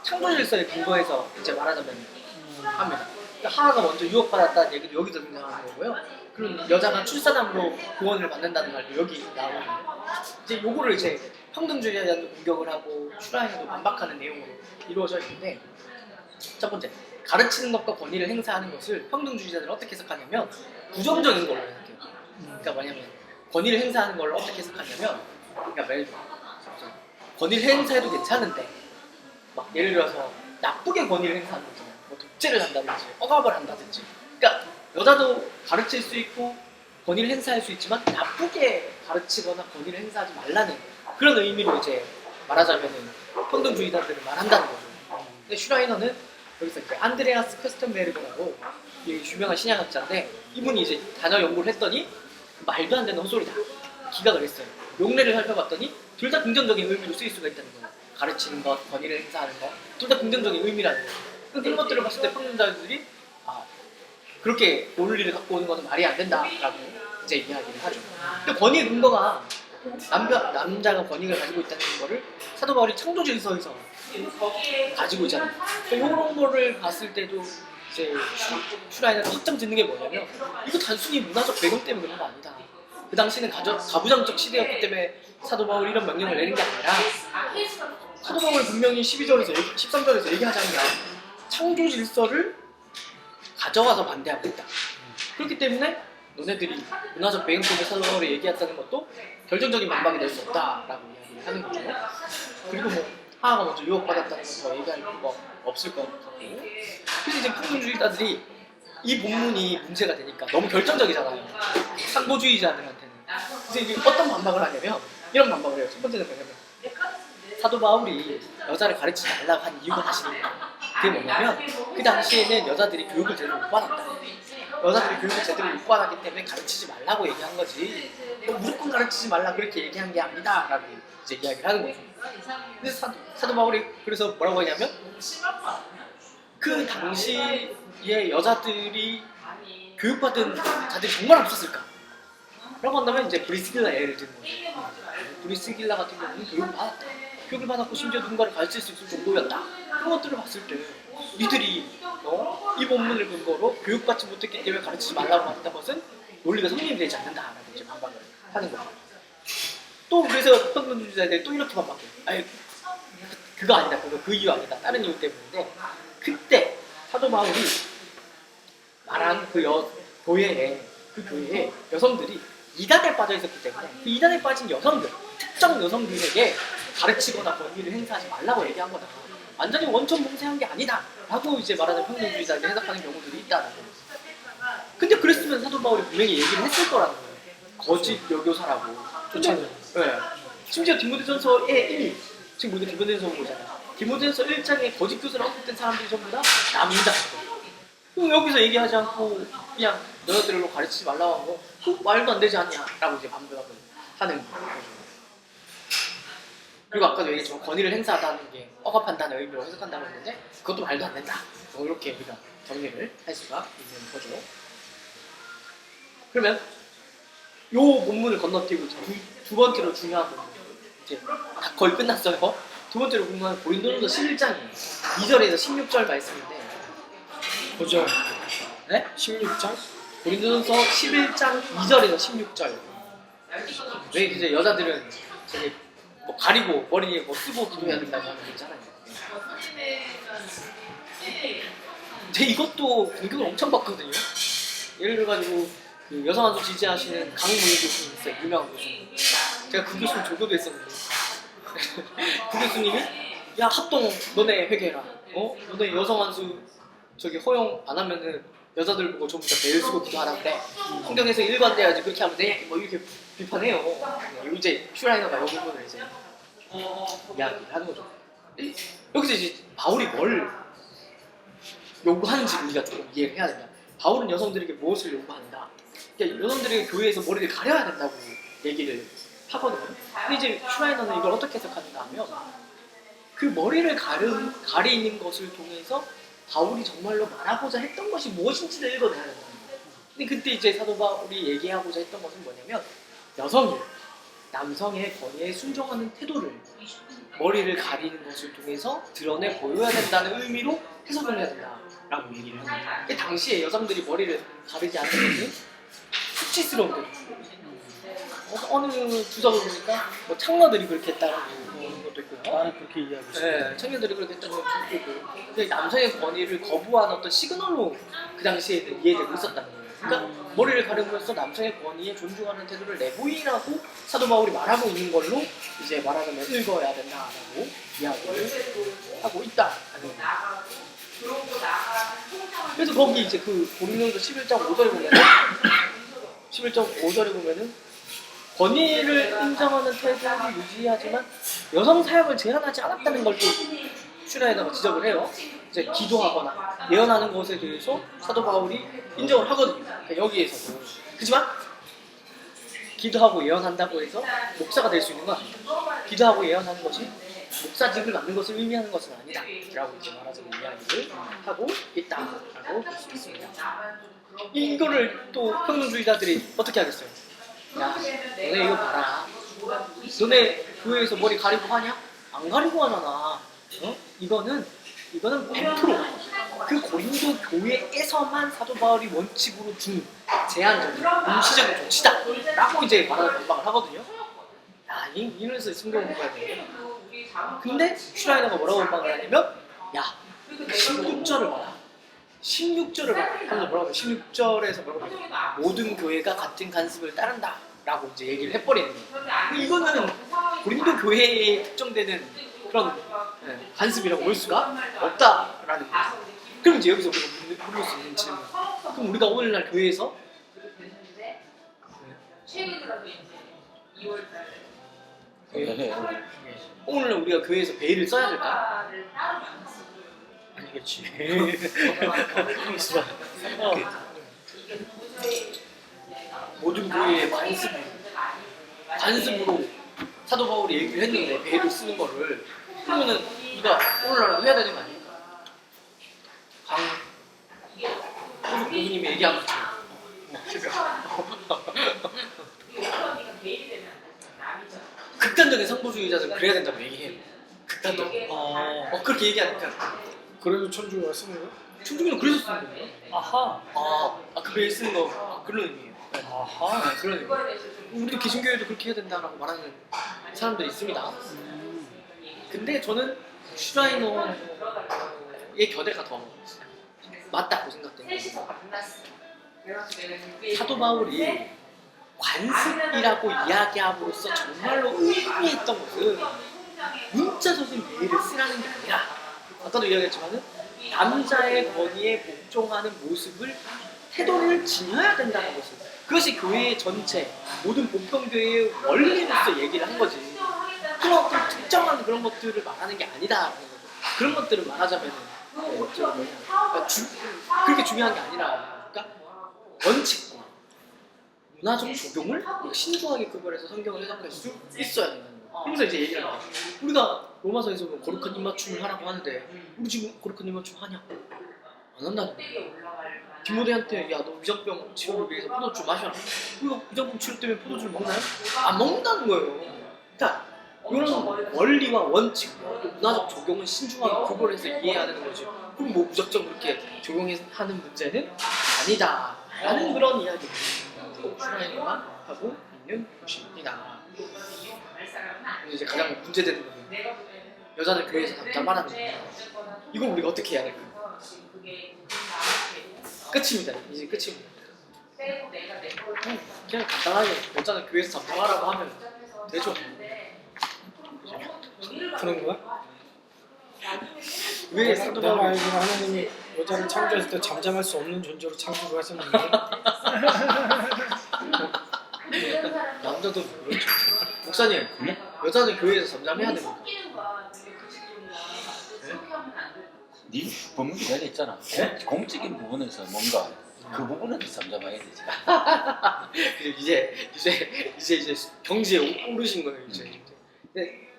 Speaker 1: 창조 질서에 근거해서 이제 말하자면 합니다. 그러니까 하나가 먼저 유혹받았다는 얘기도 여기서 등장하는 거고요. 그리고 여자가 출산함으로 구원을 받는다는 말도 여기 나오고 이제 요거를 이제 평등주의에 대한 공격을 하고 슈라인도 반박하는 내용으로 이루어져 있는데 첫 번째 가르치는 것과 권위를 행사하는 것을 평등주의자들은 어떻게 해석하냐면 부정적인 걸로 해석해요. 그러니까 뭐냐면 권위를 행사하는 걸 어떻게 해석하냐면 그러니까 예를 들어 권위를 행사해도 괜찮은데 막 예를 들어서 나쁘게 권위를 행사하는 거잖아요. 뭐 독재를 한다든지 억압을 한다든지 그러니까 여자도 가르칠 수 있고 권위를 행사할 수 있지만 나쁘게 가르치거나 권위를 행사하지 말라는 그런 의미로 이제 말하자면은 평등주의자들을 말한다는 거죠. 근데 슈라이너는 여기서 이제 안드레아스 퀘스턴베르그라고 유명한 신약학자인데 이분이 이제 단어 연구를 했더니 말도 안 되는 헛소리다 기각을 했어요. 용례를 살펴봤더니 둘 다 긍정적인 의미로 쓰일 수가 있다는 거예요. 가르치는 것, 권위를 행사하는 것 둘 다 긍정적인 의미라는 거예요. 그런 것들을 봤을 때 평등자들이 그렇게 논리를 갖고 오는 것은 말이 안 된다라고 이제 이야기를 하죠. 근데 권위의 근거가 남자가 권위를 가지고 있다는 거를 사도 바울이 창조 질서에서 가지고 있잖아요. 이런 거를 봤을 때도 이제 슈라이너가 확정 짓는 게 뭐냐면 이거 단순히 문화적 배경 때문에 그런 거 아니다. 그 당시는 가부장적 시대였기 때문에 사도 바울이 이런 명령을 내린 게 아니라 사도 바울이 분명히 13절에서 얘기하자면 창조 질서를 가져가서 반대하고 있다. 그렇기 때문에 너네들이 문화적 배경 때문에 사도 바울이 얘기했다는 것도 결정적인 반박이 될 수 없다라고 이야기를 하는 거죠. 그리고 뭐 하하가 먼저 유혹받았다는 건 더 얘기할 거 없을 것 같고 그래서 이제 평등주의자들이 이 본문이 문제가 되니까 너무 결정적이잖아요. 상보주의자들한테는. 그래서 이게 어떤 반박을 하냐면 이런 반박을 해요. 첫 번째는 뭐냐면 사도 바울이 여자를 가르치지 말라고 한 이유가 사실은 그게 뭐냐면 그 당시에는 여자들이 교육을 제대로 못 받았다. 여자들이 교육을 제대로 못 받았기 때문에 가르치지 말라고 얘기한 거지 무조건 가르치지 말라 그렇게 얘기한 게 아니다 라고 이제 이야기를 하는 거죠. 근데 사도 바울이 그래서 뭐라고 하냐면 그 당시에 여자들이 교육받은 자들이 정말 없었을까? 라고 한다면 이제 브리스길라 예를 드는 거죠. 브리스길라 같은 경우는 교육을 받았고 심지어 누군가를 가르칠 수 있을 정도였다. 그런 것들을 봤을 때 니들이 이 본문을 근거로 교육받지 못했기 때문에 가르치지 말라고 했던 것은 논리가 성립이 되지 않는다라고 이제 반박을 하는 거죠. 또 그래서 평등주의자들이 또 이렇게 반박해요. 아니 그거 아니다. 그 이유 아니다. 다른 이유 때문인데 그때 사도 바울이 말한 그 교회에 여성들이 이단에 빠져 있었기 때문에 그 이단에 빠진 여성들, 특정 여성들에게 가르치거나 권위를 행사하지 말라고 얘기한 거다. 완전히 원천 봉쇄한 게 아니다. 라고 이제 말하는 평등주의자들이 해석하는 경우들이 있다는 거예요. 근데 그랬으면 사도 바울이 분명히 얘기를 했을 거라는 거예요. 거짓 여교사라고.
Speaker 2: 쫓아내요.
Speaker 1: 네. 심지어 디모데전서에 지금 우리가 디모데전서 보잖아요. 디모데전서 1장에 거짓 교사를 언급된 사람들이 전부 다 남자예요. 그럼 여기서 얘기하지 않고 그냥 너희들로 가르치지 말라고 한 거 말도 안 되지 않냐 라고 이제 반박을 하는 거죠. 그리고 아까도 얘기했지만 권위를 행사하다는 게 억압한다는 의미로 해석한다고 했는데 그것도 말도 안 된다. 이렇게 우리가 정리를 할 수가 있는 거죠. 그러면 요 본문을 건너뛰고 두 번째로 중요한 본문 이제 다 거의 끝났어요. 두 번째로 궁금한 고린도전서 11장이에요. 2절에서 16절 말씀인데
Speaker 2: 보죠.
Speaker 1: 네?
Speaker 2: 16장?
Speaker 1: 고린도전서 11장 2절에서 16절. 왜 이제 여자들은 되게 뭐 가리고 머리에 뭐 쓰고 기도해야 된다고 하는 거 있잖아요. 근데 이것도 공격을 엄청 받거든요. 예를 들어가지고 그 여성한수 지지하시는 강문희 교수님 있어요. 유명한 교수님. 제가 그 교수님 조교도 했었는데 그 교수님이 야 합동 너네 회개해라. 너네 여성한수 저기 허용 안 하면은 여자들 보고 전부 다 매일 쓰고 기도하라 그래. 성경에서 일관돼야지 그렇게 하면 돼. 뭐 이렇게 비판해요. 이제 슈라이너가 이 부분을 이제 이야기를 하는 거죠. 여기서 이제 바울이 뭘 요구하는지 우리가 조금 이해를 해야 된다. 바울은 여성들에게 무엇을 요구한다. 그러니까 여성들에게 교회에서 머리를 가려야 된다고 얘기를 하거든요. 근데 이제 슈라이너는 이걸 어떻게 해석하는가 하면 그 머리를 가리는 것을 통해서 바울이 정말로 말하고자 했던 것이 무엇인지를 읽어내야 된다. 근데 그때 이제 사도 바울이 얘기하고자 했던 것은 뭐냐면 여성이 남성의 권위에 순종하는 태도를 머리를 가리는 것을 통해서 드러내 보여야 된다는 의미로 해석을 해야 된다라고 얘기를 합니다. 그 당시에 여성들이 머리를 가리지 않는 것은 수치스러운 거죠. 어느 주석을 보니까 뭐 창녀들이 그렇게 했다라고 보는 것도 있고요.
Speaker 3: 나는 그렇게 이해하고 있어.
Speaker 1: 네, 청년들이 그렇게 했다는 것도 있고, 근데 남성의 권위를 거부한 어떤 시그널로 그 당시에는 이해되고 있었다는 거예요. 그러니까 머리를 가리면서 남성의 권위에 존중하는 태도를 내보이라고 사도 바울이 말하고 있는 걸로 이제 말하자면 읽어야 된다라고 이야기를 하고 있다라는 거예요. 그래서 거기 이제 그 고린도서 11장 5절에 보면은 권위를 인정하는 태도를 유지하지만 여성 사역을 제한하지 않았다는 걸 또 슈라에다가 지적을 해요. 이제 기도하거나 예언하는 것에 대해서 사도 바울이 인정을 하거든요. 그러니까 여기에서도. 그렇지만 기도하고 예언한다고 해서 목사가 될 수 있는 건 아니다. 기도하고 예언하는 것이 목사직을 맡는 것을 의미하는 것은 아니다. 라고 이제 말하자면 이야기를 하고 있다라고 볼 수 있습니다. 이거를 또 평론주의자들이 어떻게 하겠어요? 야, 너네 이거 봐라. 너네 교회에서 머리 가리고 하냐? 안 가리고 하잖아. 어? 이거는 100% 그 고린도 교회에서만 사도 바울이 원칙으로 준 제한적인 임시적인 조치다 라고 이제 말하는 반박을 하거든요. 야, 이래서 성경을 봐야 돼. 근데 슈라이너가 뭐라고 반박을 하냐면 야, 16절을 봐라. 16절을 하면서 뭐라고 해요? 16절에서 뭐라고 해요? 모든 교회가 같은 관습을 따른다 라고 이제 얘기를 해버리는 거예요. 이거는 고린도 교회에 특정되는 그런 관습이라고 볼 수가 없다라는 거예요. 그럼 이제 여기서 우리가 물을 수 있는 질문, 그럼 우리가 오늘날 교회에서 오늘날 우리가 교회에서 베일을 써야 될까요?
Speaker 3: 아니겠지.
Speaker 1: 모든 교회의 관습으로 사도 바울이 얘기를 했는데 베일을 쓰는 거를 그러면은 우리가 오늘날 해야 되는 거 아니에요? 호수 교수님이 얘기한 것처럼 극단적인 성보주의자들은 그래야 된다고 얘기해요. 극단적인 그렇게 얘기하니까
Speaker 2: 그래도 천주교가 쓰는 거야?
Speaker 1: 충주교는 그래서 쓰는 거예요.
Speaker 3: 아하.
Speaker 1: 그 베일 쓰는 거 그런 의미예요.
Speaker 3: 아하.
Speaker 1: 그런 의미. 우리도 개신교회도 그렇게 해야 된다라고 말하는 사람들이 있습니다. 근데 저는 슈라이너의 견해가 더 맞다고 생각돼요. 사도 바울이 관습이라고 이야기함으로써 정말로 의미했던 것은 문자적인 베일을 쓰라는 게 아니라 아까도 이야기했지만은 남자의 권위에 복종하는 모습을 태도를 지녀야 된다는 것을, 그것이 교회 전체 모든 복병교회의 원리로서 얘기를 한 거지. 그런 어떤 특정한 그런 것들을 말하는 게 아니다. 그런 것들을 말하자면 그렇게 중요한 게 아니라, 그러니까 원칙과 문화적 적용을 신중하게 구별해서 성경을 해석할 수 있어야 된다는 거예요. 그래서 이제 얘기를 해요. 우리가 로마서에서 거룩한 입맞춤을 하라고 하는데 우리 지금 거룩한 입맞춤 하냐? 안 한다는 거예요. 디모데한테 야, 너 위장병 치료를 위해서 포도주 마셔라. 우리가 위장병 치료 때문에 포도주를 먹나요? 안 먹는다는 거예요. 그러니까 이런 원리와 원칙과 또 문화적 적용은 신중하게 구별해서 이해해야 되는 거지. 그럼 뭐 무작정 그렇게 적용하는 문제는 아니다 라는 그런 이야기를 슈라이너가 하고 있는 것입니다. 이제 가장 문제되는 거는 여자는 교회에서 잠잠하라는 거예요. 이거 우리가 어떻게 해야 될까요? 끝입니다. 이제 끝입니다. 그냥 간단하게 여자는 교회에서 잠잠하라고 하면 되죠.
Speaker 2: 그런 거야?
Speaker 1: 왜 사도
Speaker 2: 내가
Speaker 1: 바울이
Speaker 2: 알기로 하나님이 여자를 창조했을 때 잠잠할 수 없는 존재로 창조를 하셨는데
Speaker 1: 남자도 그렇죠. 목사님, 여자는 교회에서 잠잠해야 됩니다.
Speaker 4: 네 법문이 내가 있잖아. 공적인 부분에서 뭔가 그 부분은 잠잠해야 되지.
Speaker 1: 이제 경지에 오르신 거예요. 이제. 근데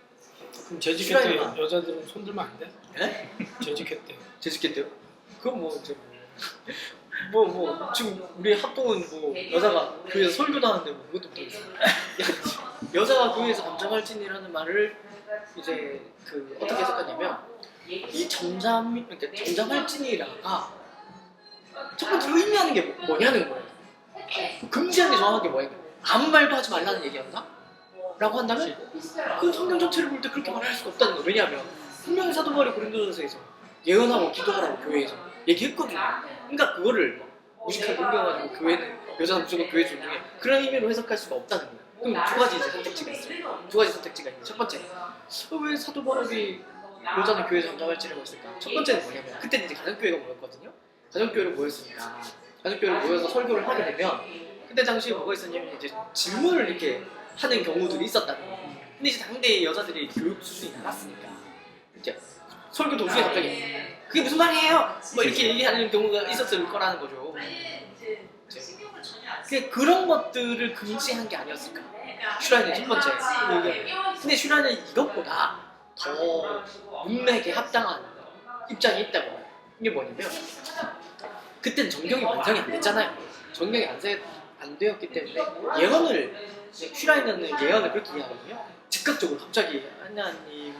Speaker 2: 그럼 재직회 때
Speaker 1: 슈라인만.
Speaker 2: 여자들은 손들면 안 돼?
Speaker 1: 예?
Speaker 2: 재직회 때.
Speaker 1: 재직했대요? 그건 뭐 이제 뭐 지금 우리 합동은 뭐 여자가 교회에서 설교도 하는데 뭐 그것도 못하겠어. 여자가 교회에서 감정할진이라는 말을 이제 그 어떻게 해석하냐면 이 그러니까 정잠할진이라가 첫 번째로 의미하는 게 뭐냐는 거예요. 금지하는 게 정확하게 뭐예요? 아무 말도 하지 말라는 얘기였나? 라고 한다면 그 성경 전체를 볼 때 그렇게 말할 수가 없다는 거예요. 왜냐하면 분명히 사도 바울이 고린도전서에서 예언하고 기도하라고 교회에서 얘기했거든요. 그러니까 그거를 무식하게 옮겨가지고 교회는 여자는 무조건 교회 존중해 그런 의미로 해석할 수가 없다는 거예요. 그럼 두 가지 이제 선택지가 있어요. 두 가지 선택지가 있는데 첫 번째 왜 사도 바울이 여자는 교회에서 잠잠할지라고 했을까? 첫 번째는 뭐냐면 그때 이제 가정교회가 모였거든요. 가정교회로 모였으니까 가족교회를 모여서 설교를 하게 되면 그때 당시에 뭐가 있었냐면 이제 질문을 이렇게 하는 경우들이 있었다는 거예요. 근데 이제 당대의 여자들이 교육 수준이 낮았으니까 이제 설교 도중에 갑자기 그게 무슨 말이에요? 뭐 이렇게 얘기하는 경우가 있었을 거라는 거죠. 그런 것들을 금지한 게 아니었을까? 슈라인의 첫 번째 의견. 근데 슈라인은 이것보다 더 문맥에 합당한 입장이 있다고. 이게 뭐냐면 그때는 정경이 완성이 안 됐잖아요. 정경이 안 되었기 때문에 예언을 슈라인은 예언을 그렇게 이해하거든요. 즉각적으로 갑자기 하나님의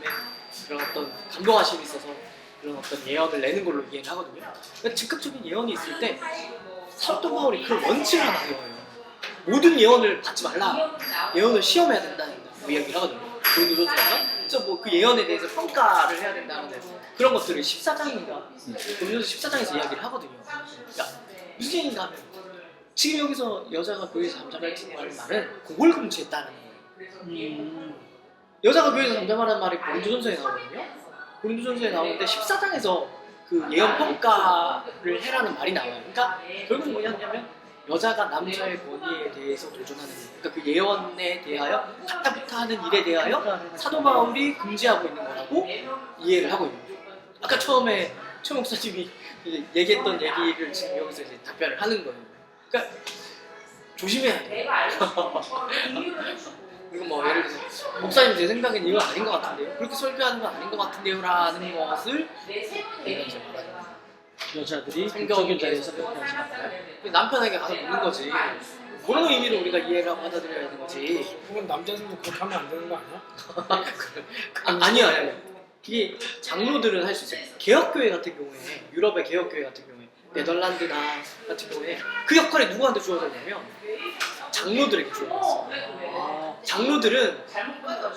Speaker 1: 그런 어떤 감동하심이 있어서 그런 어떤 예언을 내는 걸로 이해를 하거든요. 그러니까 즉각적인 예언이 있을 때 사도 바울이 그 원칙을 하나 외워요. 모든 예언을 받지 말라. 예언을 시험해야 된다는 이야기를 하거든요. 고린도전서에서 그래서 뭐 그 예언에 대해서 평가를 해야 된다는 그런 것들을 14장인가 고린도전서 14장에서 이야기를 하거든요. 그러니까 무슨 얘기인가 하면 지금 여기서 여자가 교회에서 잠잠할지라는 말은 그걸 금지했다는 거예요. 여자가 교회에서 잠잠하라는 말이 고린도전서에 나오거든요. 고린도전서에 나오는데 14장에서 그 예언 평가를 해라는 말이 나와요. 그러니까 결국 뭐냐면 여자가 남자의 권위에 대해서 도전하는, 그러니까 그 예언에 대하여 가타부타하는 일에 대하여 사도 바울이 금지하고 있는 거라고 이해를 하고 있는 거죠. 아까 처음에 최 목사님이 얘기했던 얘기를 지금 여기서 이제 답변을 하는 거예요. 그러니까 조심해야 돼. 이거 뭐 예를 들어서 목사님 제 생각엔 이거 아닌 것 같은데요. 그렇게 설교하는 건 아닌 것 같은데요라는 것을 내가 이제 말하는 거예요.
Speaker 3: 여자들이
Speaker 1: 성경적인
Speaker 3: 성적인 자리에서 그렇게 하지 말아요.
Speaker 1: 남편에게 가서 묻는 거지. 그런 의미로 우리가 이해를 하고 받아들여야 되는 거지.
Speaker 2: 그건 남자들도 그렇게 하면 안 되는 거 아니야?
Speaker 1: 아니야. 이게 장로들은 할 수 있어요. 개혁교회 같은 경우에, 유럽의 개혁교회 같은 경우에, 네덜란드나 같은 경우에 그 역할이 누구한테 주어졌냐면 장로들에게 주어졌어요. 장로들은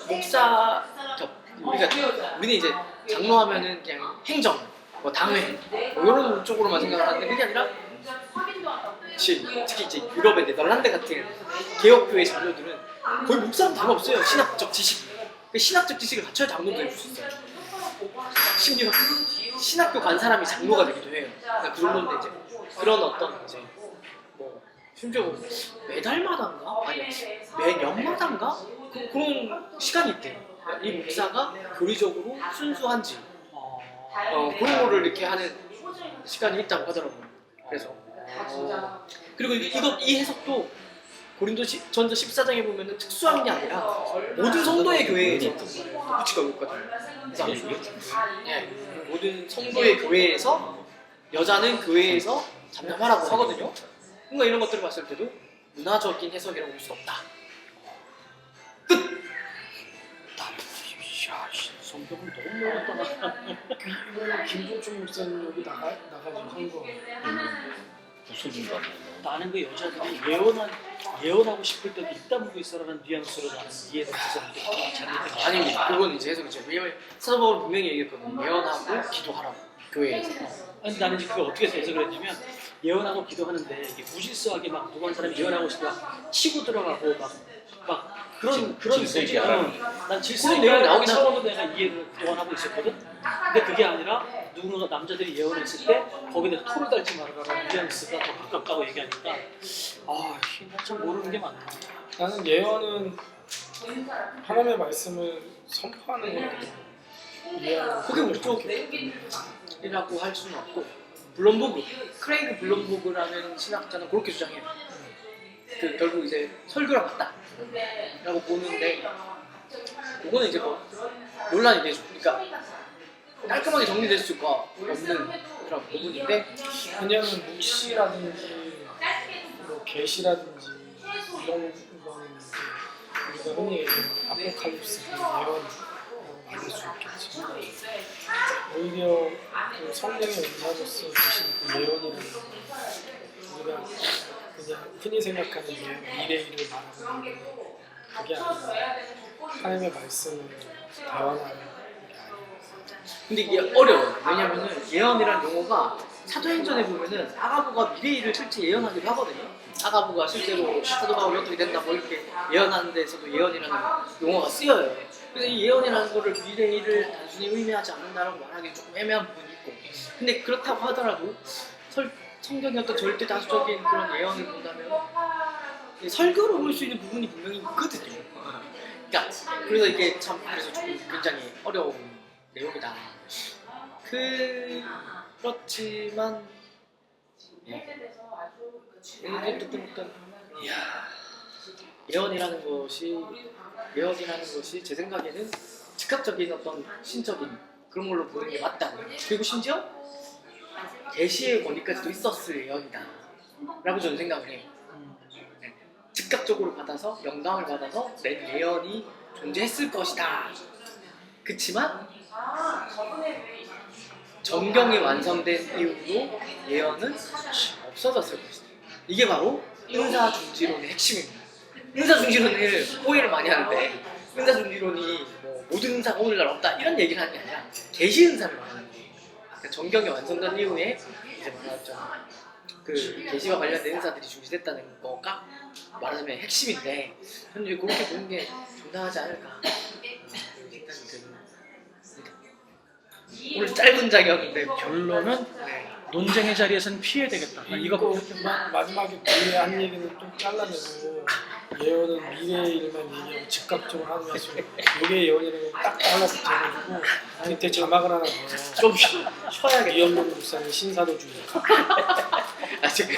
Speaker 1: 목사, 우리는 이제 장로하면은 그냥 행정, 뭐 당회, 뭐 이런 쪽으로만 생각을 하는데 그게 아니라 특히 이제 유럽의 네덜란드 같은 개혁교회 장로들은 거의 목사랑 다름없어요. 신학적 지식. 그 신학적 지식을 갖춰야 장로가 될 수 있어요. 심지어 신학교 간 사람이 장로가 되기도 해요. 그러니까 그 정도인데 이제 그런 어떤 이제 뭐 심지어 매달마다인가? 아니 매년마다인가? 그런 시간이 있대요. 이 목사가 교리적으로 순수한지 그런 거를 이렇게 하는 시간이 있다고 하더라고요. 그래서 그리고 이 해석도 고린도전서 14장에 보면 특수한 게 아니라 모든 성도의 교회에서 붙이고 있거든요. 모든 성도의 교회에서 여자는 교회에서 잠잠하라고 하거든요. 뭔가 이런 것들을 봤을 때도 문화적인 해석이라고 볼 수 없다. 끝!
Speaker 3: 성경은 너무 어렵다.
Speaker 2: 김종춘 목사님 여기 나가지고 한 거.
Speaker 4: 부서진 거 아니야?
Speaker 3: 나는 그 여자들이 예언하고 싶을 때도 입 다물고 있어라는 뉘앙스로 나는 이해를 했었는데 잘못된
Speaker 1: 아닙니다. 그건 이제 해석이죠. 왜냐면 사도 바울은 분명히 얘기했거든요. 예언하고 기도하라고 교회에서.
Speaker 3: 아니 나는 이제 그걸 어떻게 해석을 했냐면 예언하고 기도하는데 이게 무질서하게 막 누구 한 사람이 예언하고 있을 때 치고 들어가고 막 그런
Speaker 4: 질서 있게 하라는.
Speaker 3: 난 질서
Speaker 1: 그런
Speaker 3: 있게
Speaker 1: 내용이
Speaker 3: 하라는
Speaker 1: 나오긴
Speaker 3: 차원으로 내가 이해를 그동안 하고 있었거든. 근데 그게 아니라 누군가 남자들이 예언했을 때 거기에 대해서 토를 달지 말아라라는 뉘앙스가 더 가깝다고 얘기하니까 참 모르는 게 많네.
Speaker 2: 나는 예언은 하나님의 말씀을 선포하는 거거든. 이해하고
Speaker 1: 그게 우리 쪽이라고 할 수는 없고 크레이그 블럼보그라는 신학자는 그렇게 주장해요. 결국 이제 설교랑 같다 라고 보는데 그거는 이제 뭐 논란이 되죠. 그러니까 깔끔하게 정리될 수가 없는 그런 부분인데
Speaker 2: 그냥 묵시라든지 뭐 계시라든지 이런 거는 이제 우리가 흔히 얘기하는 아포칼립스 예언이라고 말할 수 있겠지. 오히려 그 성령의 은사로서 주신 그 예언이라는 건 우리가 그냥 흔히 생각하는 미래 일을 말하는 게 그게 아니라 하나님의 말씀을 대화하는 게 아니에요.
Speaker 1: 근데 이게 어려워요. 왜냐면은 예언이라는 용어가 사도행전에 보면은 아가부가 미래 일을 실제 예언하기도 하거든요. 아가부가 실제로 사도 바울이 어떻게 된다 뭐 이렇게 예언하는 데서도 예언이라는 용어가 쓰여요. 그래서 이 예언이라는 거를 미래 일을 단순히 의미하지 않는다라고 말하기 조금 애매한 부분이 있고, 근데 그렇다고 하더라도 성경의 어떤 절대 다수적인 그런 예언을 본다면 설교로 볼 수 있는 부분이 분명히 있거든요. 그러니까 그래서 이게 참 그래서 조금 굉장히 어려운 내용이다. 그렇지만 예언이라는 것이 제 생각에는 즉각적인 어떤 신적인 그런 걸로 보는 게 맞다. 그리고 심지어 계시의 권위까지도 있었을 예언이다 라고 저는 생각을 해요. 네. 즉각적으로 받아서 영감을 받아서 낸 예언이 존재했을 것이다. 그치만 정경이 완성된 이후로 예언은 없어졌을 것이다. 이게 바로 은사중지론의 핵심입니다. 은사중지론을 오해를 많이 하는데 은사중지론이 뭐 모든 은사가 오늘날 없다 이런 얘기를 하는 게 아니라 계시 은사를 말하는 거예요. 그러니까 정경이 완성된 이후에 이제 말하죠. 그 계시와 관련된 은사들이 중지됐다는 거가 말하자면 핵심인데 저는 이제 그렇게 보는 게 정당하지 않을까 생각이 드는. 오늘 짧은 장이었는데
Speaker 3: 결론은
Speaker 1: 네.
Speaker 3: 논쟁의 자리에서는 피해야 되겠다.
Speaker 2: 이거 마지막에 뒤에 한 얘기는 좀 잘라내고 예언은 미래의 일만 얘기하고 즉각적으로 하는 것으로 이게 예언이라는 건 딱 달라붙어가지고 밑에 자막을 하나 넣어요.
Speaker 1: 좀 쉬어야겠다.
Speaker 2: 이현문 목사님 신사도주의.
Speaker 1: 아, 지금